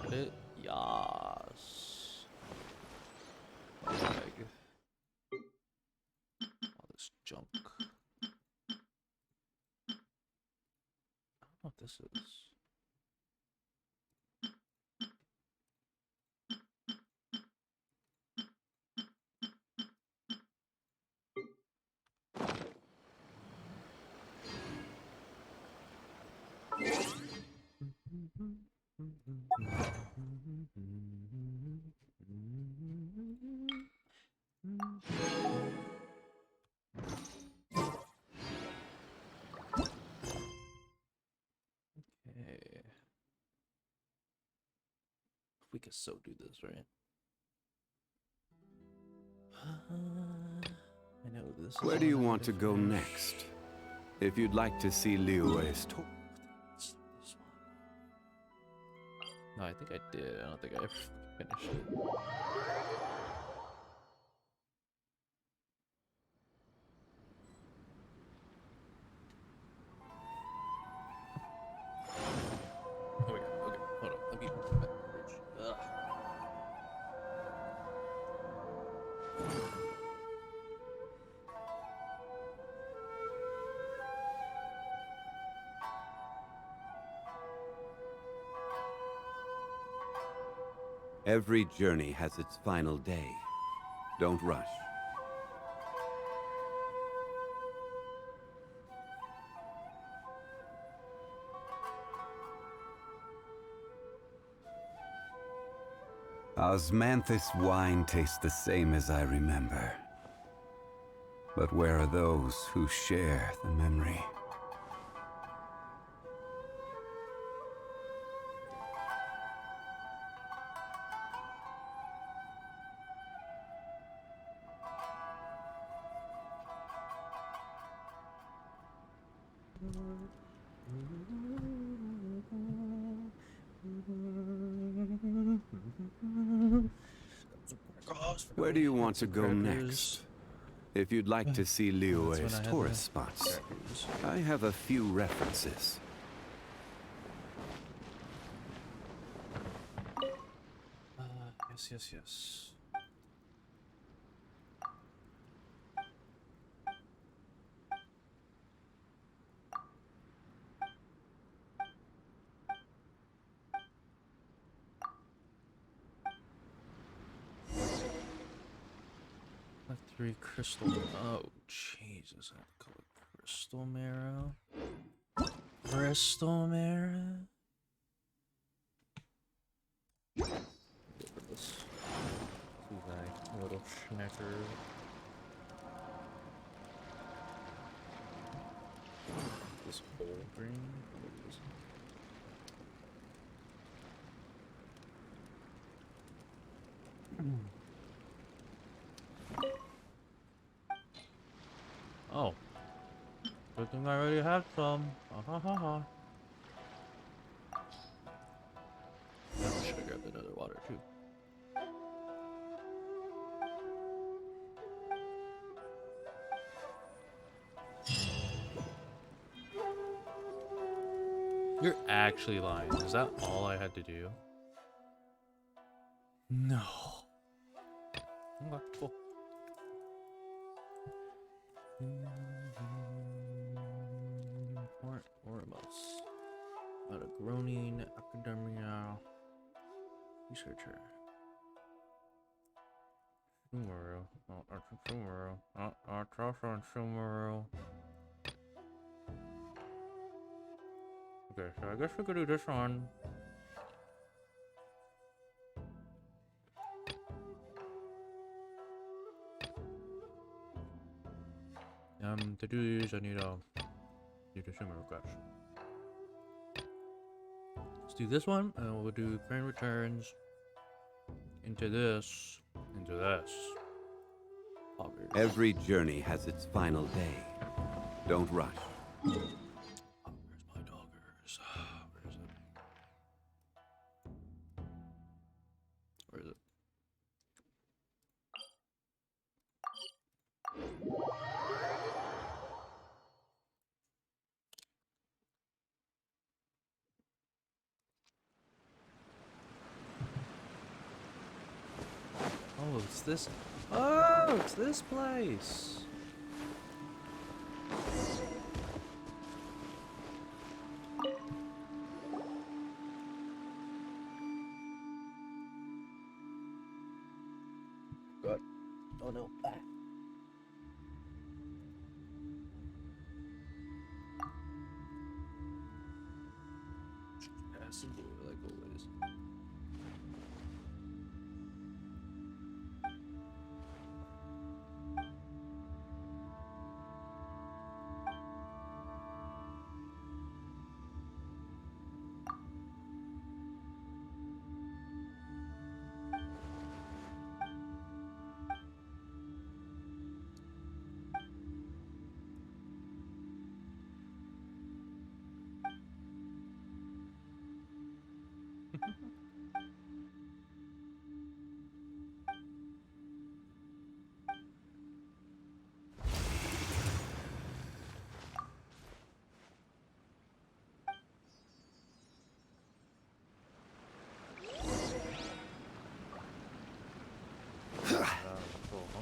Got it? Yas. Like all this junk. I don't know what this is. Okay. We could so do this, right? I know this is
Where do you
one I
want to
gotta
go
finish.
next? If you'd like to see Liyue's tour.
No, I think I did. I don't think I ever finished it. Oh, wait. Okay, hold on. Let me open that bridge. Ugh.
Every journey has its final day. Don't rush. Osmanthus wine tastes the same as I remember. But where are those who share the memory? Where do you want to go next? If you'd like to see Liyue's tourist spots, I have a few references.
Yes. Left 3 crystal. Oh, Jesus. I have to color crystal marrow. Crystal marrow. Look at this. See that little schnecker. This whole green. What is it? Oh. Good thing I already had some. Ha ha ha ha. I should have grabbed another water too. You're actually lying. Is that all I had to do? No. Okay, cool. Ormus. About a groaning academia researcher. Sumeru. Oh, that's a Sumeru. That's also a Sumeru. Okay, so I guess we could do this one. To do these, I need a Sumeru quest. Let's do this one, and we'll do grand returns into this, into this. Poggers.
Every journey has its final day. Don't rush.
Where's my doggers? Where is it? Where is it? Oh, it's this. Oh, it's this place. God. Oh no. Ah. Passing through like always.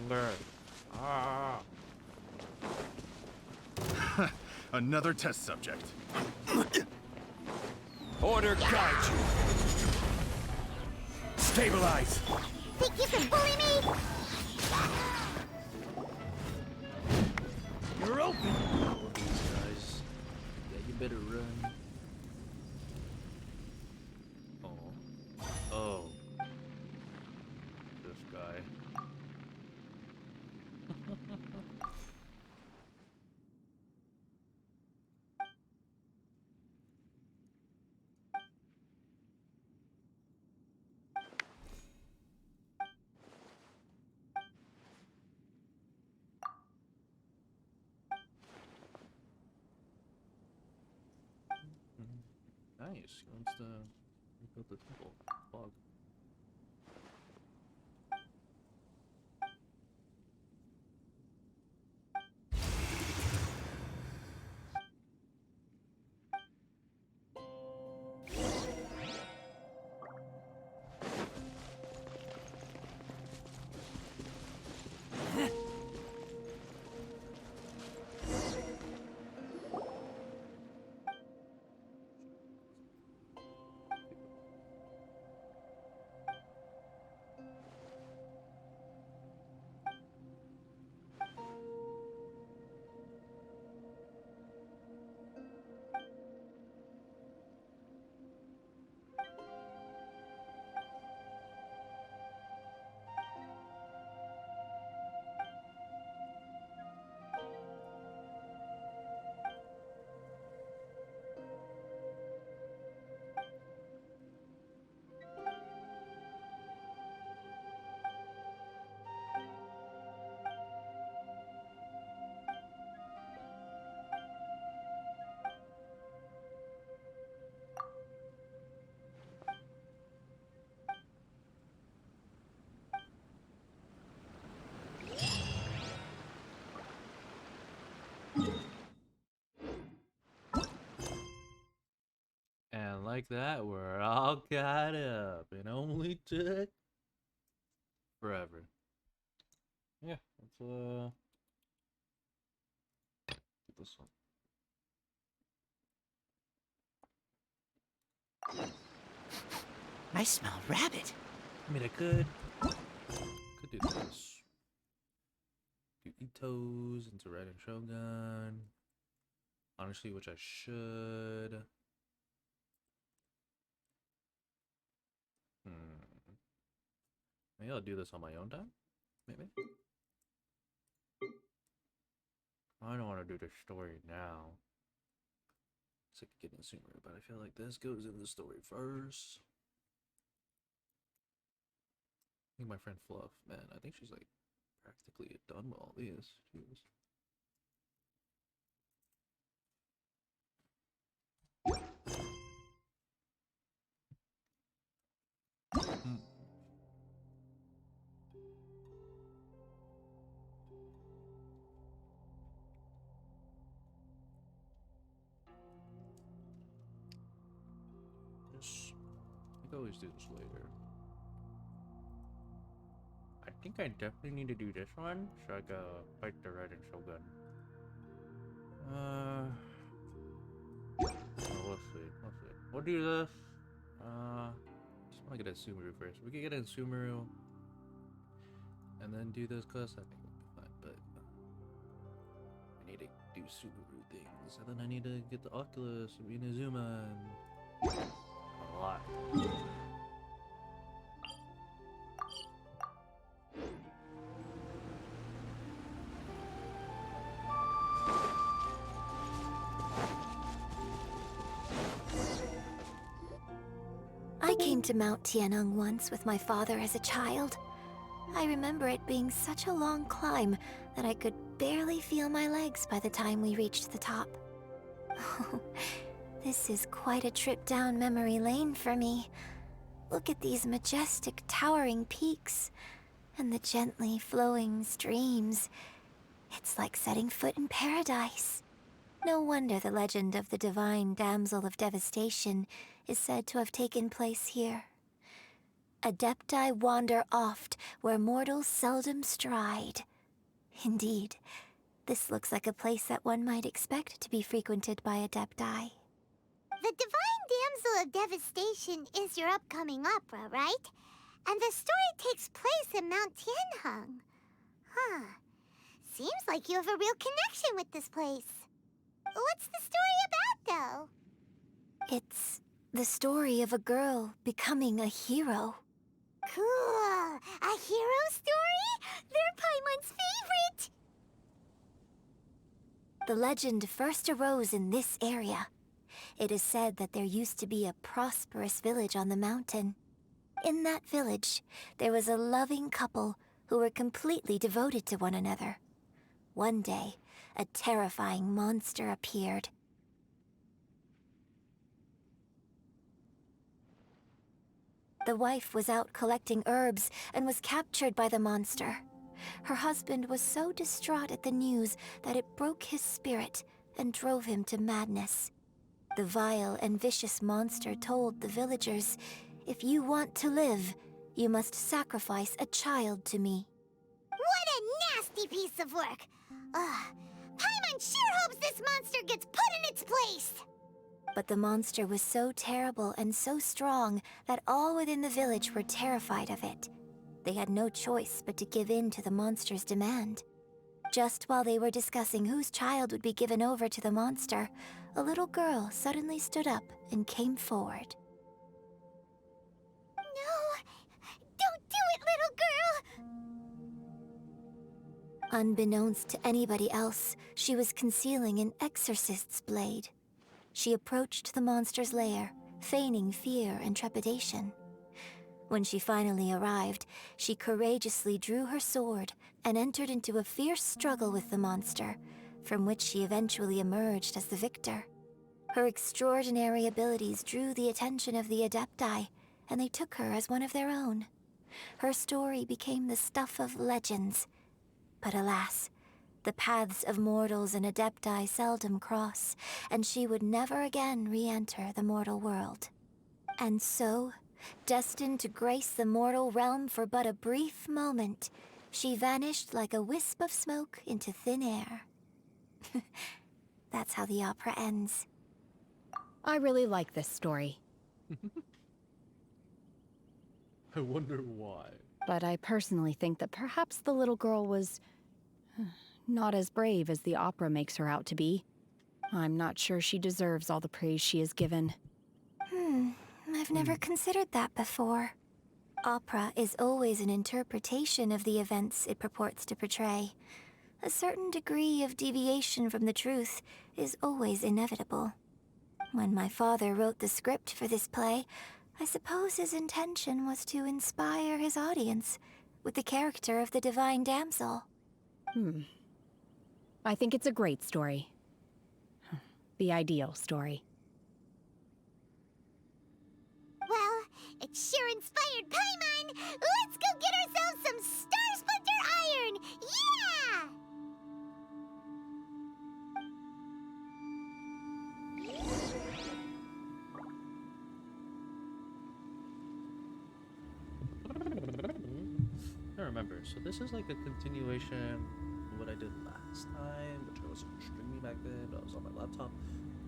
Hunger. Ah.
Another test subject.
Order guide you. Stabilize.
Think you can bully me?
You're open.
All of these guys. Yeah, you better run. Oh. Oh. This guy. Nice. He wants to rebuild the temple. Bog. like that, we're all caught up. It only took forever. Yeah, let's do this one.
I smell rabbit.
I mean, I could do this. Do Itos into Red and Shogun. Honestly, which I should. Maybe I'll do this on my own time. Maybe. I don't want to do the story now. It's like getting Sumeru, but I feel like this goes in the story first. I think my friend Fluff, man, I think she's like practically done with all these. Jeez. I can always do this later. I think I definitely need to do this one so I can fight the Red and Shogun. We'll see. We'll see. We'll do this. Just want to get a Sumeru first. We can get a Sumeru and then do this quest. I think we'll be fine, but I need to do Sumeru things, and then I need to get the Oculus and Inazuma and a lot.
I came to Mount Tianeng once with my father as a child. I remember it being such a long climb that I could barely feel my legs by the time we reached the top. This is quite a trip down memory lane for me. Look at these majestic, towering peaks and the gently flowing streams. It's like setting foot in paradise. No wonder the legend of the divine damsel of devastation is said to have taken place here. Adepti wander oft where mortals seldom stride. Indeed, this looks like a place that one might expect to be frequented by Adepti.
The Divine Damsel of Devastation is your upcoming opera, right? And the story takes place in Mount Tianheng. Huh. Seems like you have a real connection with this place. What's the story about, though?
It's the story of a girl becoming a hero.
Cool! A hero story? They're Paimon's favorite!
The legend first arose in this area. It is said that there used to be a prosperous village on the mountain. In that village, there was a loving couple who were completely devoted to one another. One day, a terrifying monster appeared. The wife was out collecting herbs and was captured by the monster. Her husband was so distraught at the news that it broke his spirit and drove him to madness. The vile and vicious monster told the villagers, "If you want to live, you must sacrifice a child to me."
What a nasty piece of work! Paimon sure hopes this monster gets put in its place!
But the monster was so terrible and so strong that all within the village were terrified of it. They had no choice but to give in to the monster's demand. Just while they were discussing whose child would be given over to the monster, a little girl suddenly stood up and came forward.
No! Don't do it, little girl!
Unbeknownst to anybody else, she was concealing an exorcist's blade. She approached the monster's lair, feigning fear and trepidation. When she finally arrived, she courageously drew her sword and entered into a fierce struggle with the monster, from which she eventually emerged as the victor. Her extraordinary abilities drew the attention of the Adepti, and they took her as one of their own. Her story became the stuff of legends. But alas, the paths of mortals and Adepti seldom cross, and she would never again re-enter the mortal world.
And so, destined to grace the mortal realm for but a brief moment, she vanished like a wisp of smoke into thin air. That's how the opera ends.
I really like this story.
I wonder why.
But I personally think that perhaps the little girl was not as brave as the opera makes her out to be. I'm not sure she deserves all the praise she is given.
I've never considered that before. Opera is always an interpretation of the events it purports to portray. A certain degree of deviation from the truth is always inevitable. When my father wrote the script for this play, I suppose his intention was to inspire his audience with the character of the divine damsel.
I think it's a great story. The ideal story.
Well, it sure inspired Paimon! Let's go get ourselves some Star Splinter Iron! Yeah!
I remember. So this is like a continuation of what I did last time, which I wasn't streaming back then, but I was on my laptop.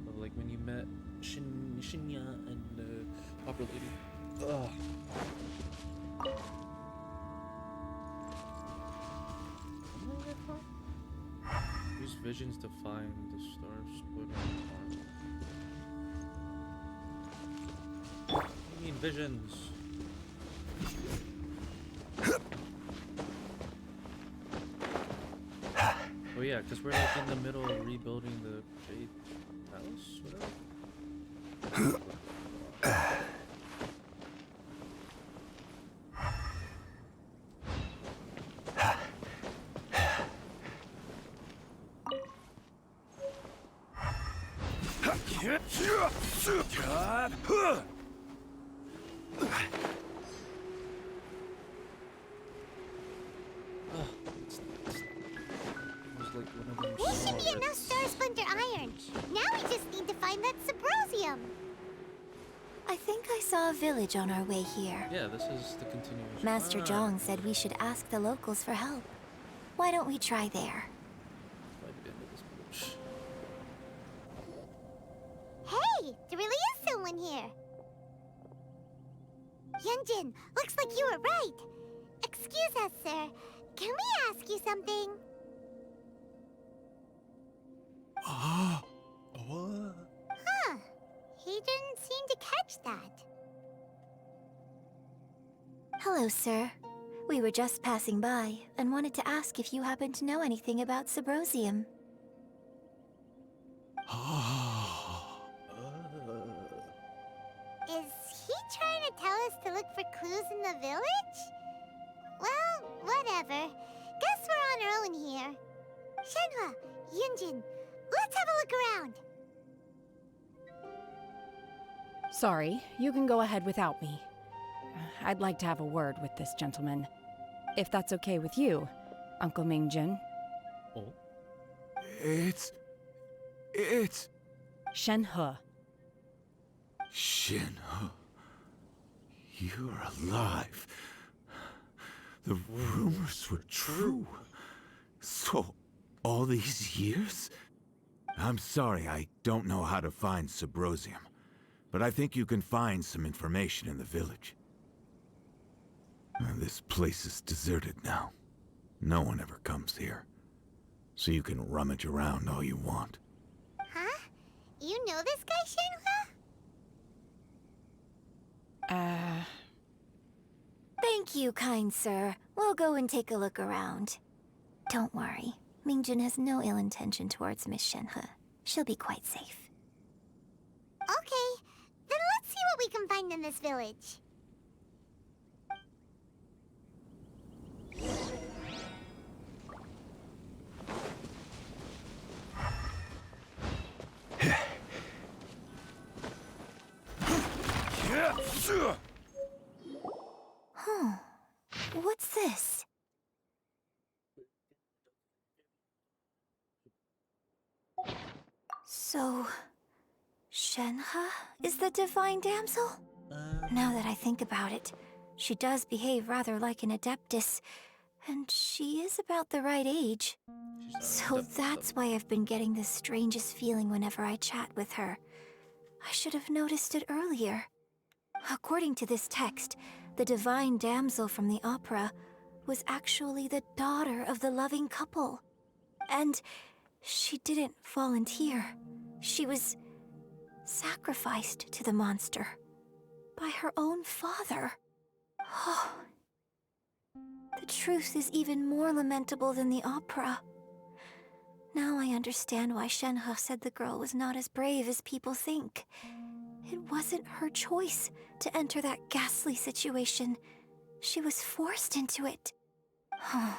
Of like when you met Shinya and Opera Lady. Ugh. Use visions to find the Star Splitter Arm. What do you mean visions? Oh yeah, because we're like in the middle of rebuilding the Jade Palace, whatever.
We should be enough Star Splinter Iron. Now we just need to find that Subrosium.
I think I saw a village on our way here.
Yeah, this is the continuation.
Master Zhang said we should ask the locals for help. Why don't we try there?
Hey, there really is someone here. Yunjin, looks like you were right. Excuse us, sir. Can we ask you something?
What?
Huh. He didn't seem to catch that.
Hello, sir. We were just passing by and wanted to ask if you happen to know anything about Subrosium.
Is he trying to tell us to look for clues in the village? Well, whatever. Guess we're on our own here. Shenhua, Yunjin, let's have a look around.
Sorry, you can go ahead without me. I'd like to have a word with this gentleman. If that's okay with you, Uncle Mingjin.
Oh?
It's...
Shenhe.
Shenhe. You're alive. The rumors were true. So, all these years? I'm sorry, I don't know how to find Subrosium, but I think you can find some information in the village. This place is deserted now. No one ever comes here. So you can rummage around all you want.
Huh? You know this guy, Shenhua?
Thank you, kind sir. We'll go and take a look around. Don't worry. Mingjin has no ill intention towards Miss Shenhe. She'll be quite safe.
Okay, then let's see what we can find in this village.
Huh. What's this? So... Shenhe is the divine damsel? Now that I think about it, she does behave rather like an Adeptus, and she is about the right age. So that's why I've been getting the strangest feeling whenever I chat with her. I should have noticed it earlier. According to this text, the divine damsel from the opera was actually the daughter of the loving couple. And she didn't volunteer. She was sacrificed to the monster by her own father. Oh, the truth is even more lamentable than the opera. Now I understand why Shenhe said the girl was not as brave as people think. It wasn't her choice to enter that ghastly situation. She was forced into it. Oh,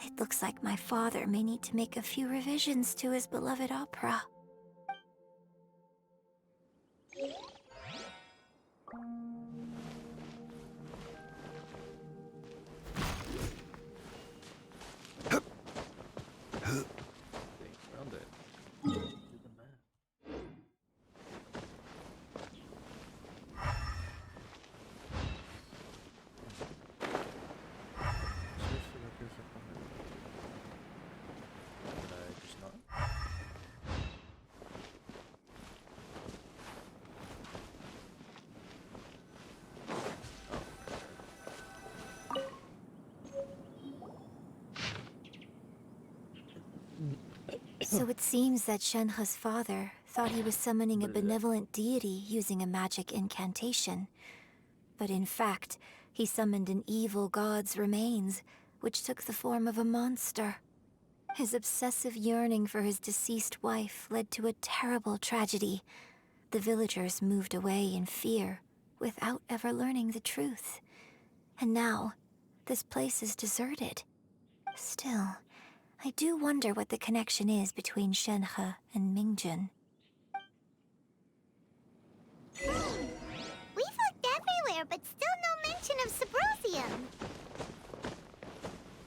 it looks like my father may need to make a few revisions to his beloved opera.
Found it. Do the math. Seriously, like this up on it. Did I just not?
So it seems that Shenhe's father thought he was summoning a benevolent deity using a magic incantation. But in fact, he summoned an evil god's remains, which took the form of a monster. His obsessive yearning for his deceased wife led to a terrible tragedy. The villagers moved away in fear, without ever learning the truth. And now, this place is deserted. Still, I do wonder what the connection is between Shenhe and Mingjun.
We've looked everywhere, but still no mention of Subrosium.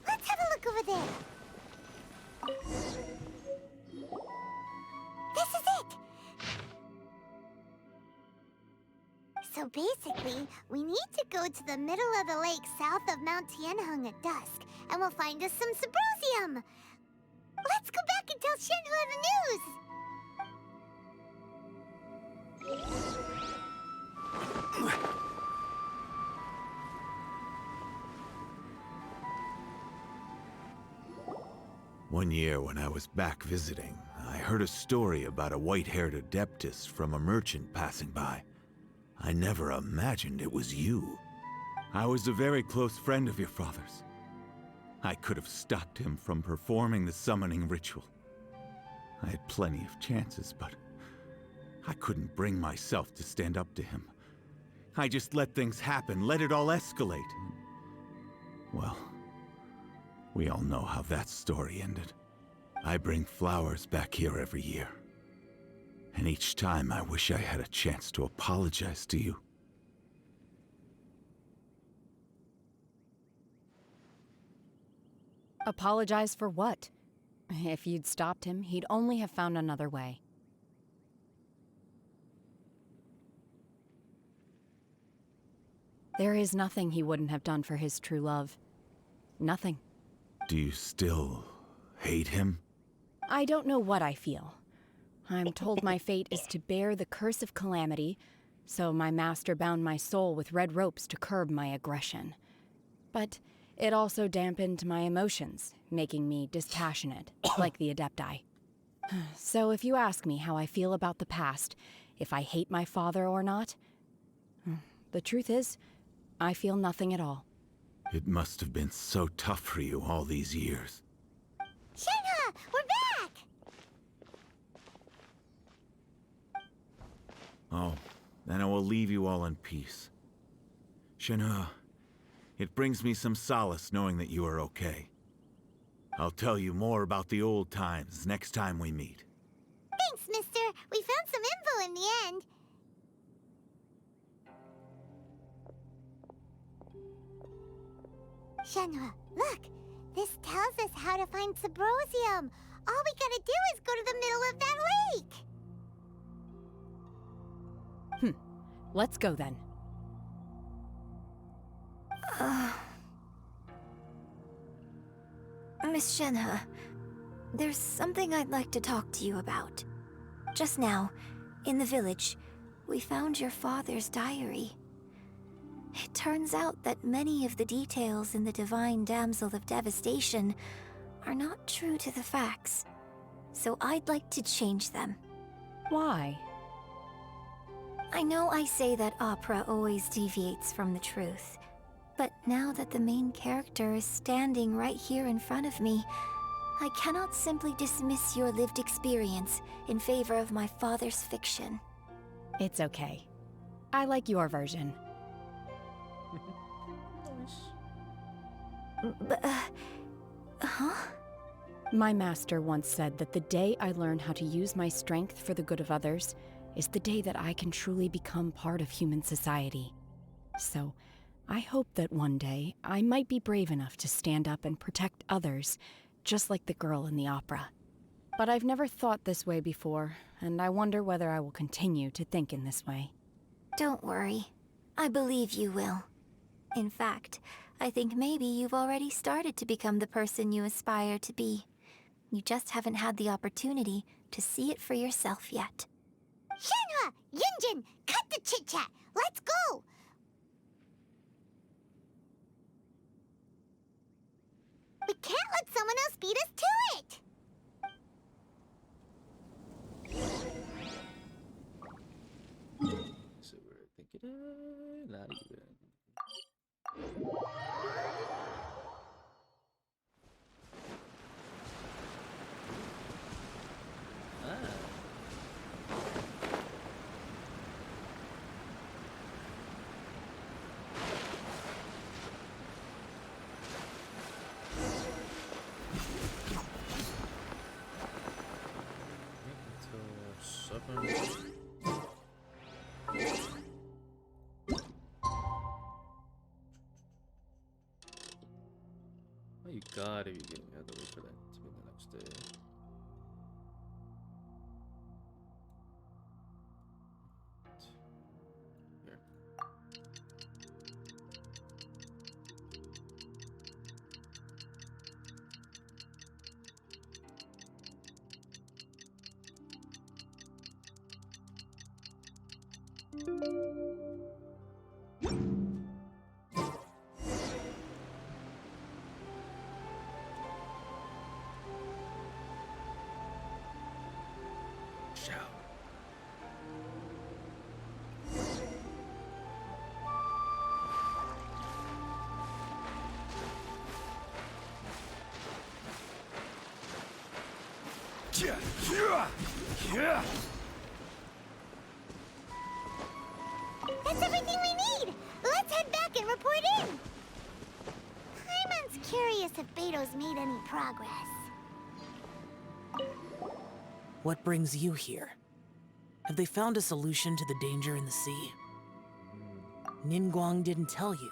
Let's have a look over there. This is it! So basically, we need to go to the middle of the lake south of Mount Tianheng at dusk, and we'll find us some Subrosium! Let's go back and tell Shenhe the news!
One year when I was back visiting, I heard a story about a white-haired Adeptus from a merchant passing by. I never imagined it was you. I was a very close friend of your father's. I could have stopped him from performing the summoning ritual. I had plenty of chances, but I couldn't bring myself to stand up to him. I just let things happen, let it all escalate. Well, we all know how that story ended. I bring flowers back here every year. And each time I wish I had a chance to apologize to you.
Apologize for what? If you'd stopped him, he'd only have found another way. There is nothing he wouldn't have done for his true love. Nothing.
Do you still hate him?
I don't know what I feel. I'm told my fate is to bear the curse of calamity, so my master bound my soul with red ropes to curb my aggression. But it also dampened my emotions, making me dispassionate, like the Adepti. So if you ask me how I feel about the past, if I hate my father or not, the truth is, I feel nothing at all.
It must have been so tough for you all these years.
Shenhe, we're back!
Oh, then I will leave you all in peace. Shenhe, it brings me some solace knowing that you are okay. I'll tell you more about the old times next time we meet.
Thanks, mister. We found some info in the end. Shenhe, look! This tells us how to find Subrosium. All we gotta do is go to the middle of that lake!
Let's go then.
Miss Shenhe, there's something I'd like to talk to you about. Just now, in the village, we found your father's diary. It turns out that many of the details in the Divine Damsel of Devastation are not true to the facts, so I'd like to change them.
Why?
I know I say that opera always deviates from the truth, but now that the main character is standing right here in front of me, I cannot simply dismiss your lived experience in favor of my father's fiction.
It's okay. I like your version.
But, huh?
My master once said that the day I learn how to use my strength for the good of others is the day that I can truly become part of human society. So, I hope that one day I might be brave enough to stand up and protect others, just like the girl in the opera. But I've never thought this way before, and I wonder whether I will continue to think in this way.
Don't worry. I believe you will. In fact, I think maybe you've already started to become the person you aspire to be. You just haven't had the opportunity to see it for yourself yet.
Shenhe! Yunjin! Cut the chit-chat! Let's go! We can't let someone else beat us to it!
So we're thinking, not even. Oh, you gotta be kidding me. I have to wait for that to be the next day. Here.
That's everything we need! Let's head back and report in! Paimon's curious if Beto's made any progress.
What brings you here? Have they found a solution to the danger in the sea? Ningguang didn't tell you.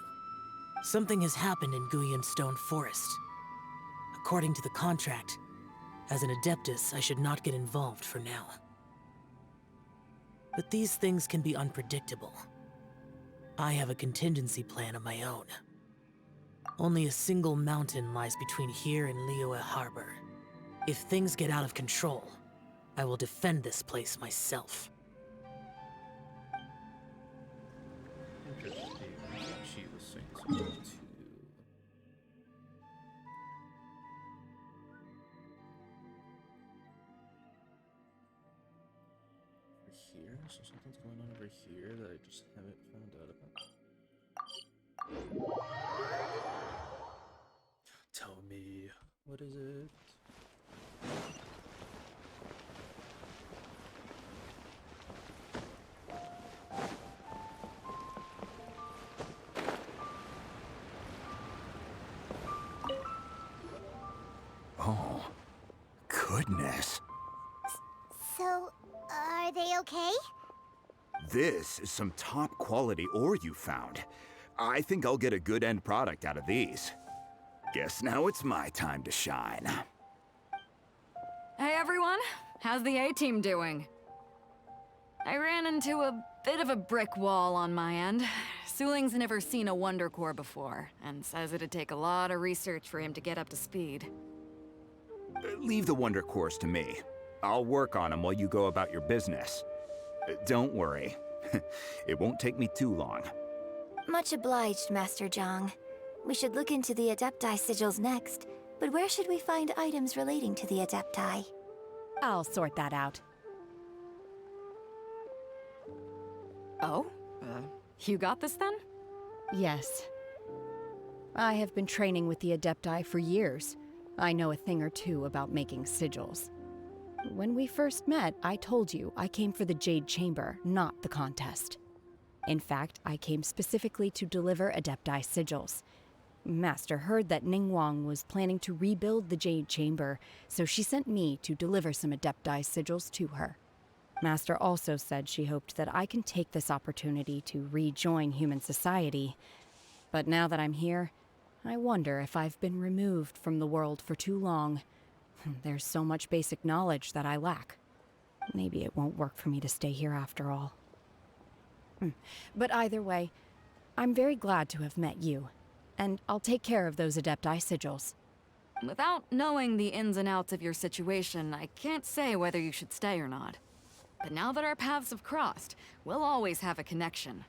Something has happened in Guyan Stone Forest. According to the contract, as an Adeptus, I should not get involved for now. But these things can be unpredictable. I have a contingency plan of my own. Only a single mountain lies between here and Liyue Harbor. If things get out of control, I will defend this place myself.
Interesting. She was saying something too. Over here? So something's going on over here that I just haven't found out about. Tell me, what is it?
Oh, goodness.
So, are they okay?
This is some top quality ore you found. I think I'll get a good end product out of these. Guess now it's my time to shine.
Hey everyone, how's the A-team doing?
I ran into a bit of a brick wall on my end. Suling's never seen a Wonder Core before, and says it'd take a lot of research for him to get up to speed.
Leave the Wonder Cores to me. I'll work on them while you go about your business. Don't worry. It won't take me too long.
Much obliged, Master Zhang. We should look into the Adepti sigils next, but where should we find items relating to the Adepti?
I'll sort that out.
Oh? You got this then?
Yes. I have been training with the Adepti for years. I know a thing or two about making sigils. When we first met, I told you I came for the Jade Chamber, not the contest. In fact, I came specifically to deliver Adepti sigils. Master heard that Ningguang was planning to rebuild the Jade Chamber, so she sent me to deliver some Adepti sigils to her. Master also said she hoped that I can take this opportunity to rejoin human society. But now that I'm here, I wonder if I've been removed from the world for too long. There's so much basic knowledge that I lack. Maybe it won't work for me to stay here after all. But either way, I'm very glad to have met you, and I'll take care of those Adepti sigils.
Without knowing the ins and outs of your situation, I can't say whether you should stay or not. But now that our paths have crossed, we'll always have a connection.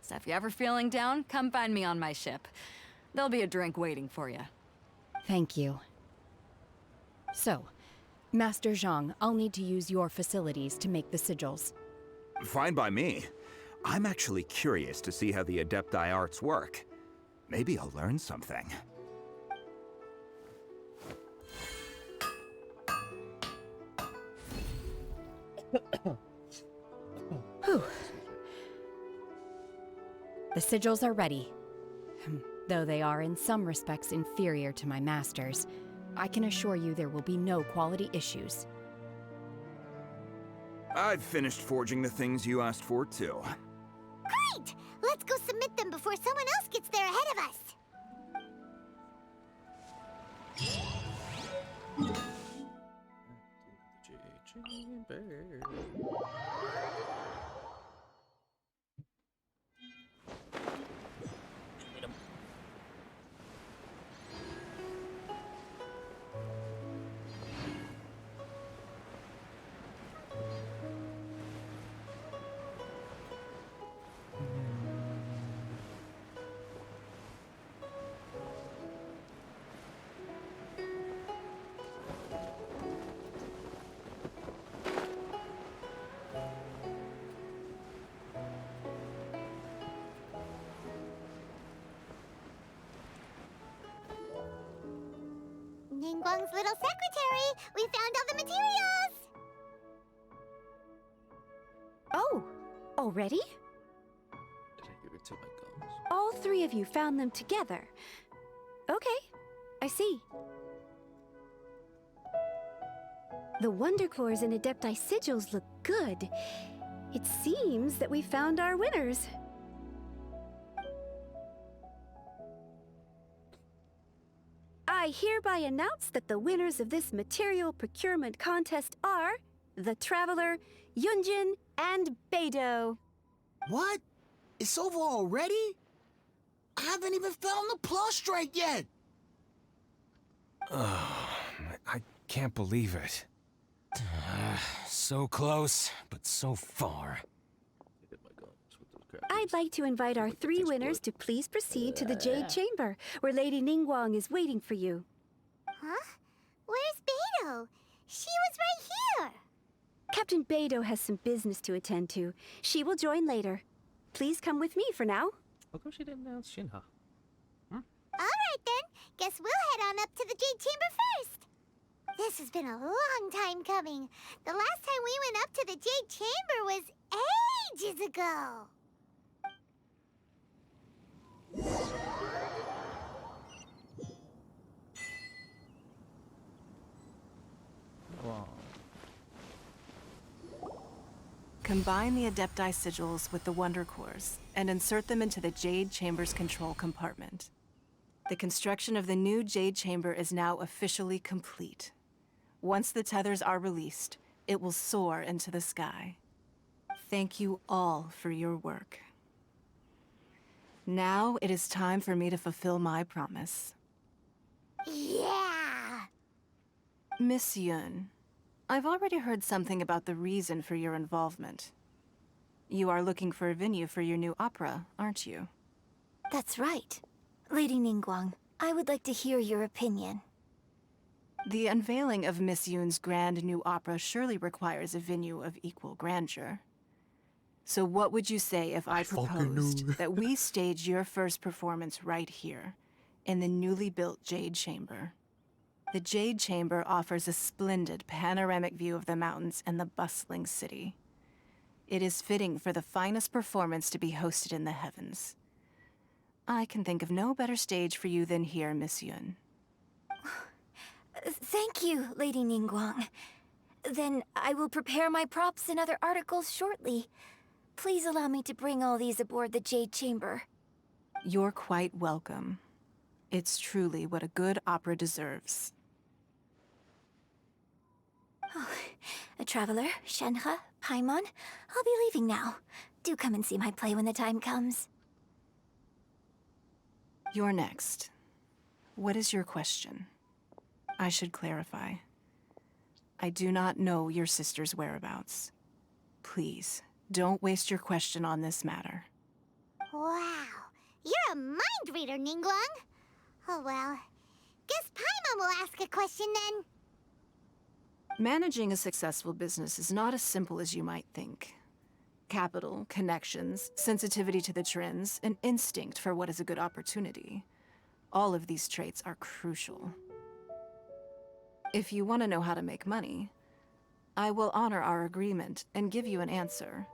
So if you're ever feeling down, come find me on my ship. There'll be a drink waiting for you.
Thank you. So, Master Zhang, I'll need to use your facilities to make the sigils.
Fine by me. I'm actually curious to see how the Adepti arts work. Maybe I'll learn something.
Whew. The sigils are ready. Though they are in some respects inferior to my master's, I can assure you there will be no quality issues.
I've finished forging the things you asked for, too.
Great! Let's go submit them before someone else gets there ahead of us. Ningguang's little secretary! We found all the materials!
Oh, already?
Did I give it to my gums?
All three of you found them together. Okay, I see. The Wonder Cores and Adepti sigils look good. It seems that we found our winners. I hereby announce that the winners of this material procurement contest are the Traveler, Yunjin, and Beidou.
What? It's over already? I haven't even found the plustrate yet!
I can't believe it. So close, but so far.
I'd like to invite our three winners to please proceed to the Jade Chamber, where Lady Ningguang is waiting for you.
Huh? Where's Beidou? She was right here!
Captain Beidou has some business to attend to. She will join later. Please come with me for now.
How come she didn't announce Shinha?
Alright then, guess we'll head on up to the Jade Chamber first. This has been a long time coming. The last time we went up to the Jade Chamber was ages ago.
Wow.
Combine the Adepti sigils with the Wonder Cores and insert them into the Jade Chamber's control compartment. The construction of the new Jade Chamber is now officially complete. Once the tethers are released, it will soar into the sky. thank you all for your work. Now it is time for me to fulfill my promise.
Yeah!
Miss Yun, I've already heard something about the reason for your involvement. You are looking for a venue for your new opera, aren't you?
That's right. Lady Ningguang, I would like to hear your opinion.
The unveiling of Miss Yun's grand new opera surely requires a venue of equal grandeur. So what would you say if I proposed that we stage your first performance right here, in the newly built Jade Chamber? The Jade Chamber offers a splendid panoramic view of the mountains and the bustling city. It is fitting for the finest performance to be hosted in the heavens. I can think of no better stage for you than here, Miss Yun.
Thank you, Lady Ningguang. Then I will prepare my props and other articles shortly. Please allow me to bring all these aboard the Jade Chamber.
You're quite welcome. It's truly what a good opera deserves.
A traveler, Shenhe, Paimon, I'll be leaving now. Do come and see my play when the time comes.
You're next. What is your question? I should clarify. I do not know your sister's whereabouts. Please, don't waste your question on this matter.
Wow, you're a mind reader, Ningguang. Oh well, guess Paimon will ask a question then.
Managing a successful business is not as simple as you might think. Capital, connections, sensitivity to the trends, and instinct for what is a good opportunity. All of these traits are crucial. If you want to know how to make money, I will honor our agreement and give you an answer.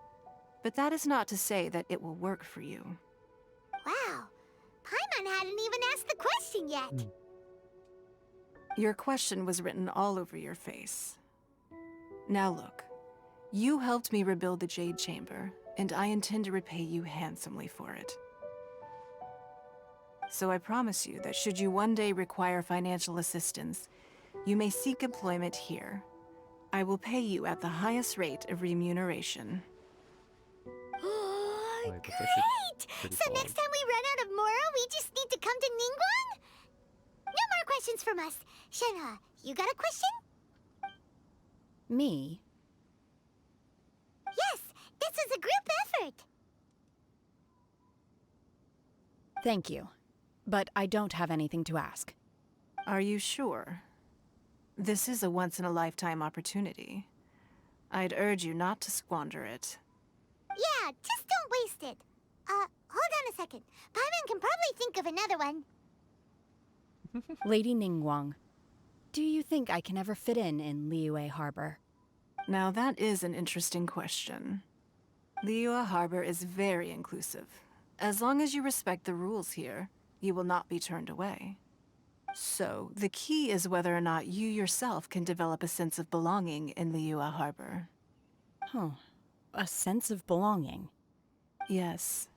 But that is not to say that it will work for you.
Wow, Paimon hadn't even asked the question yet.
Your question was written all over your face. Now look, you helped me rebuild the Jade Chamber, and I intend to repay you handsomely for it. So I promise you that should you one day require financial assistance, you may seek employment here. I will pay you at the highest rate of remuneration.
Great! So next time we run out of Moro, we just need to come to Ningguang? No more questions from us. Shenhe, you got a question?
Me?
Yes, this is a group effort.
Thank you. But I don't have anything to ask.
Are you sure? This is a once-in-a-lifetime opportunity. I'd urge you not to squander it.
Yeah, just don't waste it. Hold on a second. Paimon can probably think of another one.
Lady Ningguang, do you think I can ever fit in Liyue Harbor?
Now that is an interesting question. Liyue Harbor is very inclusive. As long as you respect the rules here, you will not be turned away. So, the key is whether or not you yourself can develop a sense of belonging in Liyue Harbor.
Huh. A sense of belonging?
Yes.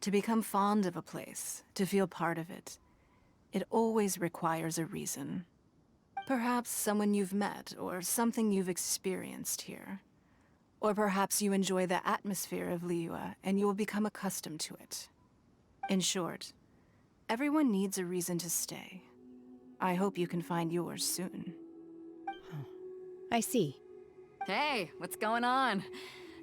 To become fond of a place, to feel part of it, it always requires a reason. Perhaps someone you've met, or something you've experienced here. Or perhaps you enjoy the atmosphere of Liyue, and you will become accustomed to it. In short, everyone needs a reason to stay. I hope you can find yours soon.
I see.
Hey, what's going on?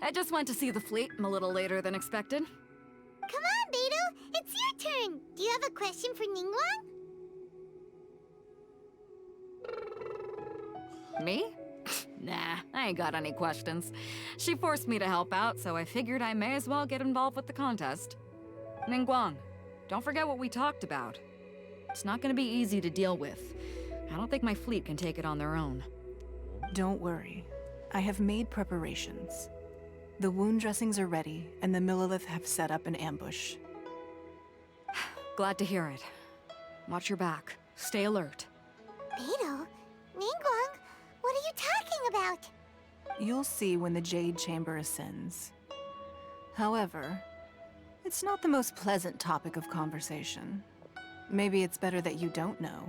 I just went to see the fleet a little later than expected.
Come on, Beidou, it's your turn. Do you have a question for Ningguang?
Me? Nah, I ain't got any questions. She forced me to help out, so I figured I may as well get involved with the contest. Ningguang, don't forget what we talked about. It's not gonna be easy to deal with. I don't think my fleet can take it on their own.
Don't worry. I have made preparations. The wound dressings are ready, and the Millilith have set up an ambush.
Glad to hear it. Watch your back. Stay alert.
Beidou? Ningguang? What are you talking about?
You'll see when the Jade Chamber ascends. However, it's not the most pleasant topic of conversation. Maybe it's better that you don't know.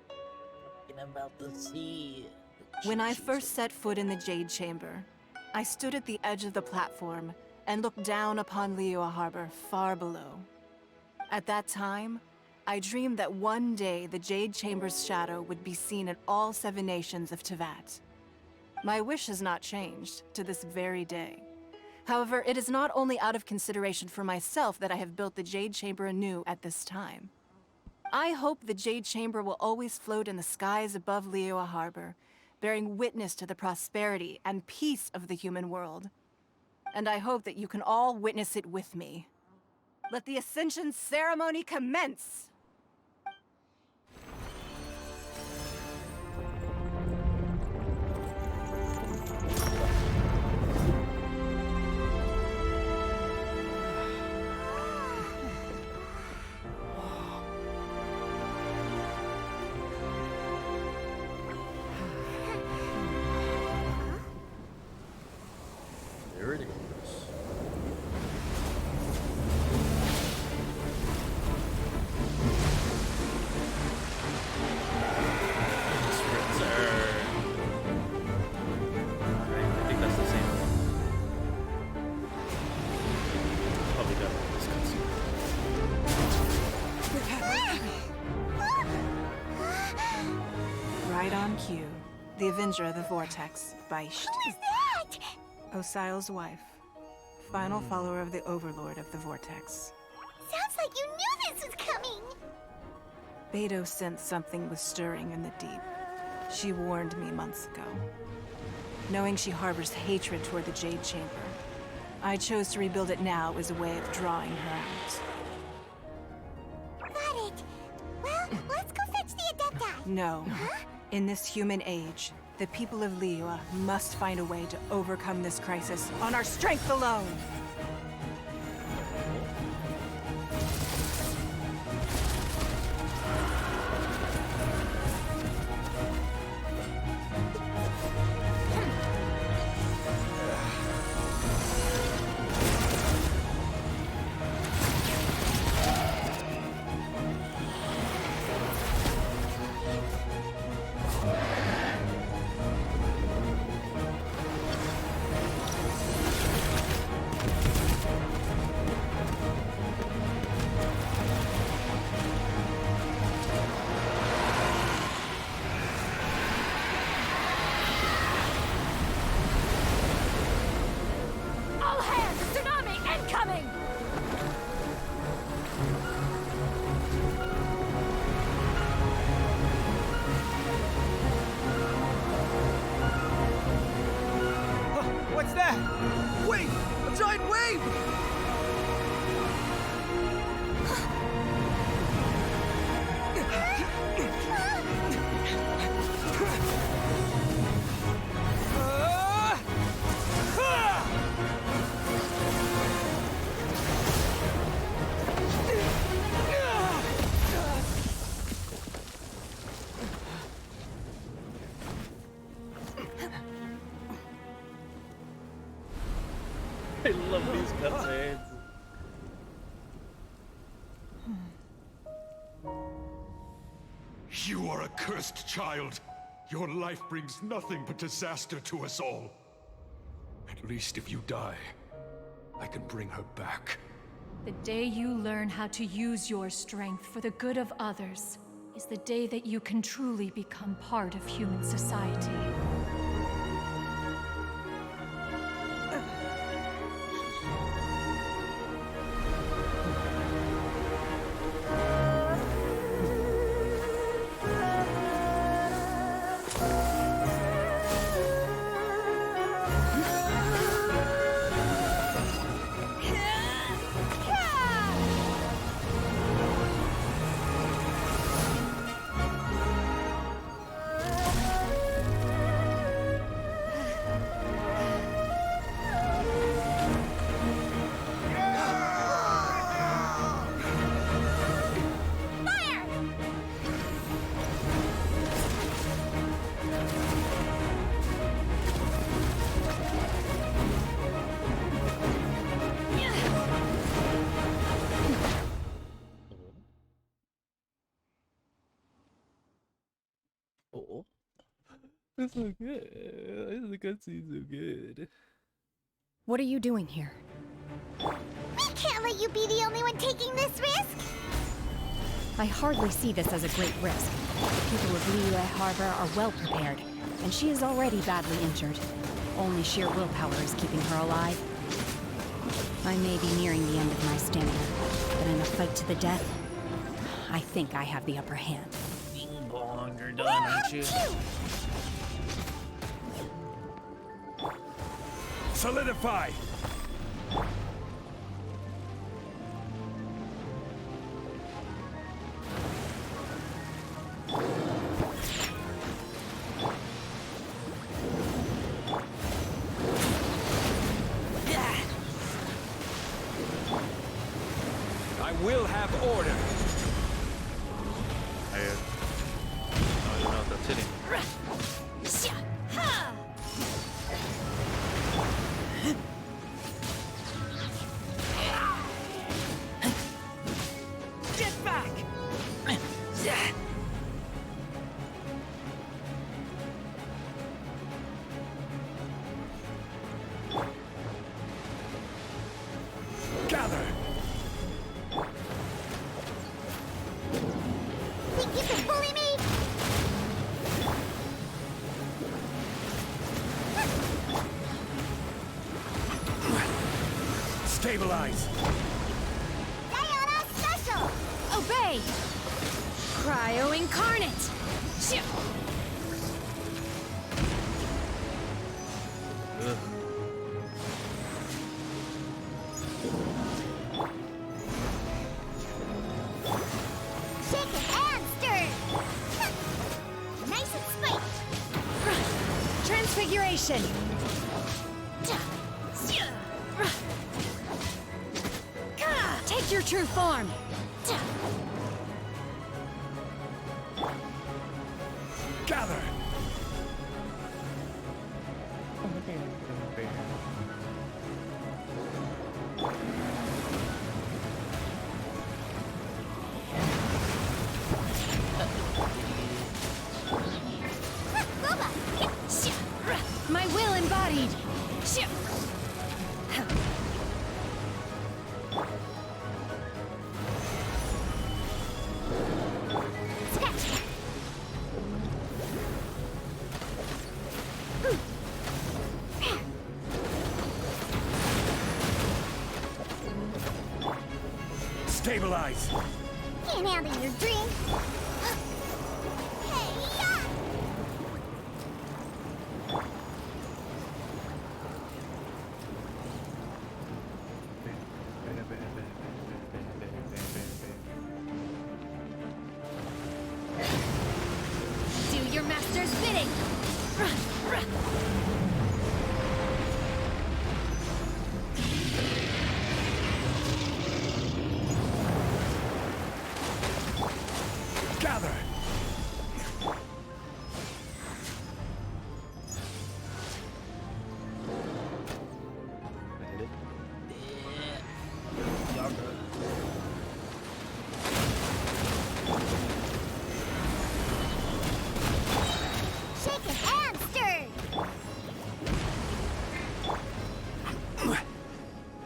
Talking about the sea, the
When I first set foot in the Jade Chamber, I stood at the edge of the platform and looked down upon Liyue Harbor far below. At that time, I dreamed that one day the Jade Chamber's shadow would be seen in all 7 nations of Tevat. My wish has not changed to this very day. However, it is not only out of consideration for myself that I have built the Jade Chamber anew at this time. I hope the Jade Chamber will always float in the skies above Liyue Harbor, bearing witness to the prosperity and peace of the human world. And I hope that you can all witness it with me. Let the Ascension ceremony commence!
There it is.
Right on cue. The Avenger of the Vortex, Beisht.
Who is that?
Osial's wife. Final follower of the Overlord of the Vortex.
Sounds like you knew this was coming.
Beidou sensed something was stirring in the deep. She warned me months ago. Knowing she harbors hatred toward the Jade Chamber, I chose to rebuild it now as a way of drawing her out.
Got it. Well, let's go fetch the Adepti.
No. In this human age, the people of Liyue must find a way to overcome this crisis on our strength alone!
All hands! Tsunami incoming!
What's that? Wait! A giant wave!
I love these cutscenes.
You are a cursed child. Your life brings nothing but disaster to us all. At least if you die, I can bring her back.
The day you learn how to use your strength for the good of others is the day that you can truly become part of human society.
Oh. It's so good. The cutscene's so good.
What are you doing here?
We can't let you be the only one taking this risk!
I hardly see this as a great risk. The people of Liyue Harbor are well prepared, and she is already badly injured. Only sheer willpower is keeping her alive. I may be nearing the end of my stamina, but in a fight to the death, I think I have the upper hand.
Bing bong, you're done, aren't you?
Solidify!
I will have order.
I don't know if that's hitting.
Get back! Gather!
Think you can bully me?
Stabilize!
Diana Special!
Obey! Cryo Incarnate!
Ugh.
Shaken and stirred! Nice and spiked!
Transfiguration! Take your true form!
Gather!
My will embodied!
Stabilize!
Can't handle your drink! Hey-ya!
Do your master's bidding!
Gather!
Shaken and stirred!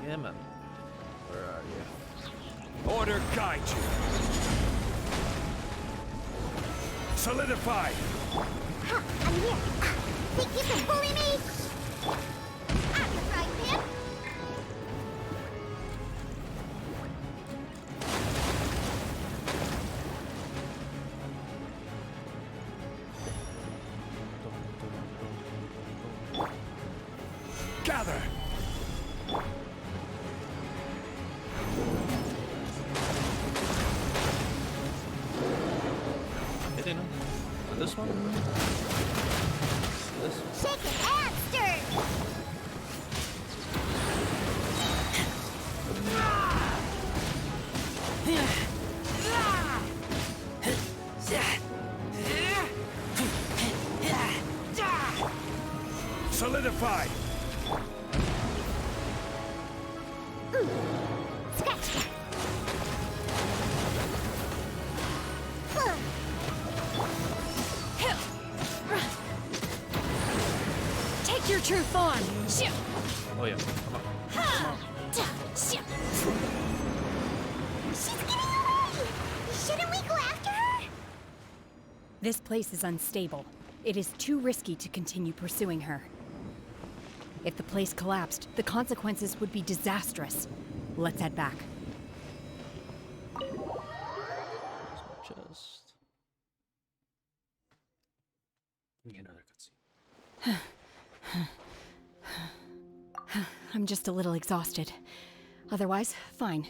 Yeah, man. Where are you?
Order guide you! Solidify!
Ha! I'm here! Think you can bully me? I'm your frying pan!
Gather!
Hitting him? This one? This one?
Shaken and stirred!
Solidify!
Scratch that!
true form.
Oh yeah, come on.
She's getting away! Shouldn't we go after her?
This place is unstable. It is too risky to continue pursuing her. If the place collapsed, the consequences would be disastrous. Let's head back.
Chest. Another cutscene.
I'm just a little exhausted. Otherwise, fine.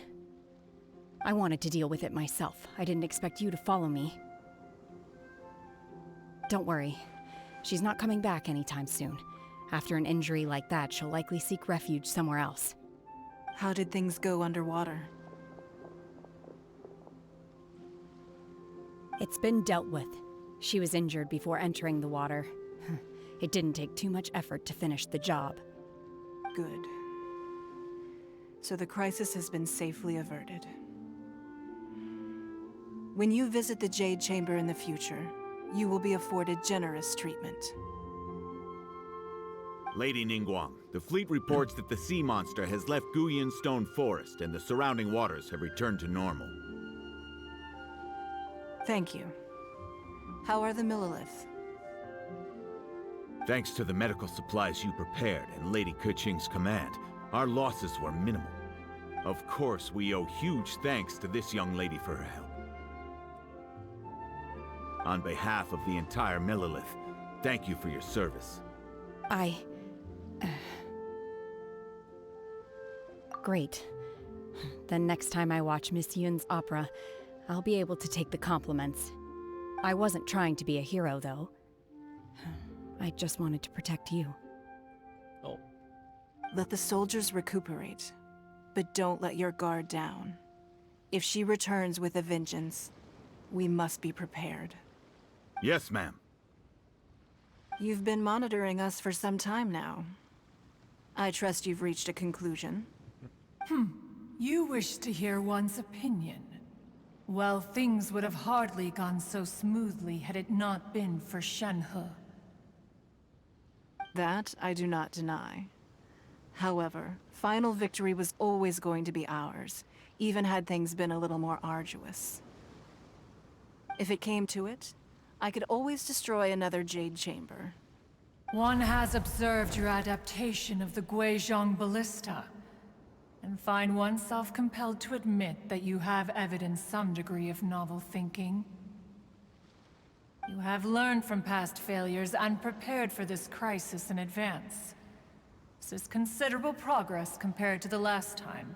I wanted to deal with it myself. I didn't expect you to follow me. Don't worry. She's not coming back anytime soon. After an injury like that, she'll likely seek refuge somewhere else.
How did things go underwater?
It's been dealt with. She was injured before entering the water. It didn't take too much effort to finish the job.
Good. So the crisis has been safely averted. When you visit the Jade Chamber in the future, you will be afforded generous treatment.
Lady Ningguang, the fleet reports that the sea monster has left Guyan Stone Forest and the surrounding waters have returned to normal.
Thank you. How are the Millilith?
Thanks to the medical supplies you prepared and Lady Keqing's command, our losses were minimal. Of course, we owe huge thanks to this young lady for her help. On behalf of the entire Millilith, thank you for your service.
Great. Then next time I watch Miss Yun's opera, I'll be able to take the compliments. I wasn't trying to be a hero, though. I just wanted to protect you.
Oh.
Let the soldiers recuperate, but don't let your guard down. If she returns with a vengeance, we must be prepared.
Yes, ma'am.
You've been monitoring us for some time now. I trust you've reached a conclusion.
You wish to hear one's opinion. Well, things would have hardly gone so smoothly had it not been for Shenhe.
That I do not deny. However, final victory was always going to be ours, even had things been a little more arduous. If it came to it, I could always destroy another Jade Chamber.
One has observed your adaptation of the Guizhong Ballista, and find oneself compelled to admit that you have evidenced some degree of novel thinking. You have learned from past failures and prepared for this crisis in advance. This is considerable progress compared to the last time.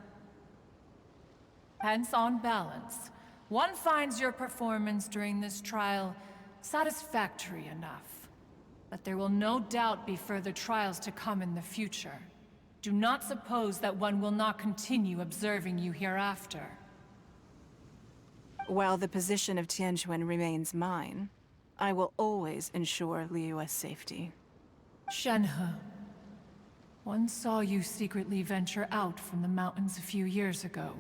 Hence, on balance, one finds your performance during this trial satisfactory enough. But there will no doubt be further trials to come in the future. Do not suppose that one will not continue observing you hereafter.
While the position of Tianquan remains mine, I will always ensure Liyue's safety.
Shenhe, one saw you secretly venture out from the mountains a few years ago,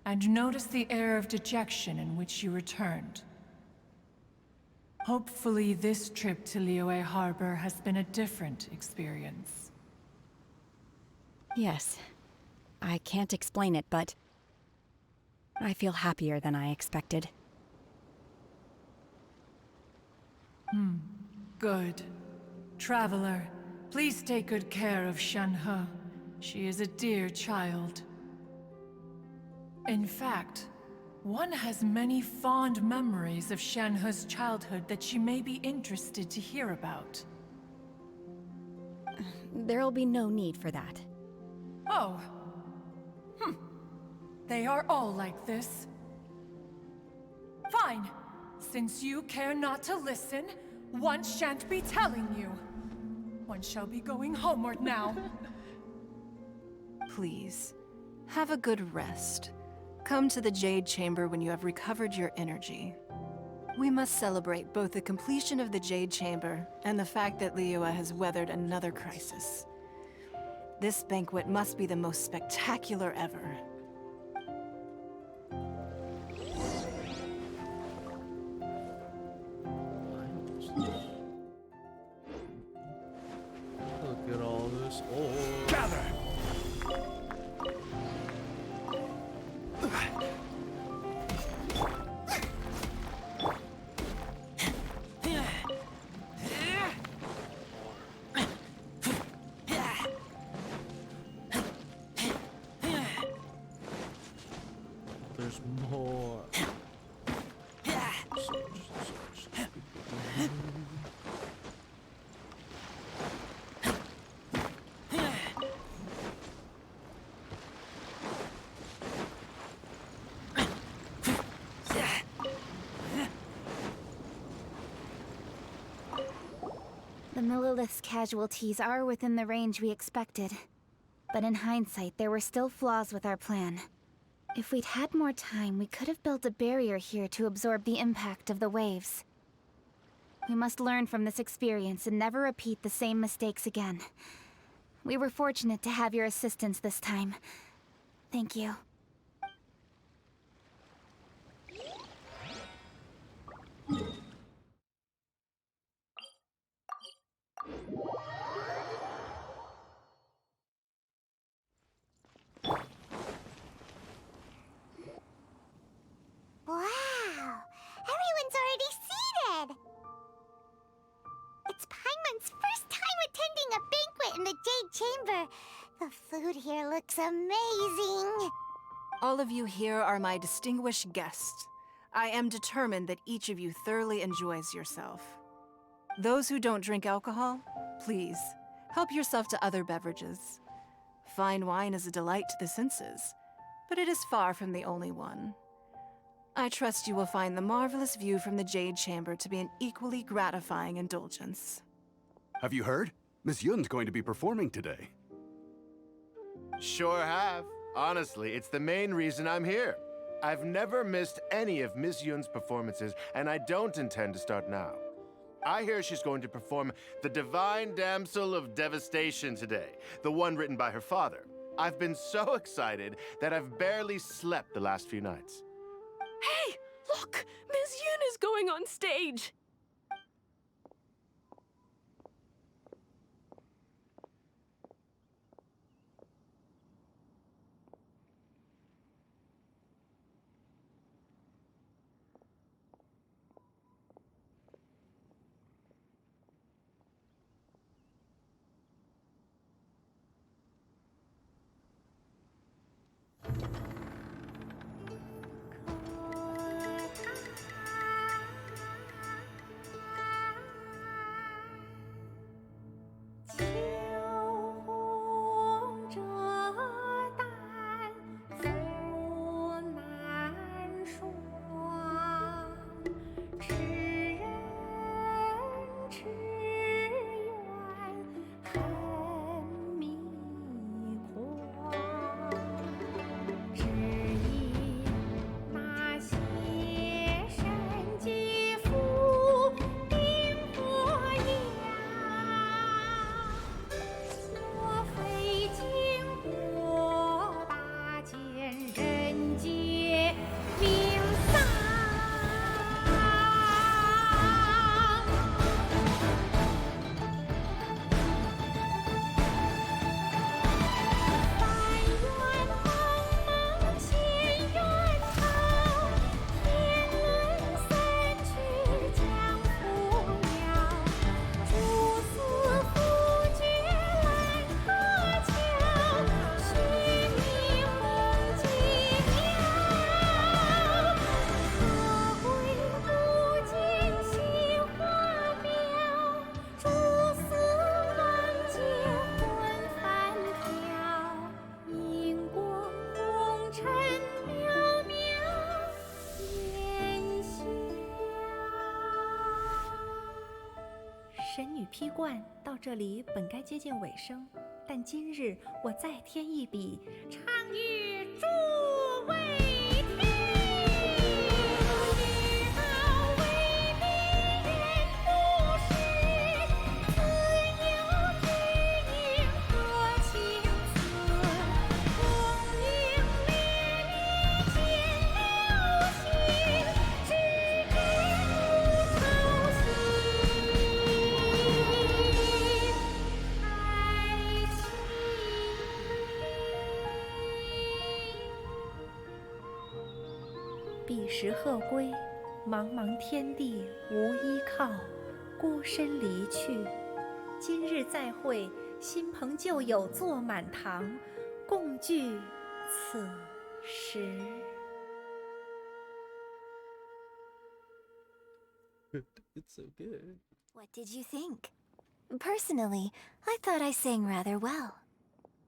and noticed the air of dejection in which you returned. Hopefully this trip to Liyue Harbor has been a different experience.
Yes. I can't explain it, but I feel happier than I expected.
Good. Traveler, please take good care of Shenhe. She is a dear child. In fact, one has many fond memories of Shenhe's childhood that she may be interested to hear about.
There'll be no need for that.
Oh. They are all like this. Fine. Since you care not to listen, one shan't be telling you. One shall be going homeward now.
Please, have a good rest. Come to the Jade Chamber when you have recovered your energy. We must celebrate both the completion of the Jade Chamber and the fact that Liyue has weathered another crisis. This banquet must be the most spectacular ever.
Look at more.
The Millilith's casualties are within the range we expected. But in hindsight, there were still flaws with our plan. If we'd had more time, we could have built a barrier here to absorb the impact of the waves. We must learn from this experience and never repeat the same mistakes again. We were fortunate to have your assistance this time. Thank you.
Wow! Everyone's already seated! It's Paimon's first time attending a banquet in the Jade Chamber. The food here looks amazing.
All of you here are my distinguished guests. I am determined that each of you thoroughly enjoys yourself. Those who don't drink alcohol, please, help yourself to other beverages. Fine wine is a delight to the senses, but it is far from the only one. I trust you will find the marvelous view from the Jade Chamber to be an equally gratifying indulgence.
Have you heard? Miss Yun's going to be performing today.
Sure have. Honestly, it's the main reason I'm here. I've never missed any of Miss Yun's performances, and I don't intend to start now. I hear she's going to perform The Divine Damsel of Devastation today, the one written by her father. I've been so excited that I've barely slept the last few nights.
Hey, look! Ms. Yun is going on stage!
神女劈冠到这里本该接近尾声，但今日我再添一笔，唱与诸位听。日后为民人不识，自有知音何情思？功名烈烈见流星，只知无愁心。彼时鹤归，茫茫天地无依靠，孤身离去。今日再会，新朋旧友坐满堂，共聚此时。
It's so good.
What did you think? Personally, I thought I sang rather well.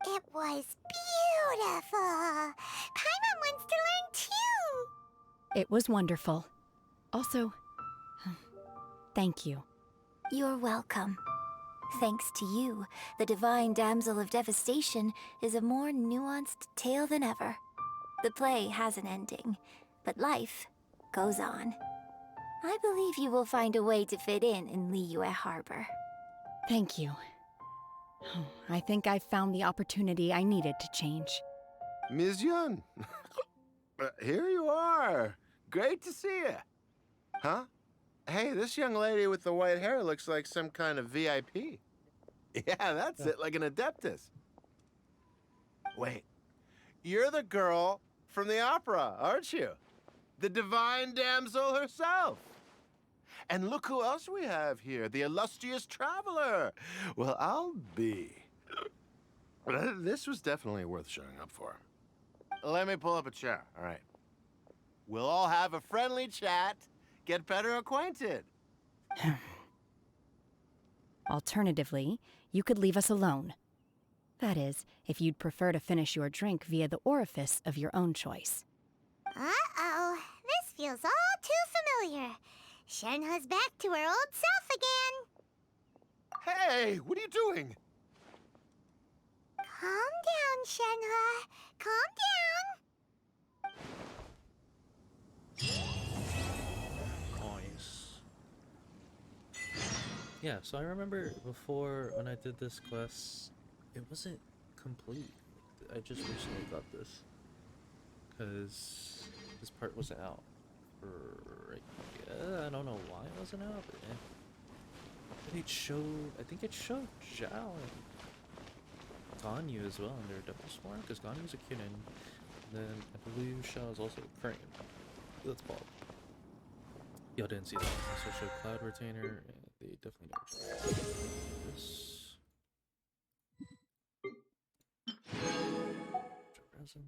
It was beautiful. Paimon wants to learn too.
It was wonderful. Also, thank you.
You're welcome. Thanks to you, the Divine Damsel of Devastation is a more nuanced tale than ever. The play has an ending, but life goes on. I believe you will find a way to fit in Liyue Harbor.
Thank you. I think I've found the opportunity I needed to change.
Ms. Yun, here you are. Great to see you. Huh? Hey, this young lady with the white hair looks like some kind of VIP. Yeah, that's it, like an Adeptus. Wait, you're the girl from the opera, aren't you? The Divine Damsel herself. And look who else we have here, the illustrious traveler. Well, I'll be. This was definitely worth showing up for. Let me pull up a chair, all right? We'll all have a friendly chat, get better acquainted.
Alternatively, you could leave us alone. That is, if you'd prefer to finish your drink via the orifice of your own choice.
Uh-oh, this feels all too familiar. Shenhe's back to her old self again.
Hey, what are you doing?
Calm down, Shenhe. Calm down.
Nice. Yeah, so I remember before when I did this quest, it wasn't complete. I just recently got this. Because this part wasn't out. I don't know why it wasn't out, but I think it showed Zhao and Ganyu as well in their double swarm, because Ganyu's a Kinin, and then I believe Zhao is also a Crane. That's Bob. Y'all didn't see that. Also showed Cloud Retainer, and they definitely never showed this. Resin.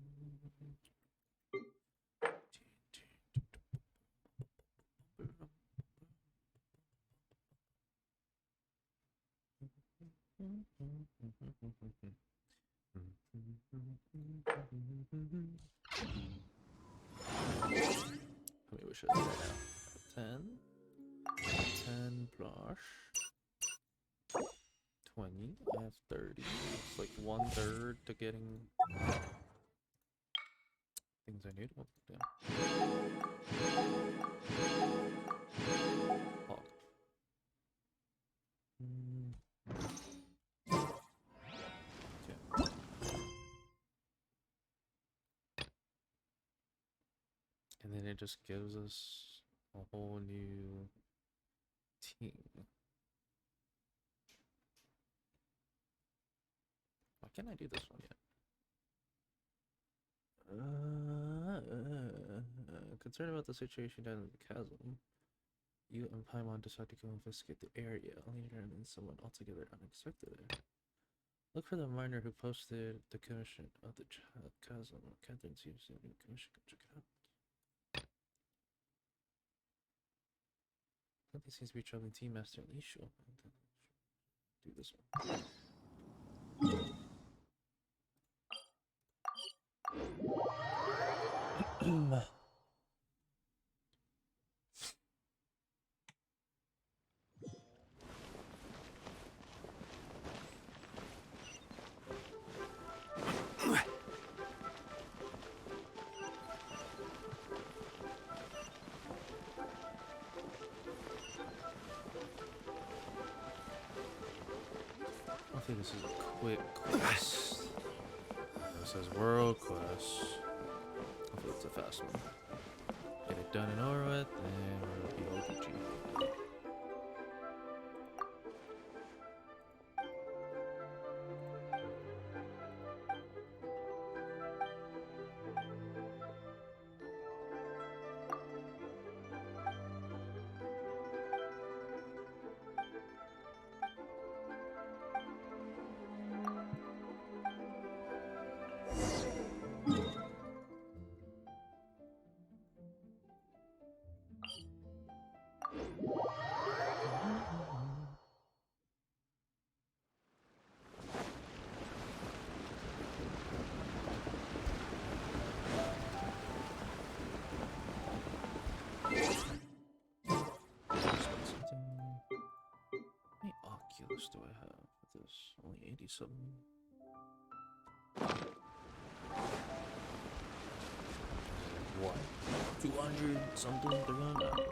How many wishes do I now? 10. 10 plus 20. I have 30. It's like 1/3 to getting things I need. Oh, damn. Oh. Yeah. And then it just gives us a whole new team. Why can't I do this one yet? Concerned about the situation down in the chasm, you and Paimon decide to go investigate the area, only to run into someone altogether unexpected there. Look for the miner who posted the commission of the chasm. Catherine seems to be commission. Go check it out. Something seems to be troubling Team Master Lishu. Do this one. Hopefully this is a quick quest. It says world quest. Hopefully it's a fast one. Get it done and over with, and we'll be all Gucci. else do I have with this? Only 87. What? 200 something? 300?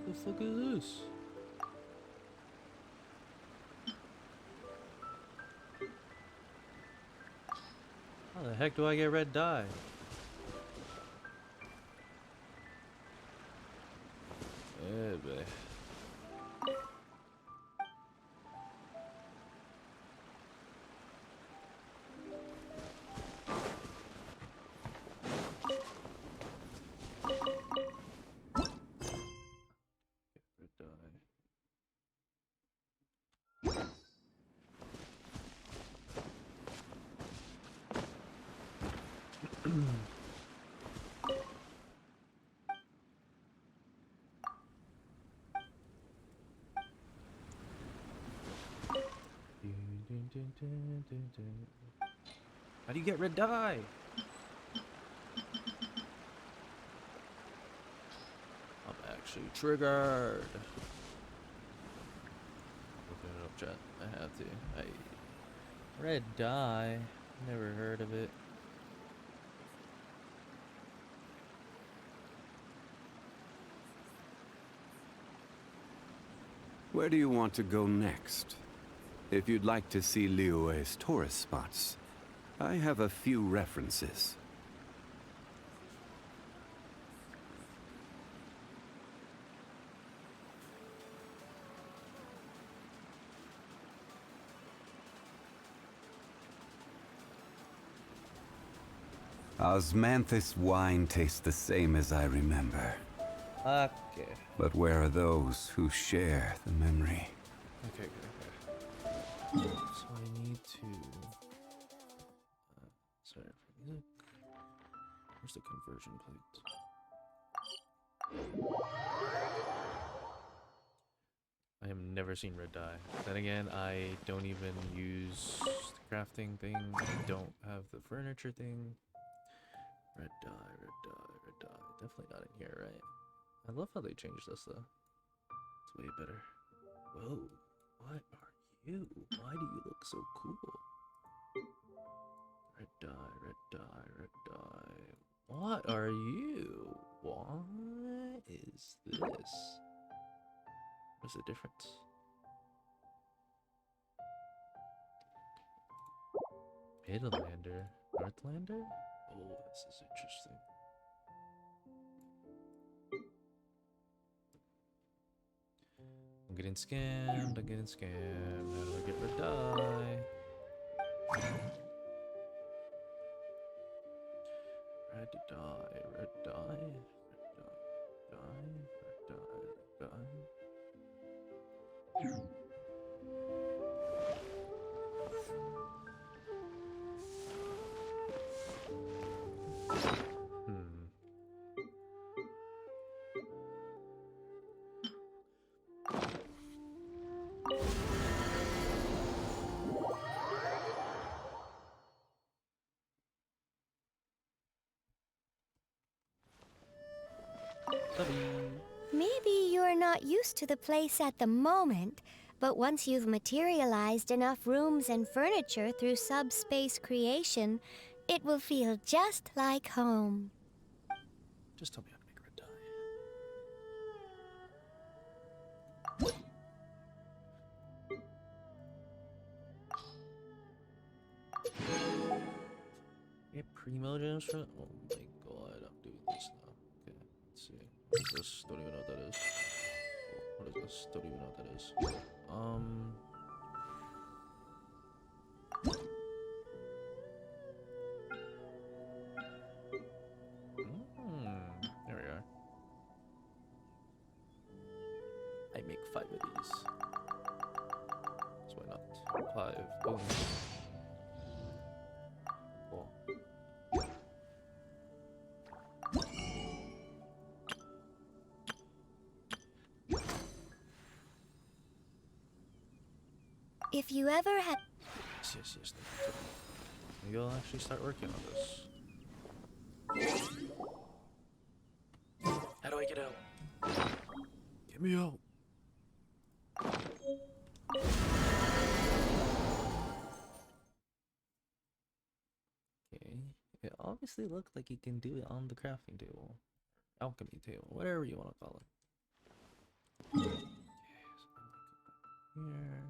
The fuck is this? How the heck do I get red dye? Yeah, babe. How do you get red dye? I'm actually triggered. Looking it up, chat. I have to. Red dye. Never heard of it.
Where do you want to go next? If you'd like to see Liyue's tourist spots, I have a few references. Osmanthus wine tastes the same as I remember.
Okay.
But where are those who share the memory?
Okay, good, okay. So I need to... sorry for music. Where's the conversion plate? I have never seen red dye. Then again, I don't even use the crafting thing. I don't have the furniture thing. Red dye, red dye, red dye. Definitely not in here, right? I love how they changed this though. It's way better. Whoa, what are you? Why do you look so cool? Red dye, red dye, red dye. What are you? What is this? What's the difference? Midlander? Northlander? Oh, this is interesting. I'm getting scammed, I'm getting scammed. How do I get red dye? Red dye, red dye, red dye, red dye, red dye.
Maybe you're not used to the place at the moment,
But once you've materialized enough rooms and furniture through subspace creation, it will feel just like home.
Just tell me how to make red dye. Get primo gems for. Oh my god, I'm doing this now. Okay, let's see. What is this? Don't even know what that is. Oh, what is this? Don't even know what that is. There we are. I make 5 of these. So why not? 5. Boom. Cool.
If you ever had...
Yes. Maybe I'll actually start working on this. How do I get out? Get me out. Okay. It obviously looked like you can do it on the crafting table. Alchemy table. Whatever you want to call it. Okay, so here.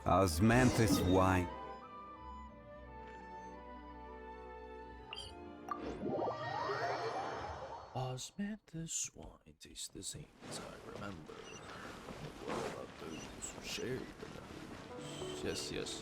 Osmanthus wine.
Osmanthus wine tastes the same as I remember. What about those who shared the nose? Yes.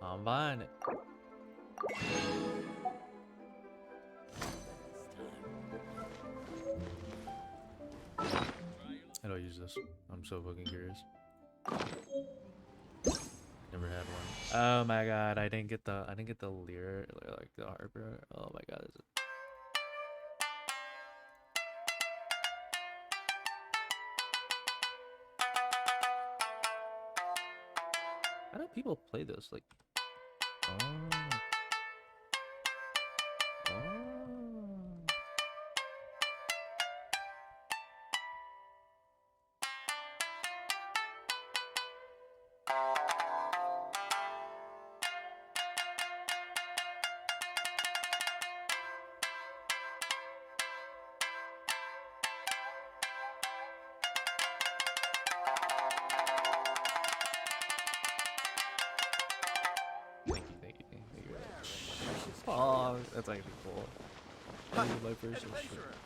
I'm buying it. How do I use this? I'm so fucking curious. Never had one. Oh my god, I didn't get the lyre, like the harper. Oh my god. How do people play this? Like, oh. Thank you very much. Oh, that's actually cool. That was my first instrument.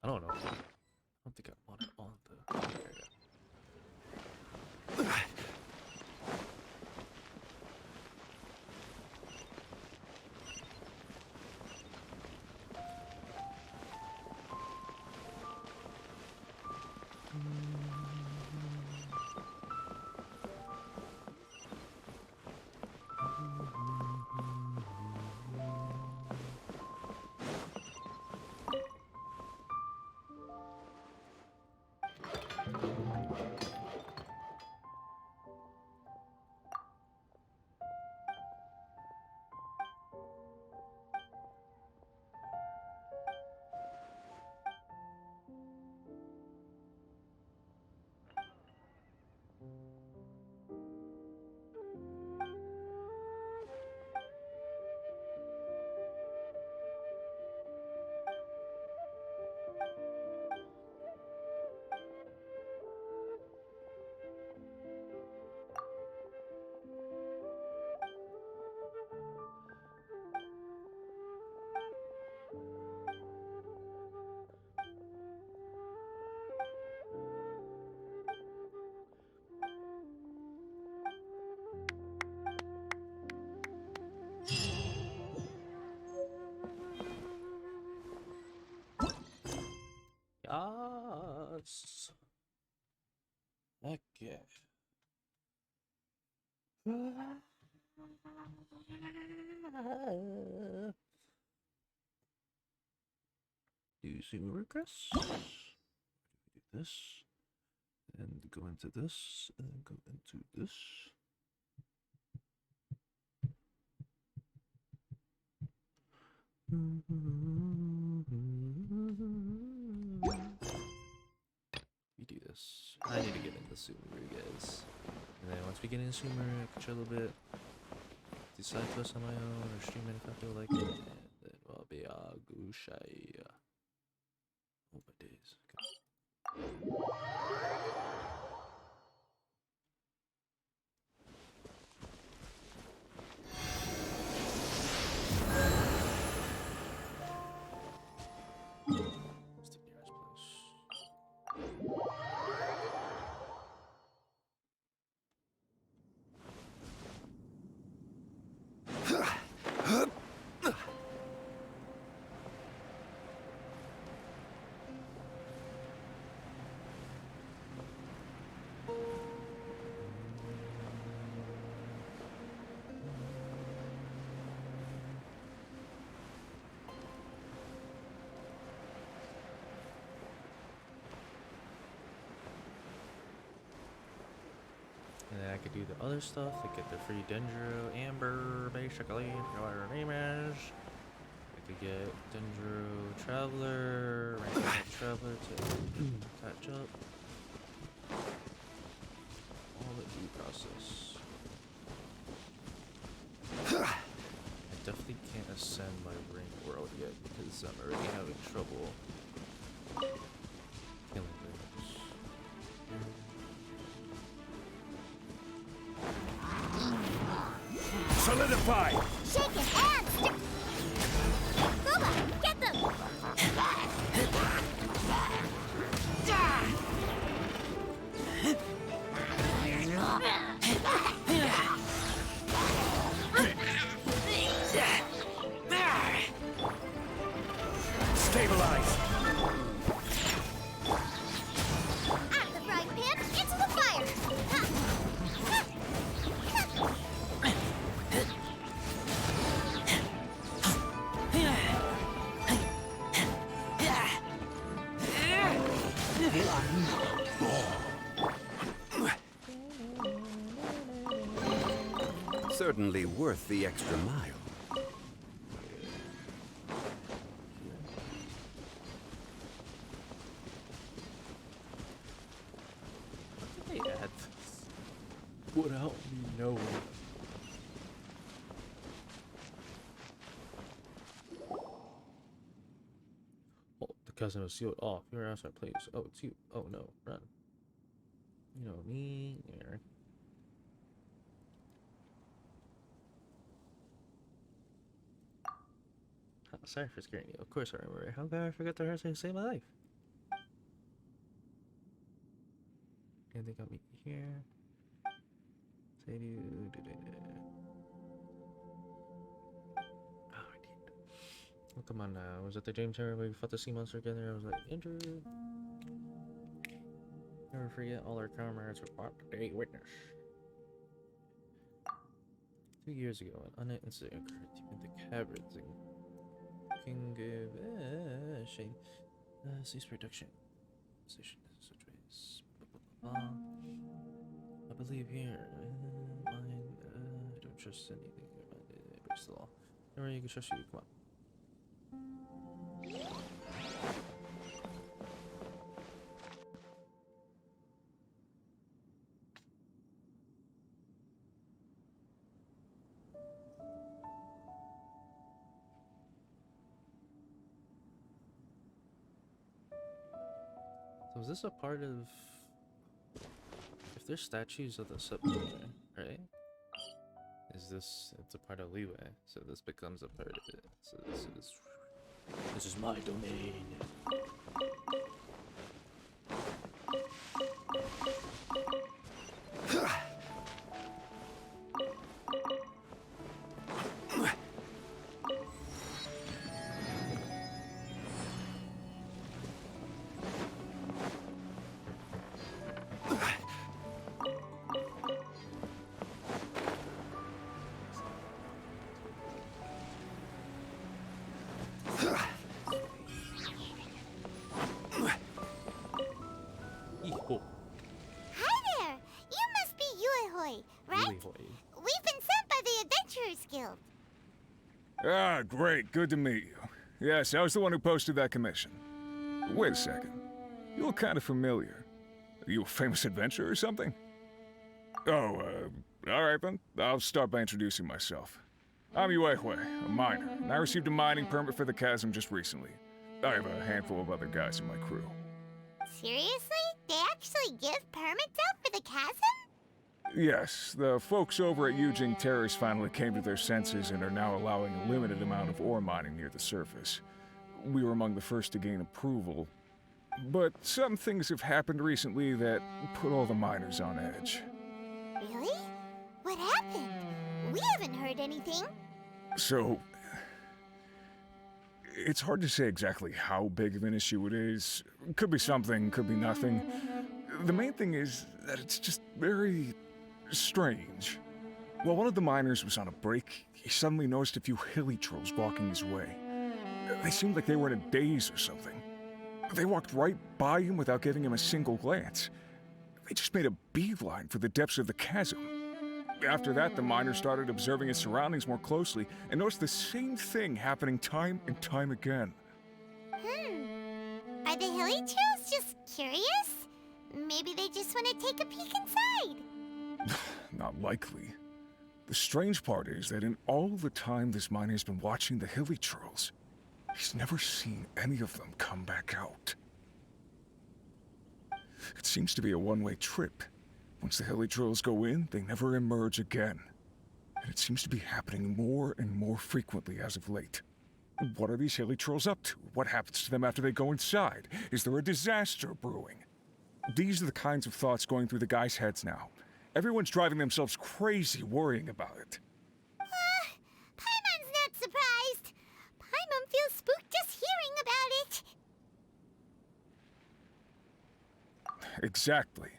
I don't know. I don't think I want it on the area. Yes. Okay. Do zoom regress. Do this. And go into this. And then go into this. We do this. I need to get into Sumeru, guys. And then once we get into Sumeru, I can chill a bit. Do side quests on my own, or stream it if I feel like it. And then I'll be Gushai. Oh my days. And then I could do the other stuff, like get the free Dendro Amber, basically, whatever her name is. I could get Dendro Traveler, rank up Traveler to catch up. All the due process. I definitely can't ascend my ring world yet because I'm already having trouble killing things.
Solidify!
Shake it and Booba, get them!
Stabilize!
Out of the frying pan, into the fire!
Certainly worth the extra mile.
They add this without me knowing. Oh, the cousin was sealed off. You're outside, please. Oh, it's you. Oh no, run. You know me. Aaron. Oh, sorry for scaring you. Of course I remember. How could I forget the hurricane saved my life? And they got me here. Save you. Oh, I did. Oh, come on now. Was it the James Harrow where we fought the sea monster together? I was like, injured. Never forget all our comrades were brought to day witness. 2 years ago, an unknown incident occurred in the caverns in King of Shane. Cease production. Station such ways. I believe here. Mine. I don't trust anything. Breaks the law. Never you can trust you. Come on. So is this a part of... If there's statues of the subway, right? Is this... It's a part of Leeway, so this becomes a part of it. So this is my domain.
Ah, great. Good to meet you. Yes, I was the one who posted that commission. Wait a second. You look kind of familiar. Are you a famous adventurer or something? Oh, alright then. I'll start by introducing myself. I'm Yue, a miner, and I received a mining permit for the chasm just recently. I have a handful of other guys in my crew.
Seriously? They actually give permits out for the chasm?
Yes, the folks over at Yujing Terrace finally came to their senses and are now allowing a limited amount of ore mining near the surface. We were among the first to gain approval, but some things have happened recently that put all the miners on edge.
Really? What happened? We haven't heard anything.
So, it's hard to say exactly how big of an issue it is. Could be something, could be nothing. The main thing is that it's just very strange. While one of the miners was on a break, he suddenly noticed a few hilly trolls walking his way. They seemed like they were in a daze or something. They walked right by him without giving him a single glance. They just made a beeline for the depths of the chasm. After that, the miner started observing his surroundings more closely and noticed the same thing happening time and time again.
Are the hilly trolls just curious? Maybe they just want to take a peek inside.
Not likely. The strange part is that in all the time this miner's been watching the hilly trolls, he's never seen any of them come back out. It seems to be a one-way trip. Once the hilly trolls go in, they never emerge again. And it seems to be happening more and more frequently as of late. What are these hilly trolls up to? What happens to them after they go inside? Is there a disaster brewing? These are the kinds of thoughts going through the guys' heads now. Everyone's driving themselves crazy worrying about it.
Paimon's not surprised. Paimon feels spooked just hearing about it.
Exactly.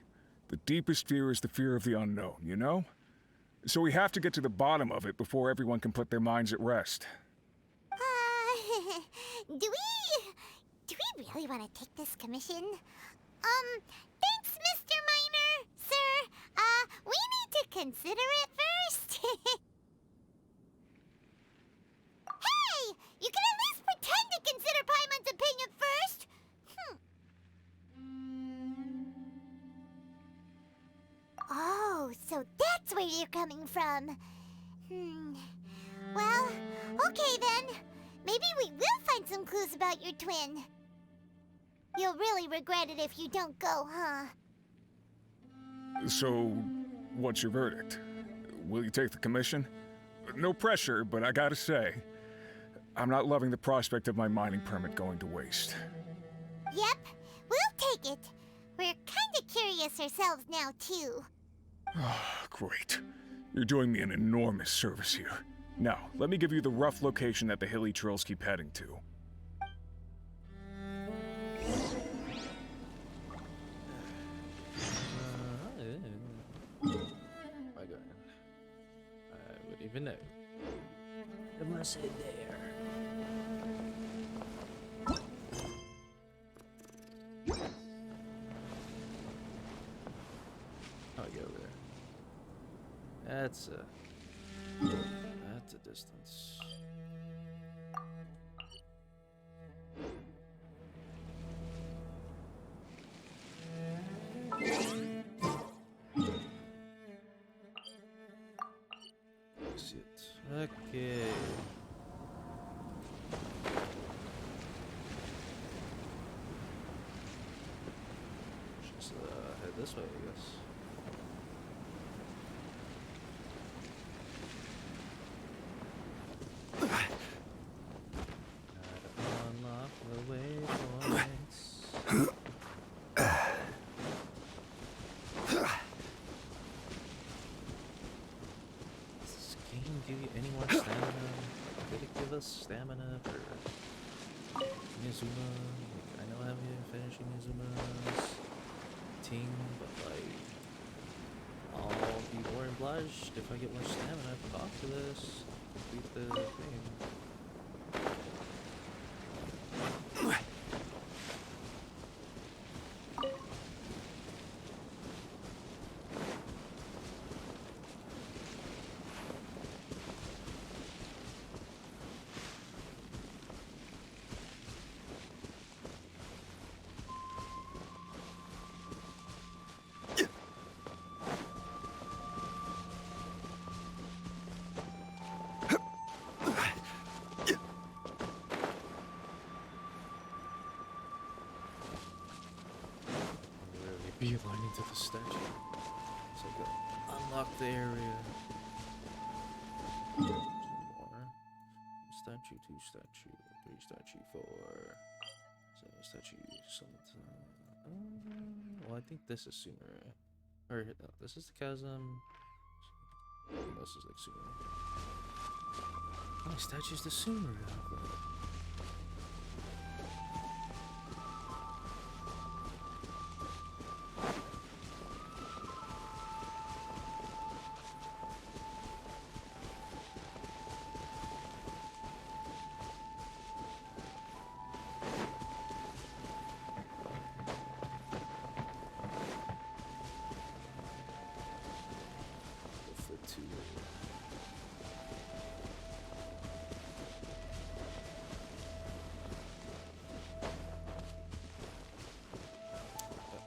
The deepest fear is the fear of the unknown, you know? So we have to get to the bottom of it before everyone can put their minds at rest.
Do we really want to take this commission? Thanks, Mr. Miner, sir. We need to consider it first. Hey! You can at least pretend to consider Paimon's opinion first! Oh, so that's where you're coming from. Well, okay then. Maybe we will find some clues about your twin. You'll really regret it if you don't go, huh?
So, what's your verdict? Will you take the commission? No pressure, but I gotta say, I'm not loving the prospect of my mining permit going to waste.
Yep, we'll take it. We're kinda curious ourselves now, too.
Great. You're doing me an enormous service here. Now, let me give you the rough location that the hilly trolls keep heading to.
My God. I would even know.
Unless it there.
Oh, go over there. That's a distance. That's it. Okay. Just head this way, I guess. Unlock the waypoints. Does this game give you any more stamina? Did it give us stamina for Mizuma? Like, I know I haven't finishing Mizuma's team, but like, I'll be more obliged if I get more stamina to talk to this. Beat the thing. Beelining to the statue. So go unlock the area. Two more. Statue, 2 statue, 3 statue, 4. So statue something. Well, I think this is Sumer. Or no, this is the chasm. This is like Sumer. Oh, statue's the Sumer.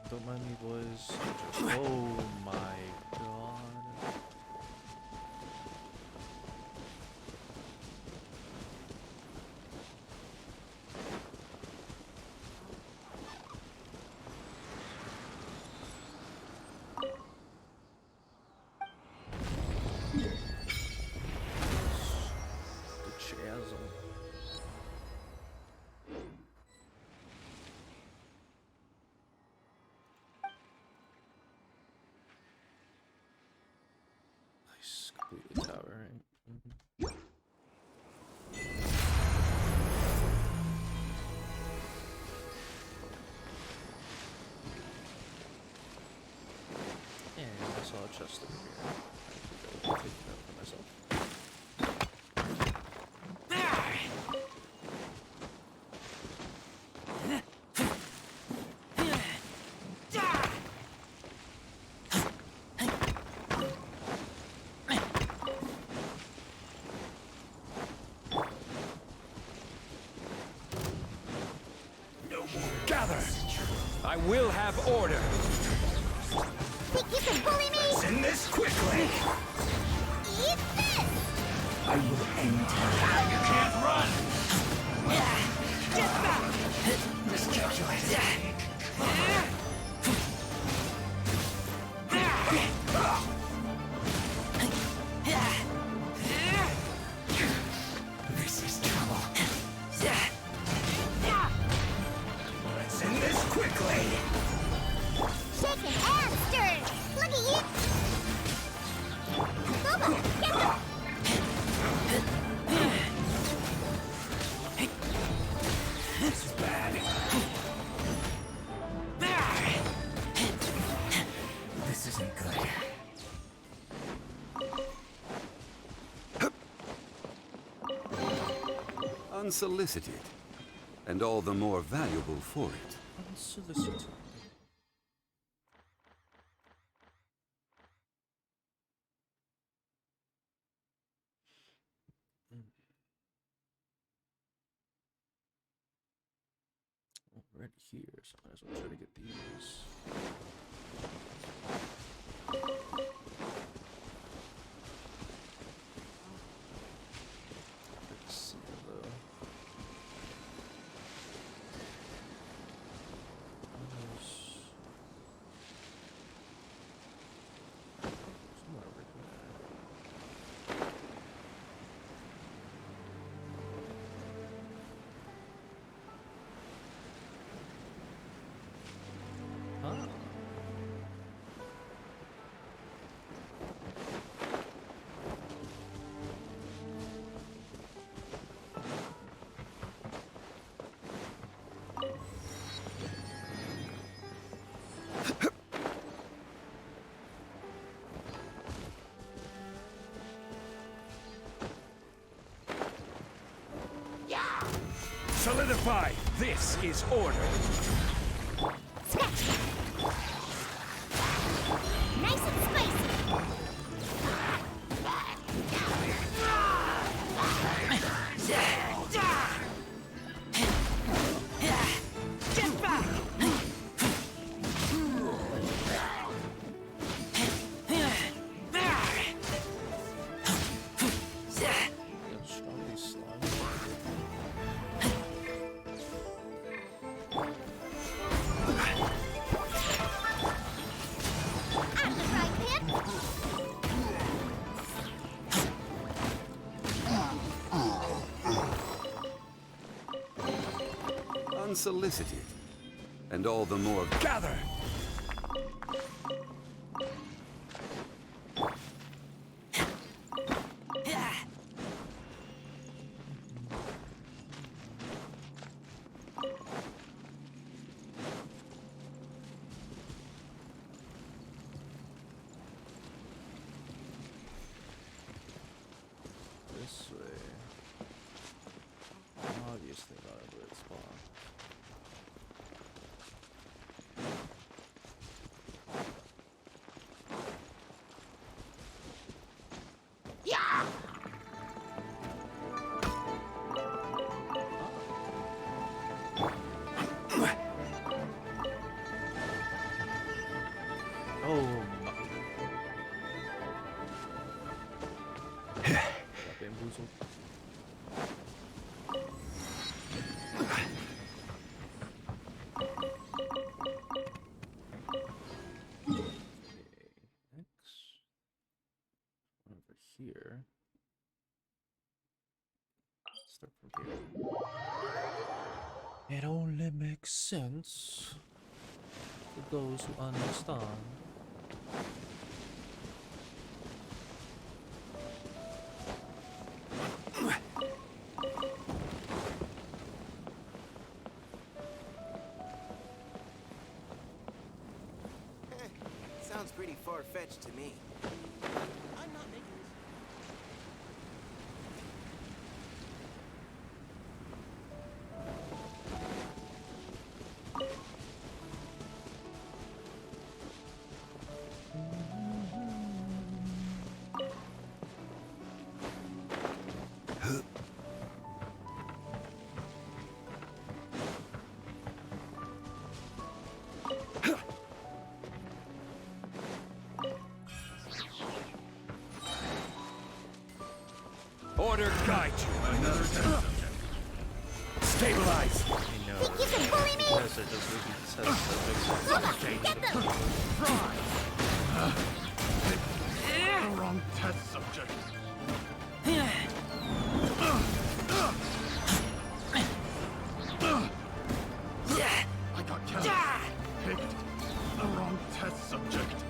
Don't mind me, boys. Oh my god. saw a chest over here. I'll take that for myself.
Gather! I will have order!
Think you can bully me?
Let's end this quickly!
Eat this!
I will end you. You can't run!
Get back!
This is trouble. Let's end this quickly!
Shaken and stirred! Look at you! Boba, get them!
This is bad. This isn't good.
Unsolicited, and all the more valuable for it.
Unsolicited. Right here, so I might as well try to get these. Let's see though. Somewhere over here. Huh?
Solidify! This is order!
Scratch! Nice and spicy! Get back!
Unsolicited, and all the more
gather.
This way. Obviously not a weird spot.
Yeah!
Oh. Got bamboozled. Over here. Start from here. It only makes sense to those who understand.
sounds pretty far-fetched to me. I'm not making this.
Order guide you. Another test subject. Stabilize.
I know.
Think you can bully me?
Yes, they're just losing test subjects.
Roma, get them!
The wrong test subject. I got careless. Picked the wrong test subject.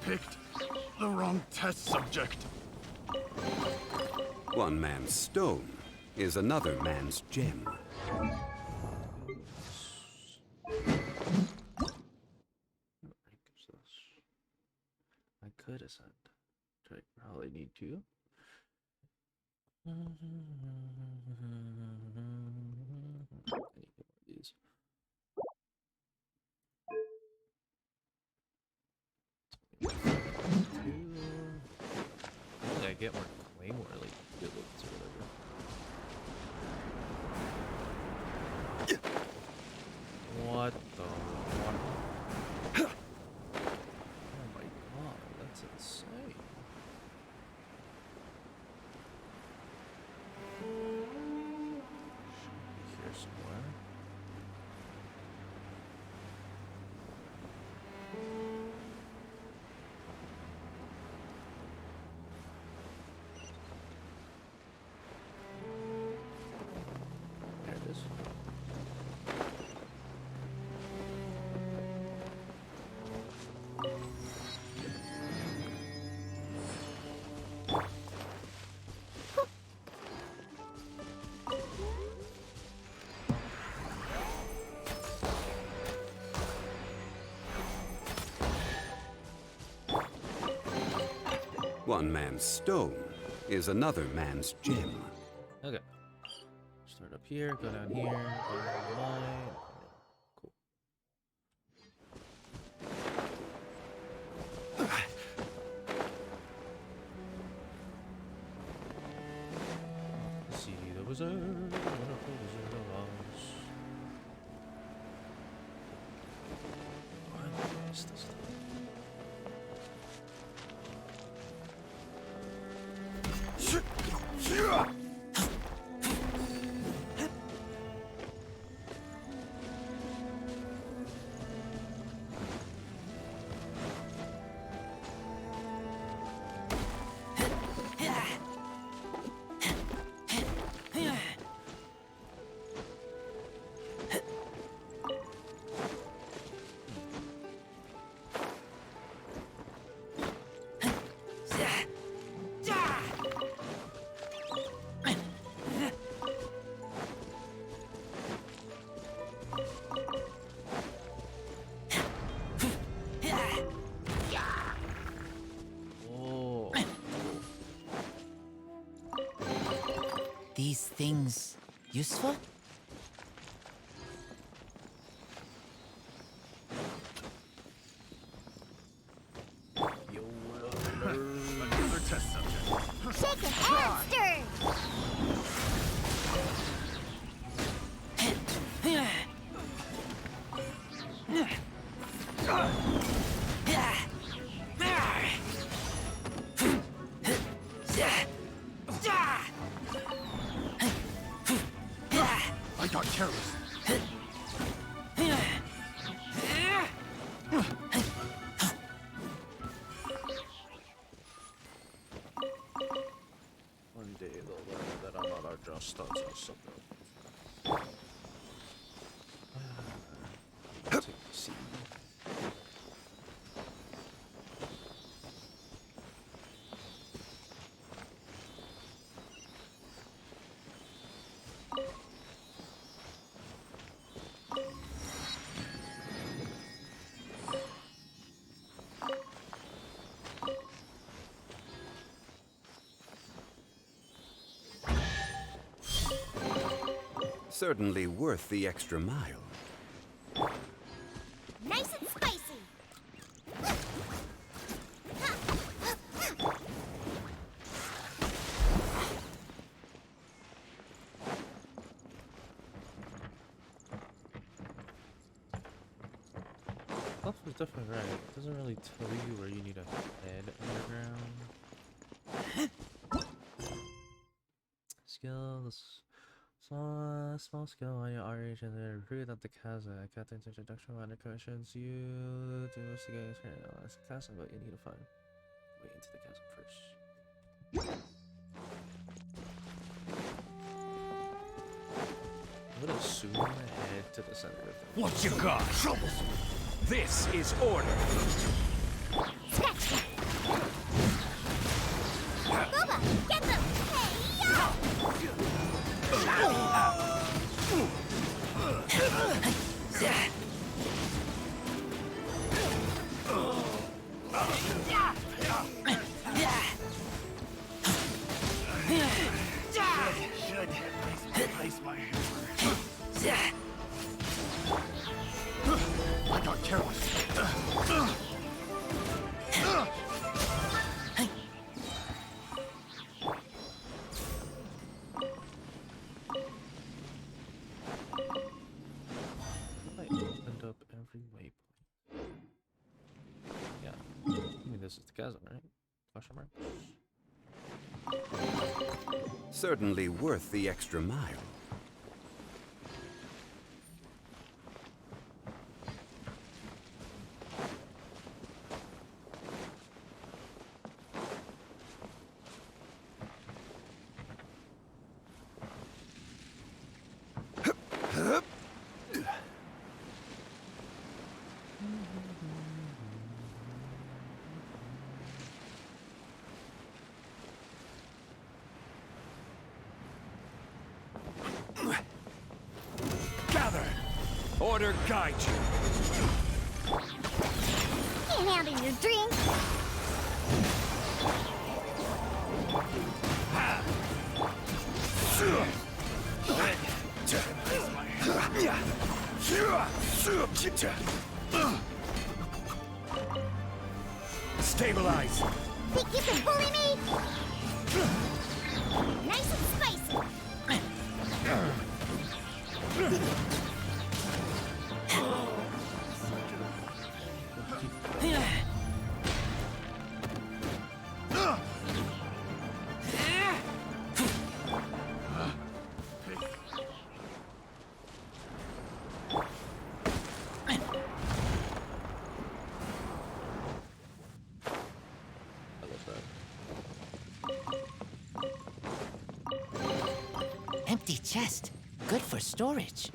Picked the wrong test subject.
One man's stone is another man's gem.
I could ascend. I probably need to. I need more of these. Hopefully I get more claymore, like bullets or whatever. What the what? Oh my god, that's insane. Should be here somewhere. There it is.
One man's stone is another man's gem.
Okay. Start up here, go down here, go down the line. Cool. See the wizard, wonderful Wizard of Oz. I missed this stuff.
These things useful?
Another test subject.
Shake it and stir!
I got careless.
One day they'll learn that I'm not a just studs or something. Take the seed.
Certainly worth the extra mile.
Nice and spicy.
Fluff is definitely right. It doesn't really tell you where you need to head underground. Skills. Small skill on your RH and then recruit at the casa. Captain's introduction under questions you to investigate the casa, but you need to find way into the chasm first. I'm gonna zoom ahead to the center of it.
What you got? Troublesome. This is order.
Booba, get them!
Should replace my hammer. I got careless.
I opened up every waypoint. Yeah. I mean, this is the chasm, right? Question mark.
Certainly worth the extra mile.
Gather! Order guide you.
Can't handle your drink.
Stabilize.
Think you can bully me? Nice and spicy.
Empty chest. Good for storage.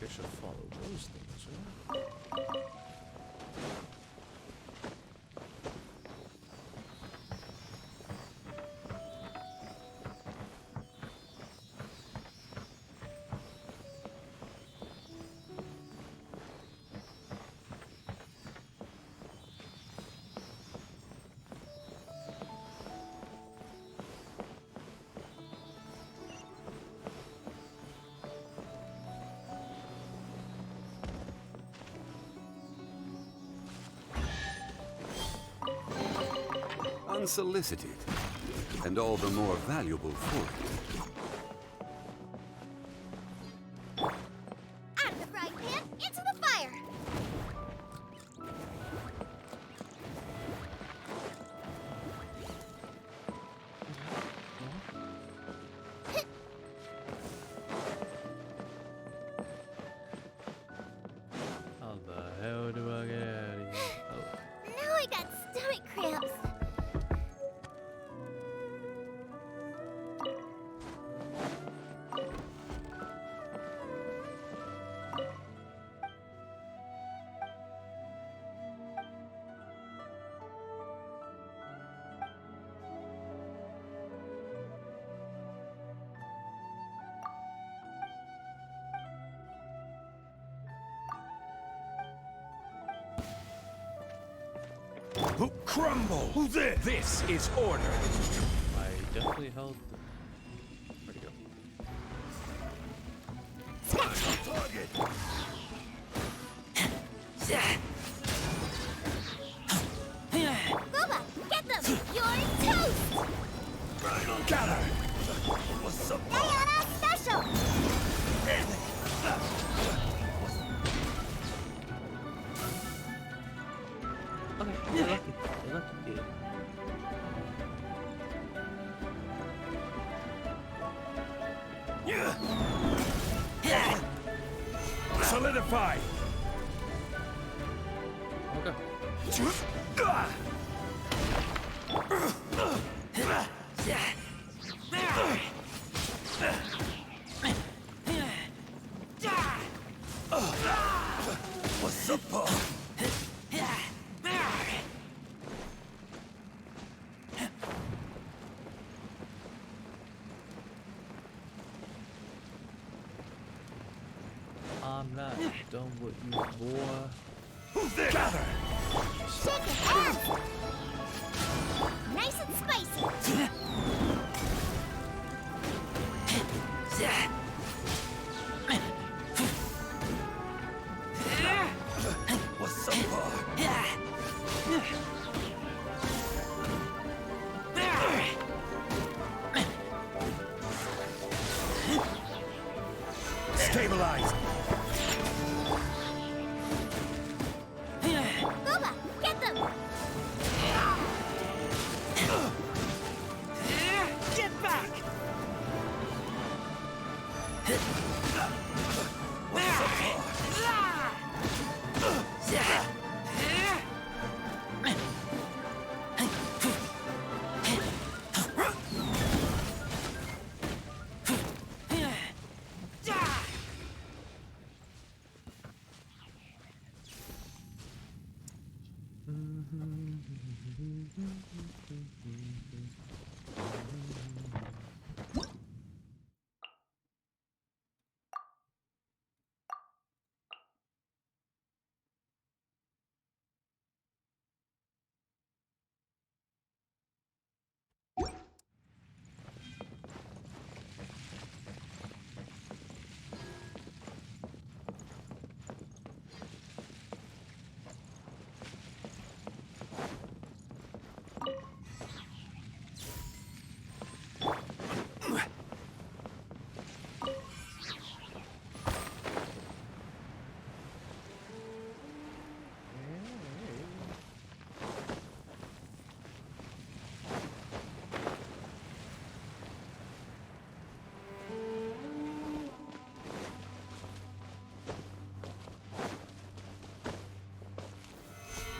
I should follow those things, right?
unsolicited, and all the more valuable for it.
Out of the frying pan, into the fire!
How the hell do I get out of here? Oh.
Now I got stomach cramps.
Crumble! Who's this? This is order.
I definitely held the... Where'd he go?
Target.
Boba, get them! You're toast!
Got her. What's up?
Diana special!
Okay, you're lucky. You're lucky.
Solidify.
Okay.
What's up, Paul?
I'm not done with you, boy.
Who's there? Got her.
Shake it up! Nice and spicy!
What's up, Paul? Stabilized.
Boba, get them!
Get back!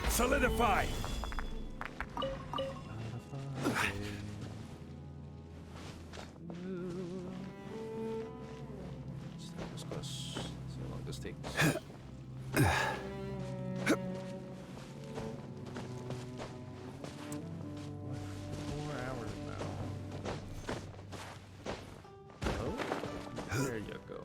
Solidify!
Let's see how long this takes. 4 hours now. Oh, there you go.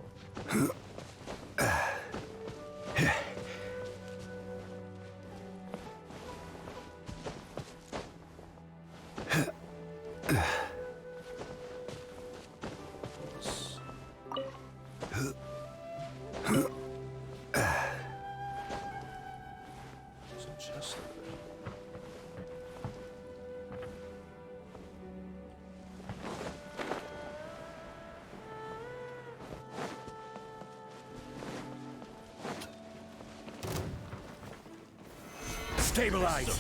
Stabilize!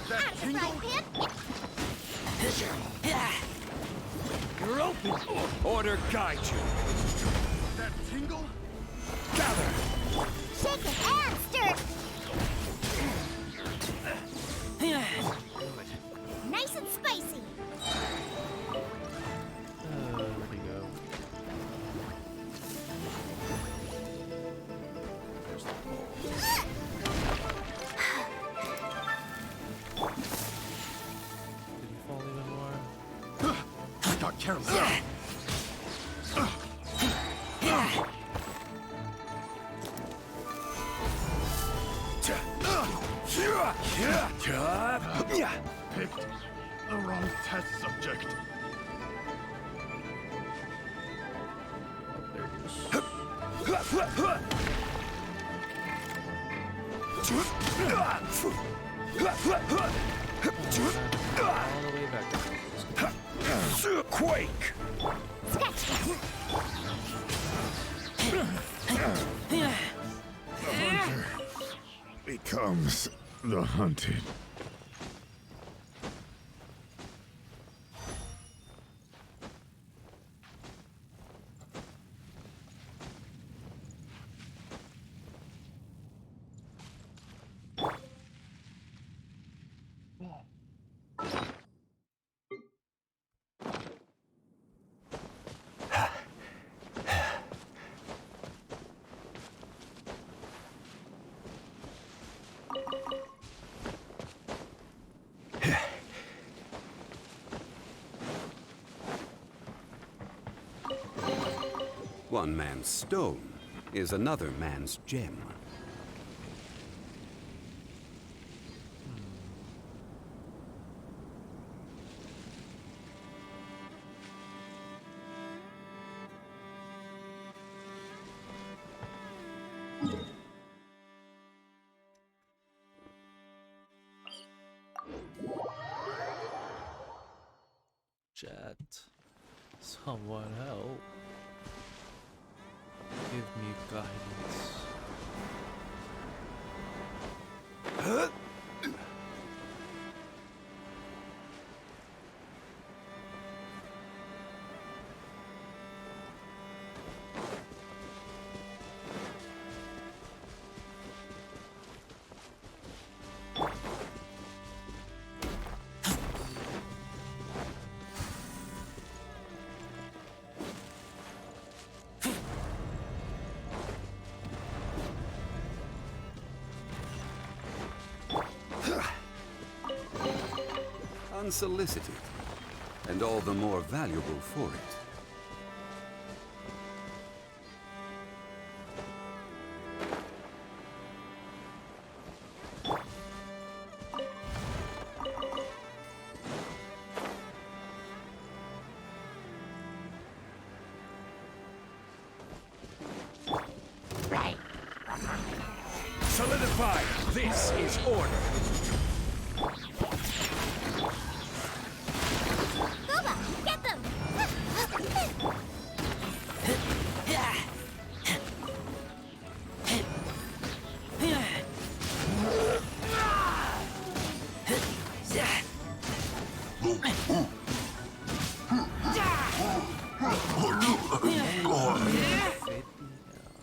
That tingle?
You're open! Order guide you!
That tingle?
Gather!
Shake it and stir it. Nice and spicy.
Where'd he go? There's the pole. Did he fall even more?
I got careless. Picked the wrong test subject.
Oh, there he is. All the way back.
Quake!
Hunter becomes the hunted.
One man's stone is another man's gem.
Chat. Someone help. Give me guidance.
Unsolicited, and all the more valuable for it.
Solidify! This is order!
Get them!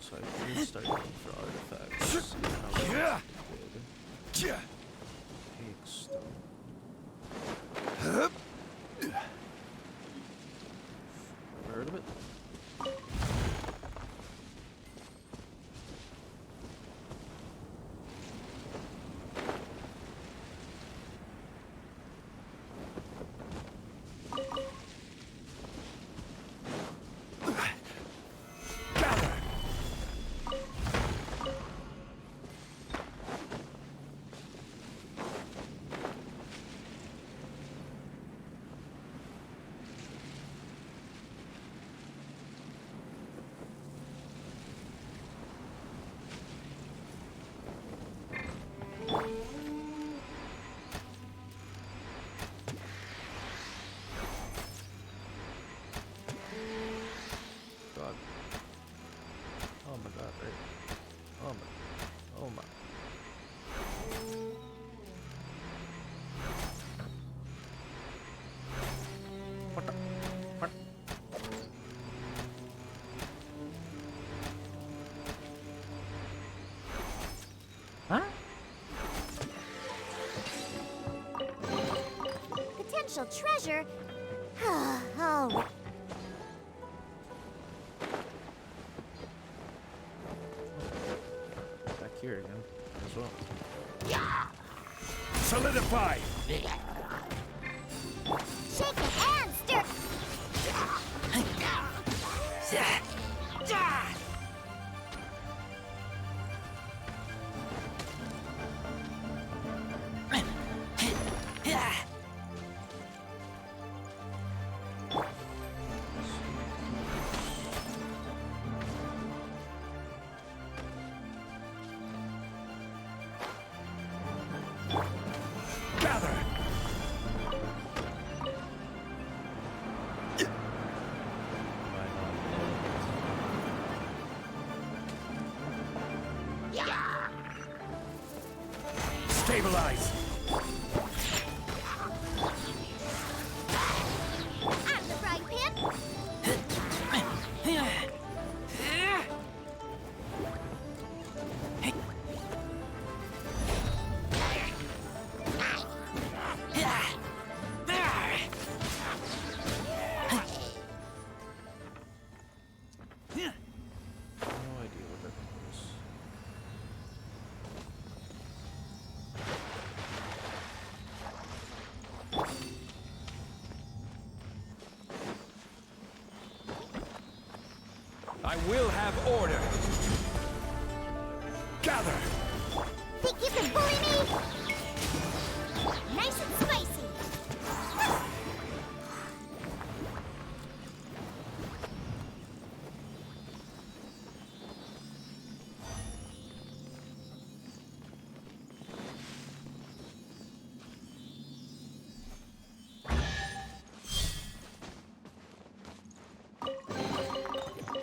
So I could start looking for artifacts. Big stone. Heard of it? God. Oh my God, right? Oh my. Oh my. What the? What? Huh?
Potential treasure? Oh.
Back here again as well.
Solidify!
Shake it and stir.
Gather! Stabilize!
Out of the frying pan.
No idea what that is.
I will have order! Gather!
Think you can bully me? Nice and spicy.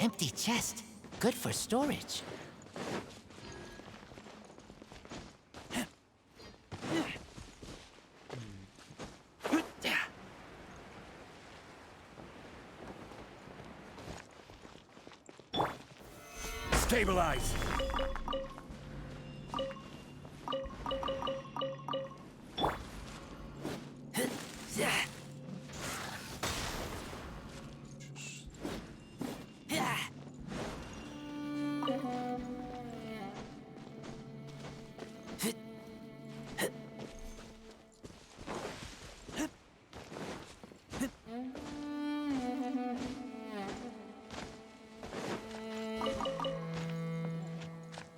Empty chest. Good for storage.
Stabilize!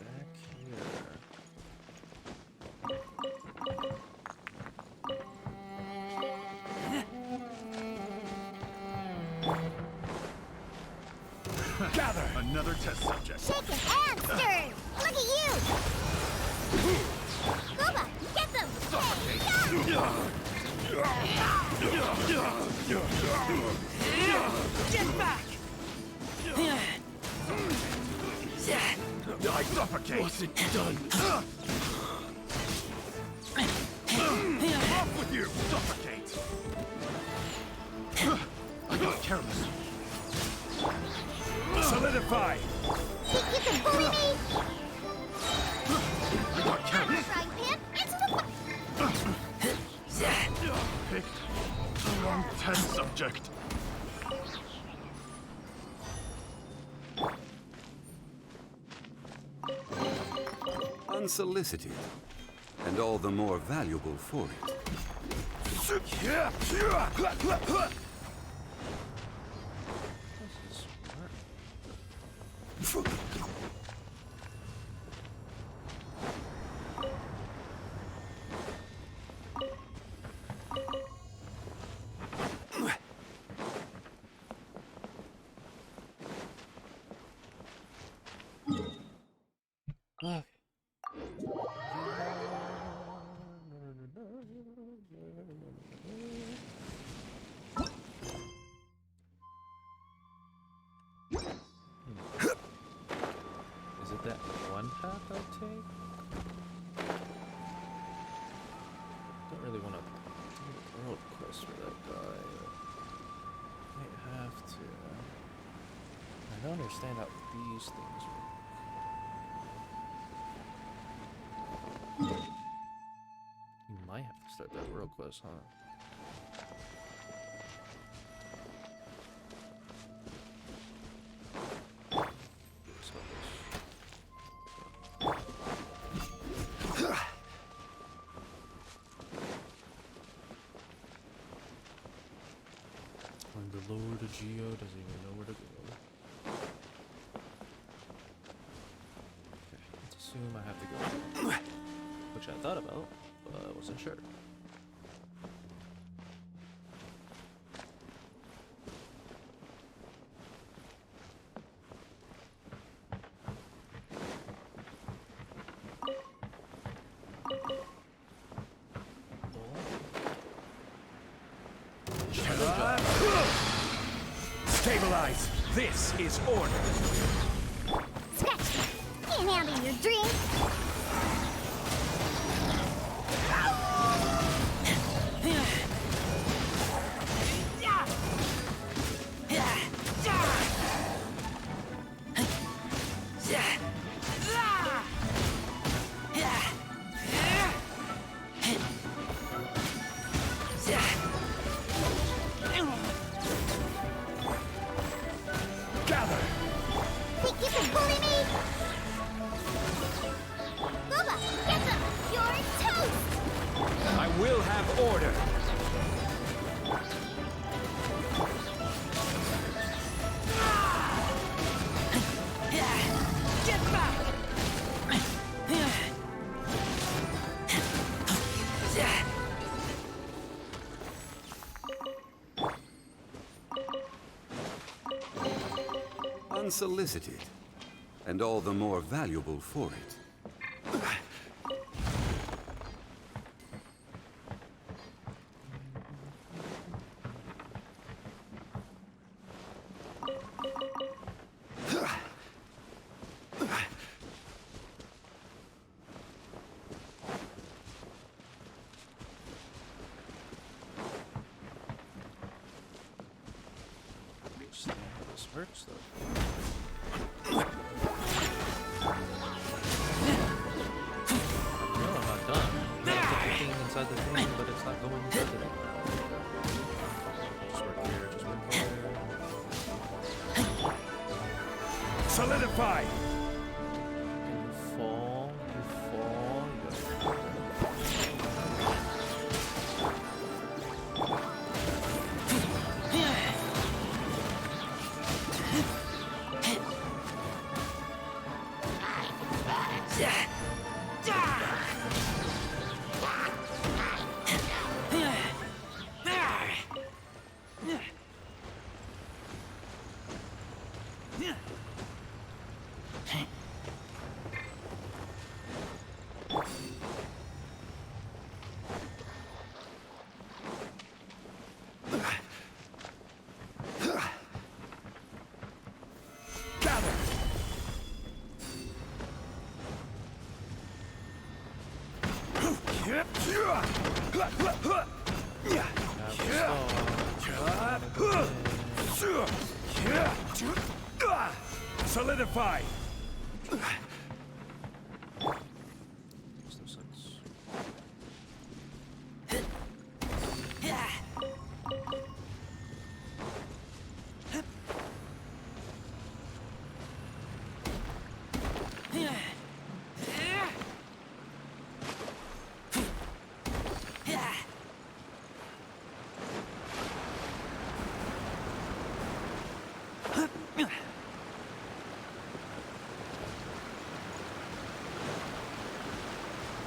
Back here.
Gather!
Another test subject.
Shake it and stir. Look at you. Gooba, get them.
Get back! I suffocate! Wasn't done! Off with you! Suffocate! I got careless. Solidify!
Think you can bully me?
I got
Out of the
careless.
frying pan into the
Picked the wrong test subject.
Unsolicited, and all the more valuable for it.
Okay. Is it that one path I take? really want to do a world quest for that guy. Might have to. I don't understand how these things work. You might have to start that world quest, huh? And the Lord of Geo doesn't even know where to go. Okay, let's assume I have to go. Which I thought about, but I wasn't sure.
Stabilize! This is order!
Scratch! Can't handle your drink!
Gather!
Think you can bully me? Bubba, get them! You're toast!
I will have order!
Get back!
Unsolicited, and all the more valuable for it.
See how this works though. No, I'm not done. There's a thing inside the thing, but it's not going inside the thing. Just work here, just work here.
Solidify!
Can you fall? You fall.
Solidify!
Makes no sense.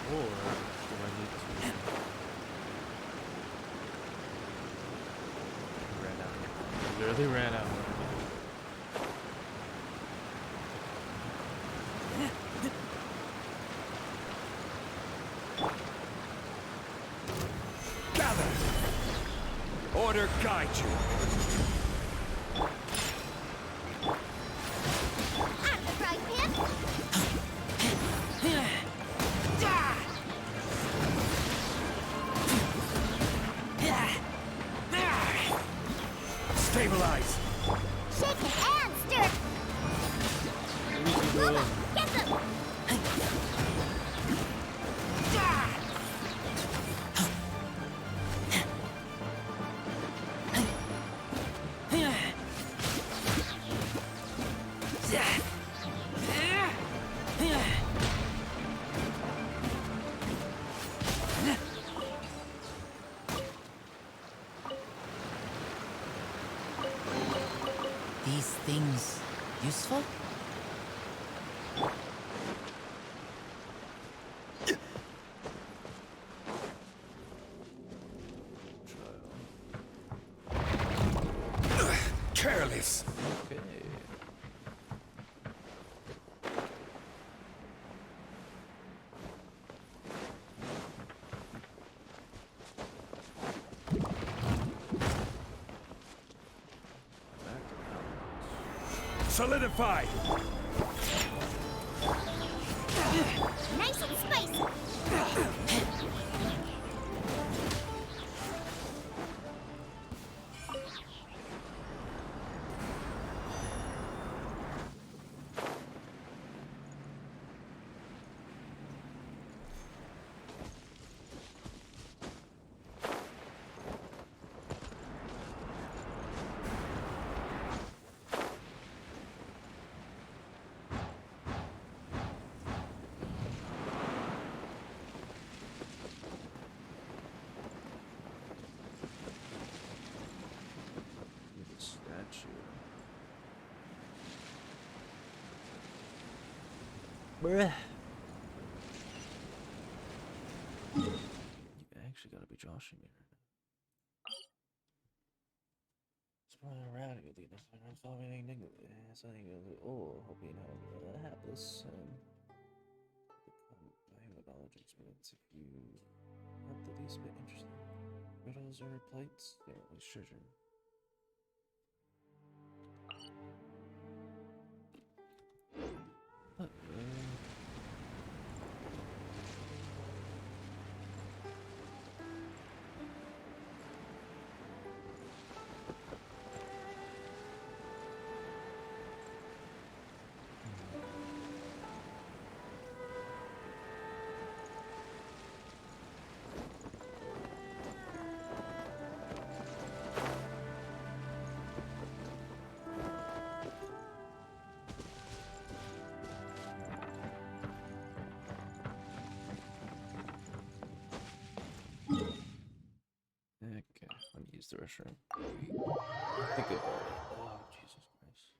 Or do I need to? Ran out. Literally ran out.
Gather! Order guide you!
Out of the frying pan!
These things useful?
Careless.
Okay.
Solidify.
Nice and spicy.
Statue. Bruh. You actually gotta be joshing me right now. Sprawling around with you, I'm solving anything. Oh, hoping how hapless and become by with knowledge and experience if you have the least bit interesting. Riddles or plates, they're always treasure. Okay, let me use the restroom. Think about it. Oh, Jesus Christ.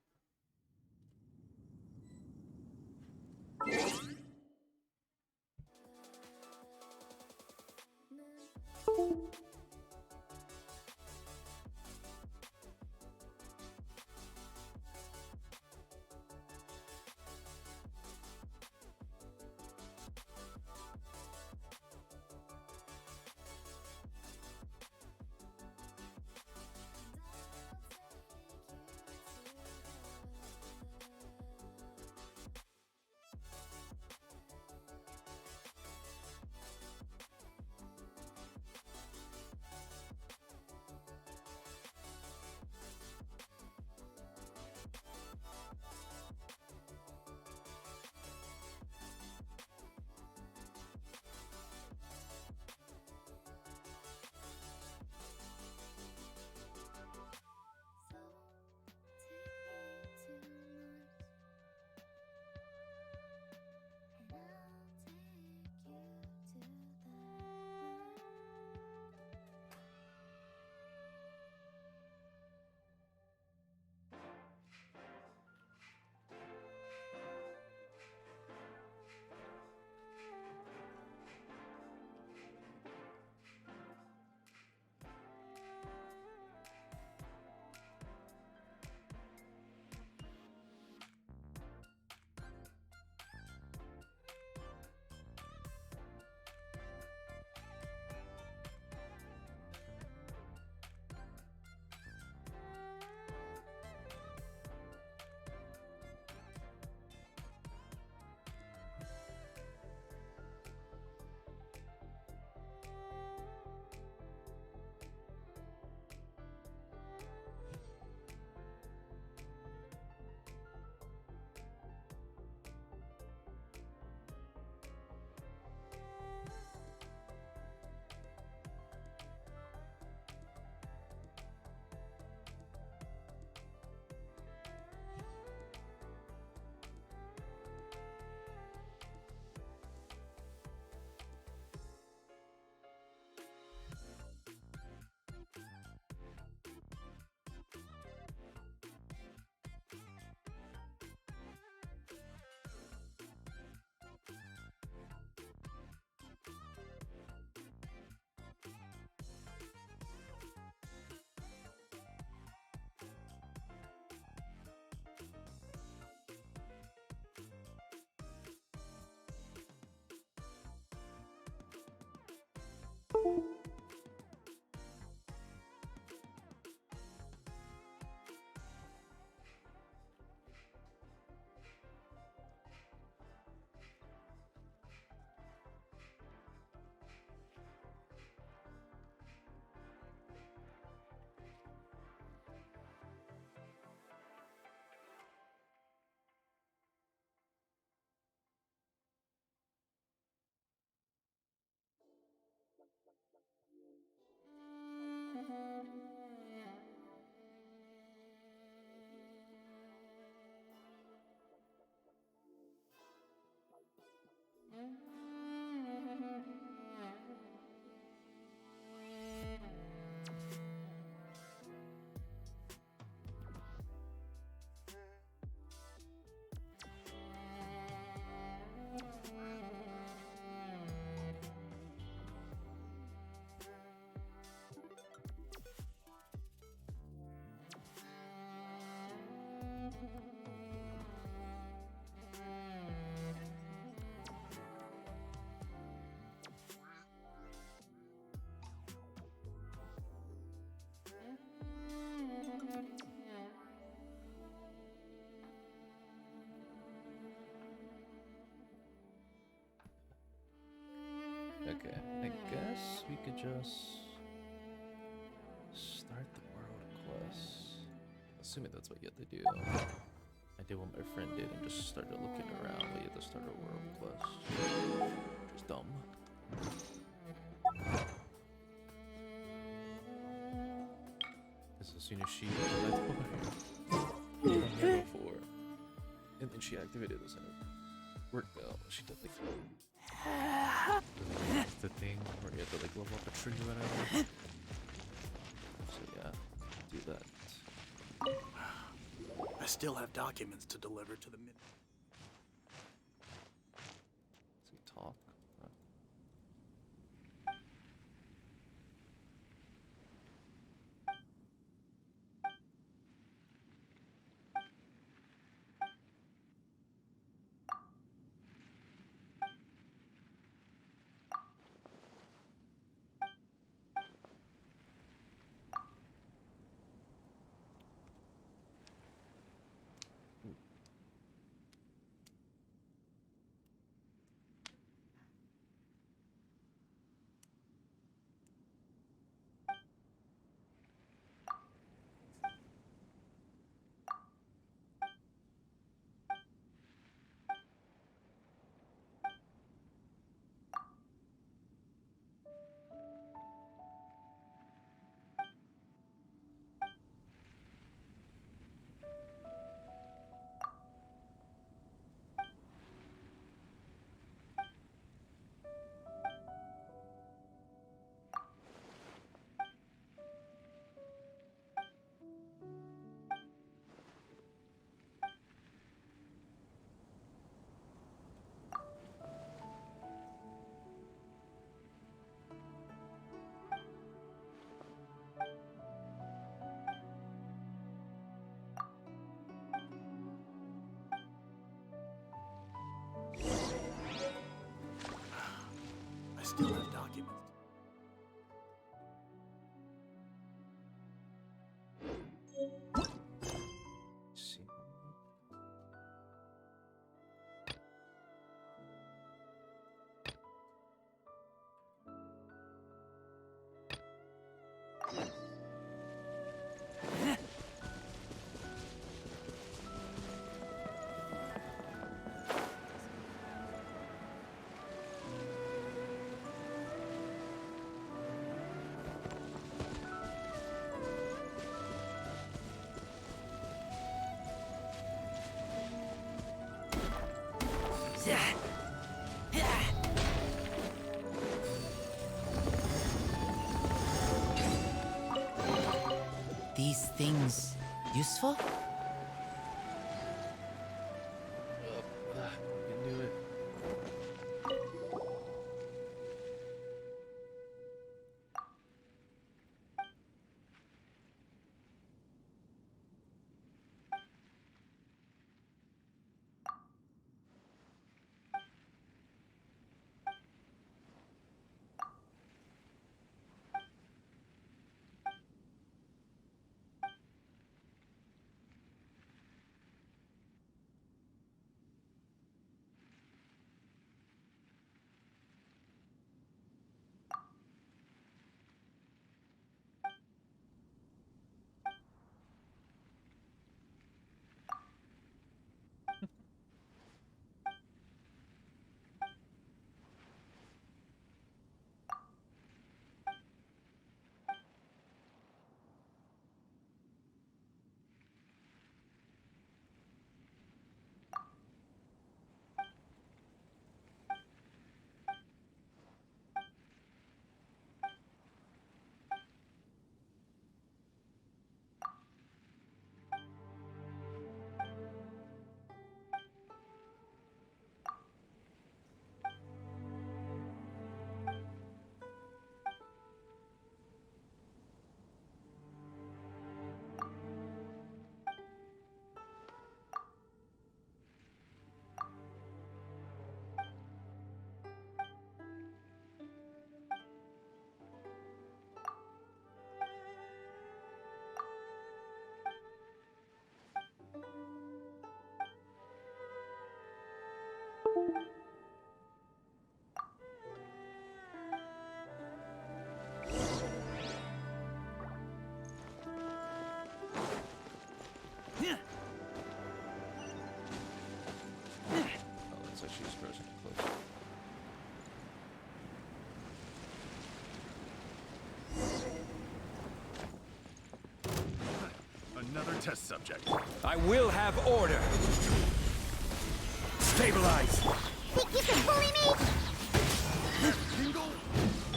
Okay, I guess we could just start the world quest. Assuming that's what you have to do. I did what my friend did and just started looking around, but you have to start a world quest. Which is dumb. As soon as she before, and then she activated this and it worked out. She did like the thing where you have to like level up a tree or whatever. So yeah, do that.
I still have documents to deliver to the
Some talk.
I still have documents.
See.
These things useful?
You can do it. Oh, looks like she's close.
Another test subject.
I will have order. Stabilize.
Think you can bully me?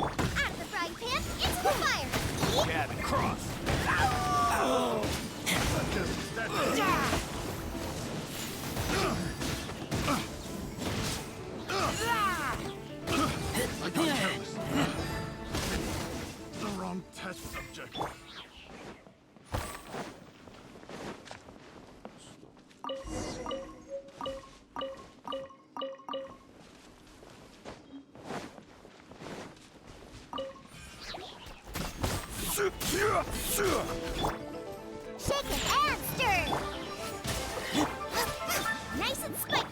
Out of the frying pan, into the fire!
Jab and cross. I got careless. The wrong test subject.
Shaken and stirred! Nice and spiky!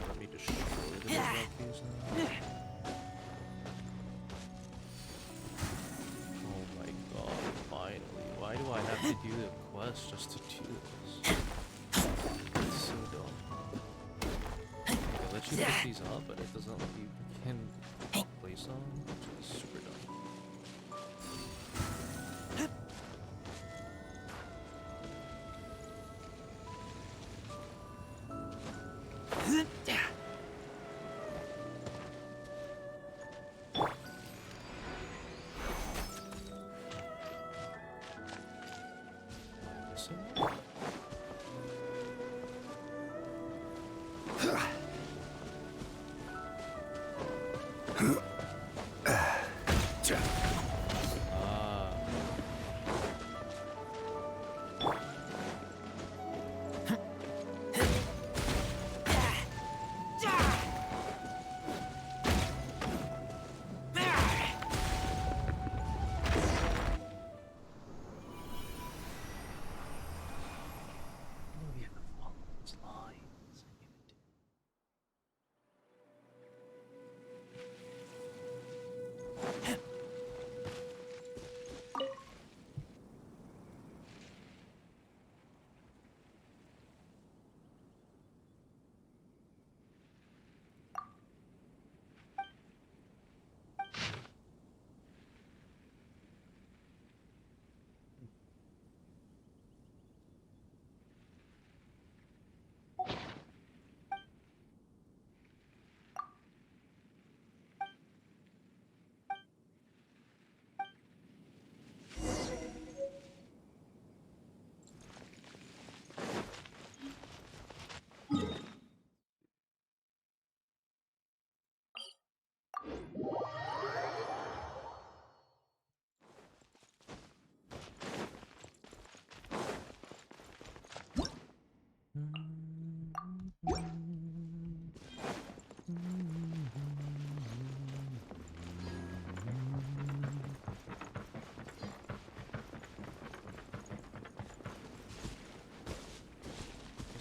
Let me destroy the keys now. Oh my god, finally. Why do I have to do the quest just to do this? It's so dumb. It lets you pick these up, but it doesn't let you place them, which is super dumb.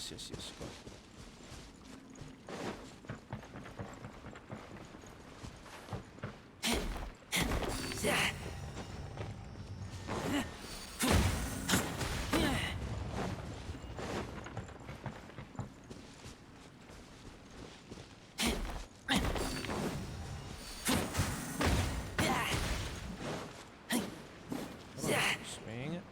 yes. Go. Swing it.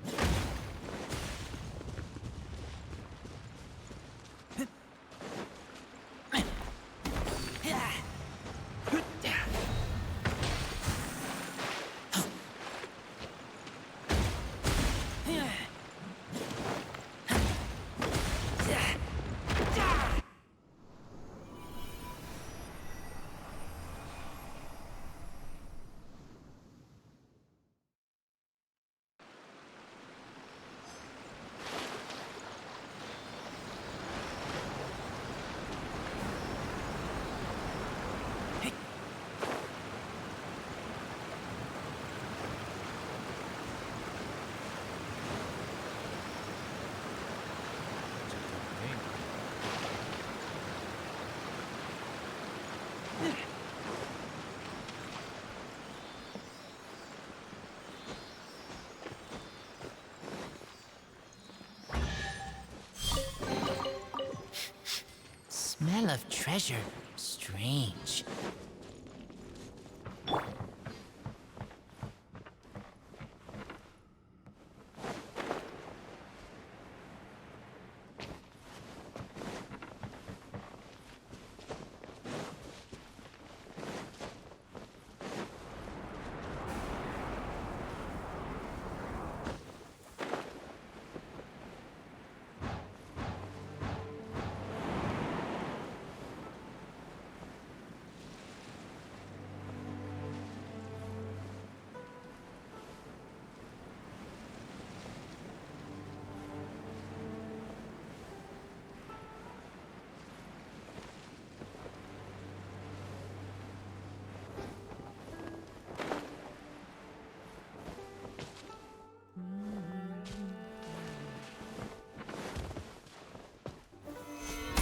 Smell of treasure. Strange.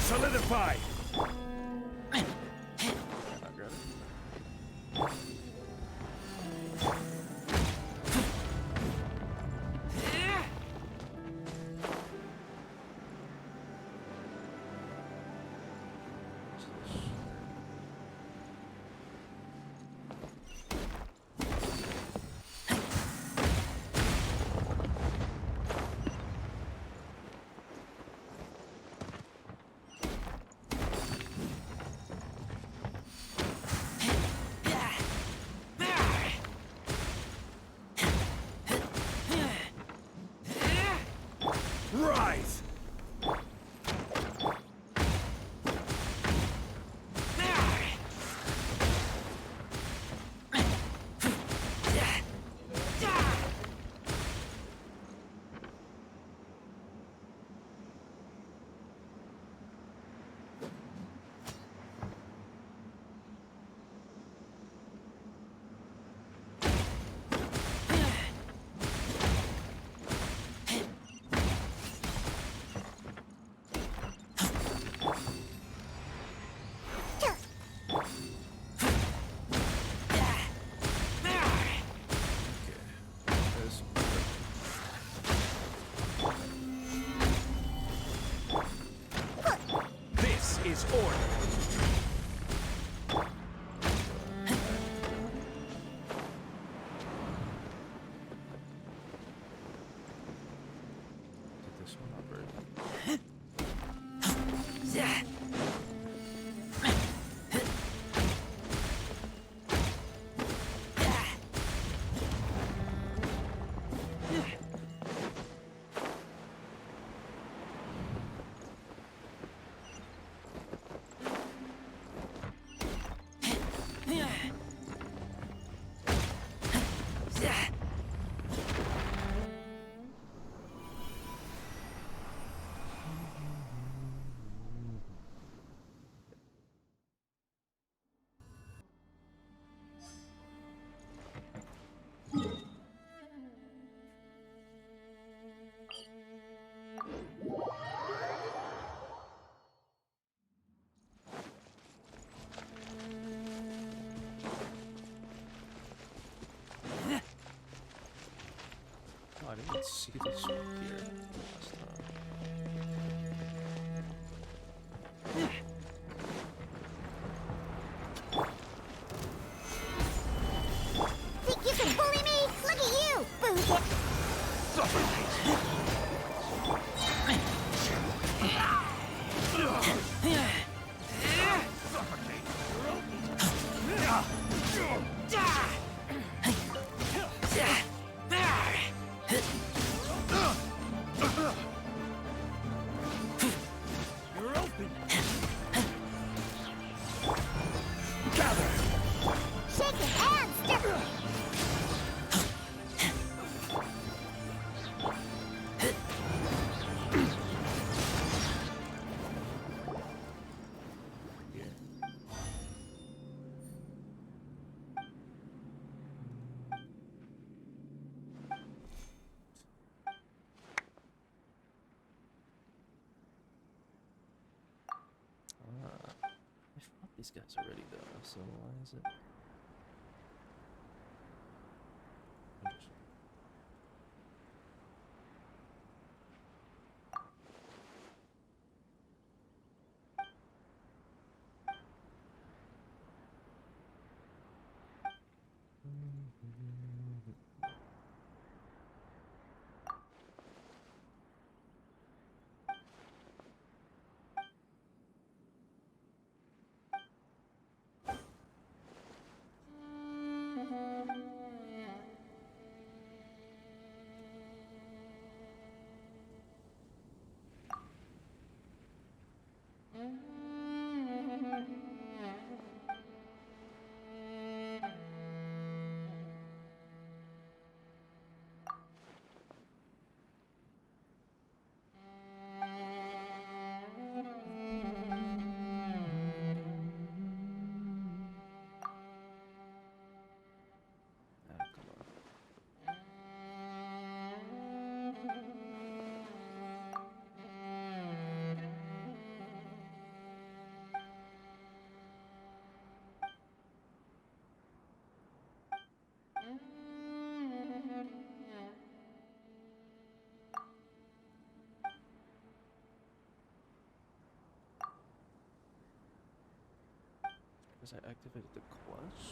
Solidify! Rise! This is order.
Did this one up, right? didn't see this one here last time.
Think you can bully me? Look at you, Boozy! Shake your hands, stir.
I fought these guys already though, so why is it? Interesting. Because I activated the clutch.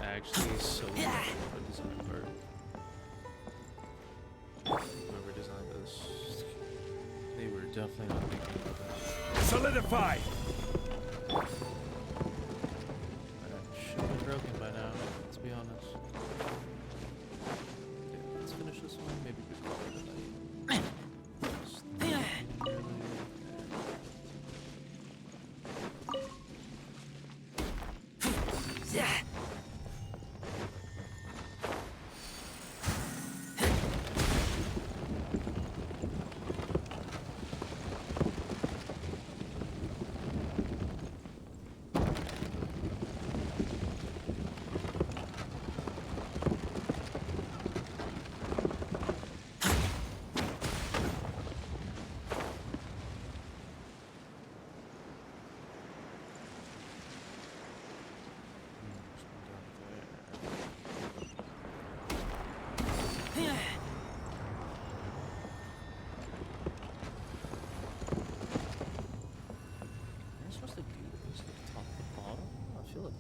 Actually, so good for design part. Whoever designed this, they were definitely not thinking about that.
Solidify!
That should have been broken by now, let's be honest. Okay, let's finish this one, maybe we call it a night.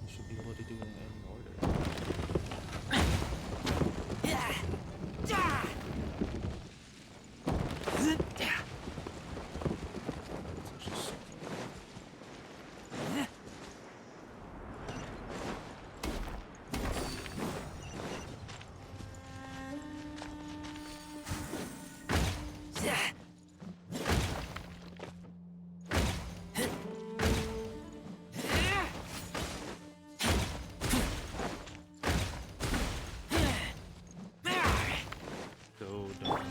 You should be able to do it in any order. Go down.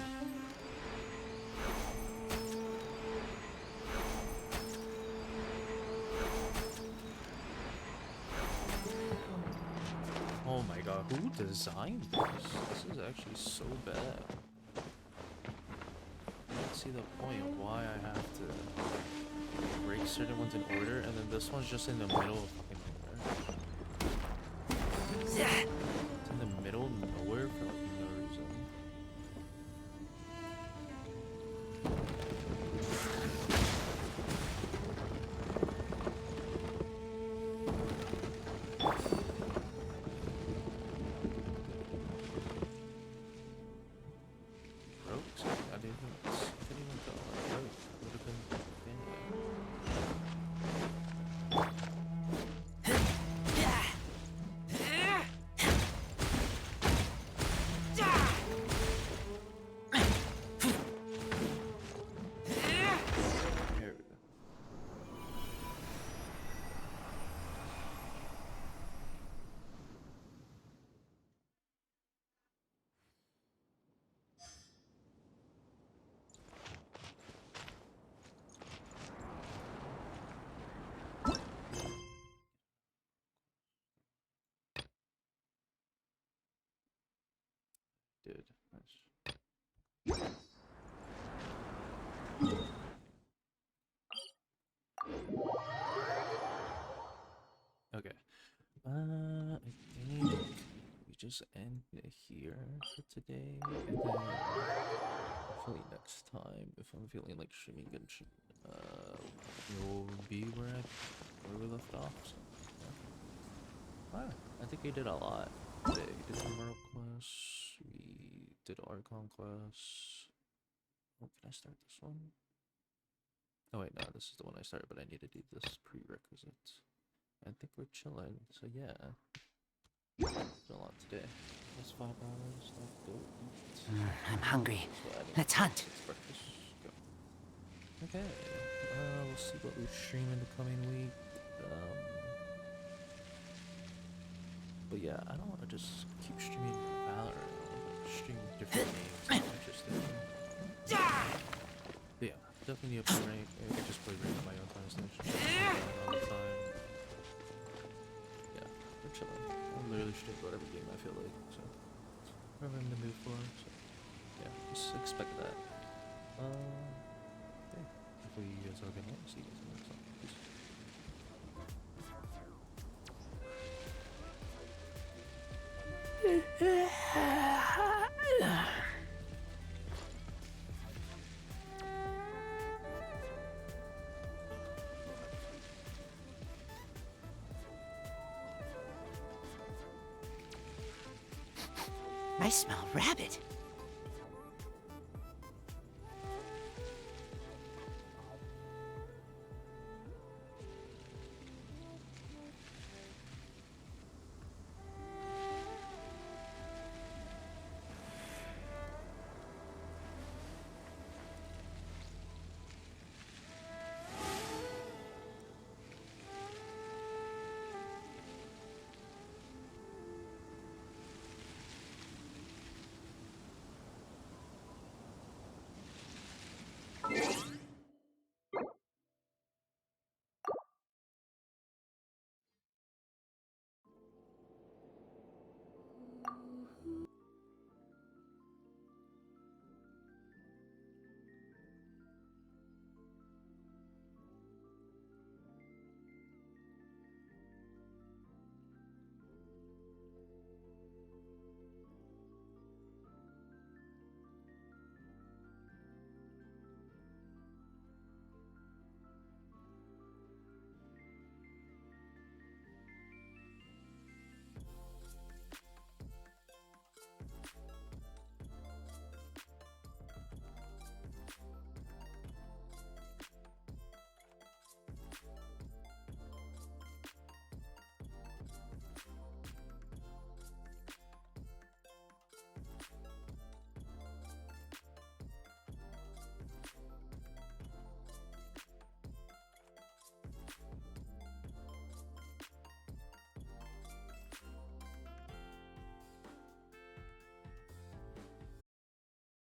Oh my god, who designed this? This is actually so bad. I don't see the point of why I have to break certain ones in order, and then this one's just in the middle of fucking nowhere. It's in the middle of nowhere for like no reason. I didn't even tell I would have been Here we go. Dude, nice. Okay. I think we just end it here for today, and then hopefully next time, if I'm feeling like streaming Genshin, we'll be where we left off. So, yeah. Alright, I think we did a lot today. We did the Merle quest, we did Archon quest. Oh, can I start this one? Oh wait, no, this is the one I started, but I need to do this prerequisite. I think we're chilling, so yeah. Did a lot today. That's 5 hours. Let's go eat.
I'm hungry. Let's hunt.
Breakfast. Go. Okay. We'll see what we stream in the coming week. But yeah, I don't want to just keep streaming Valorant. I want to stream different games. I'm interested in. But yeah, definitely need to play rank. I could just play rank on my own time station. All the time. Yeah, we're chilling. I'm literally streaming about every game I feel like. So whatever I'm in the mood for. So yeah, just expect that. Okay. Hopefully you guys all good night. See you guys in the next one. Peace.
I smell rabbit.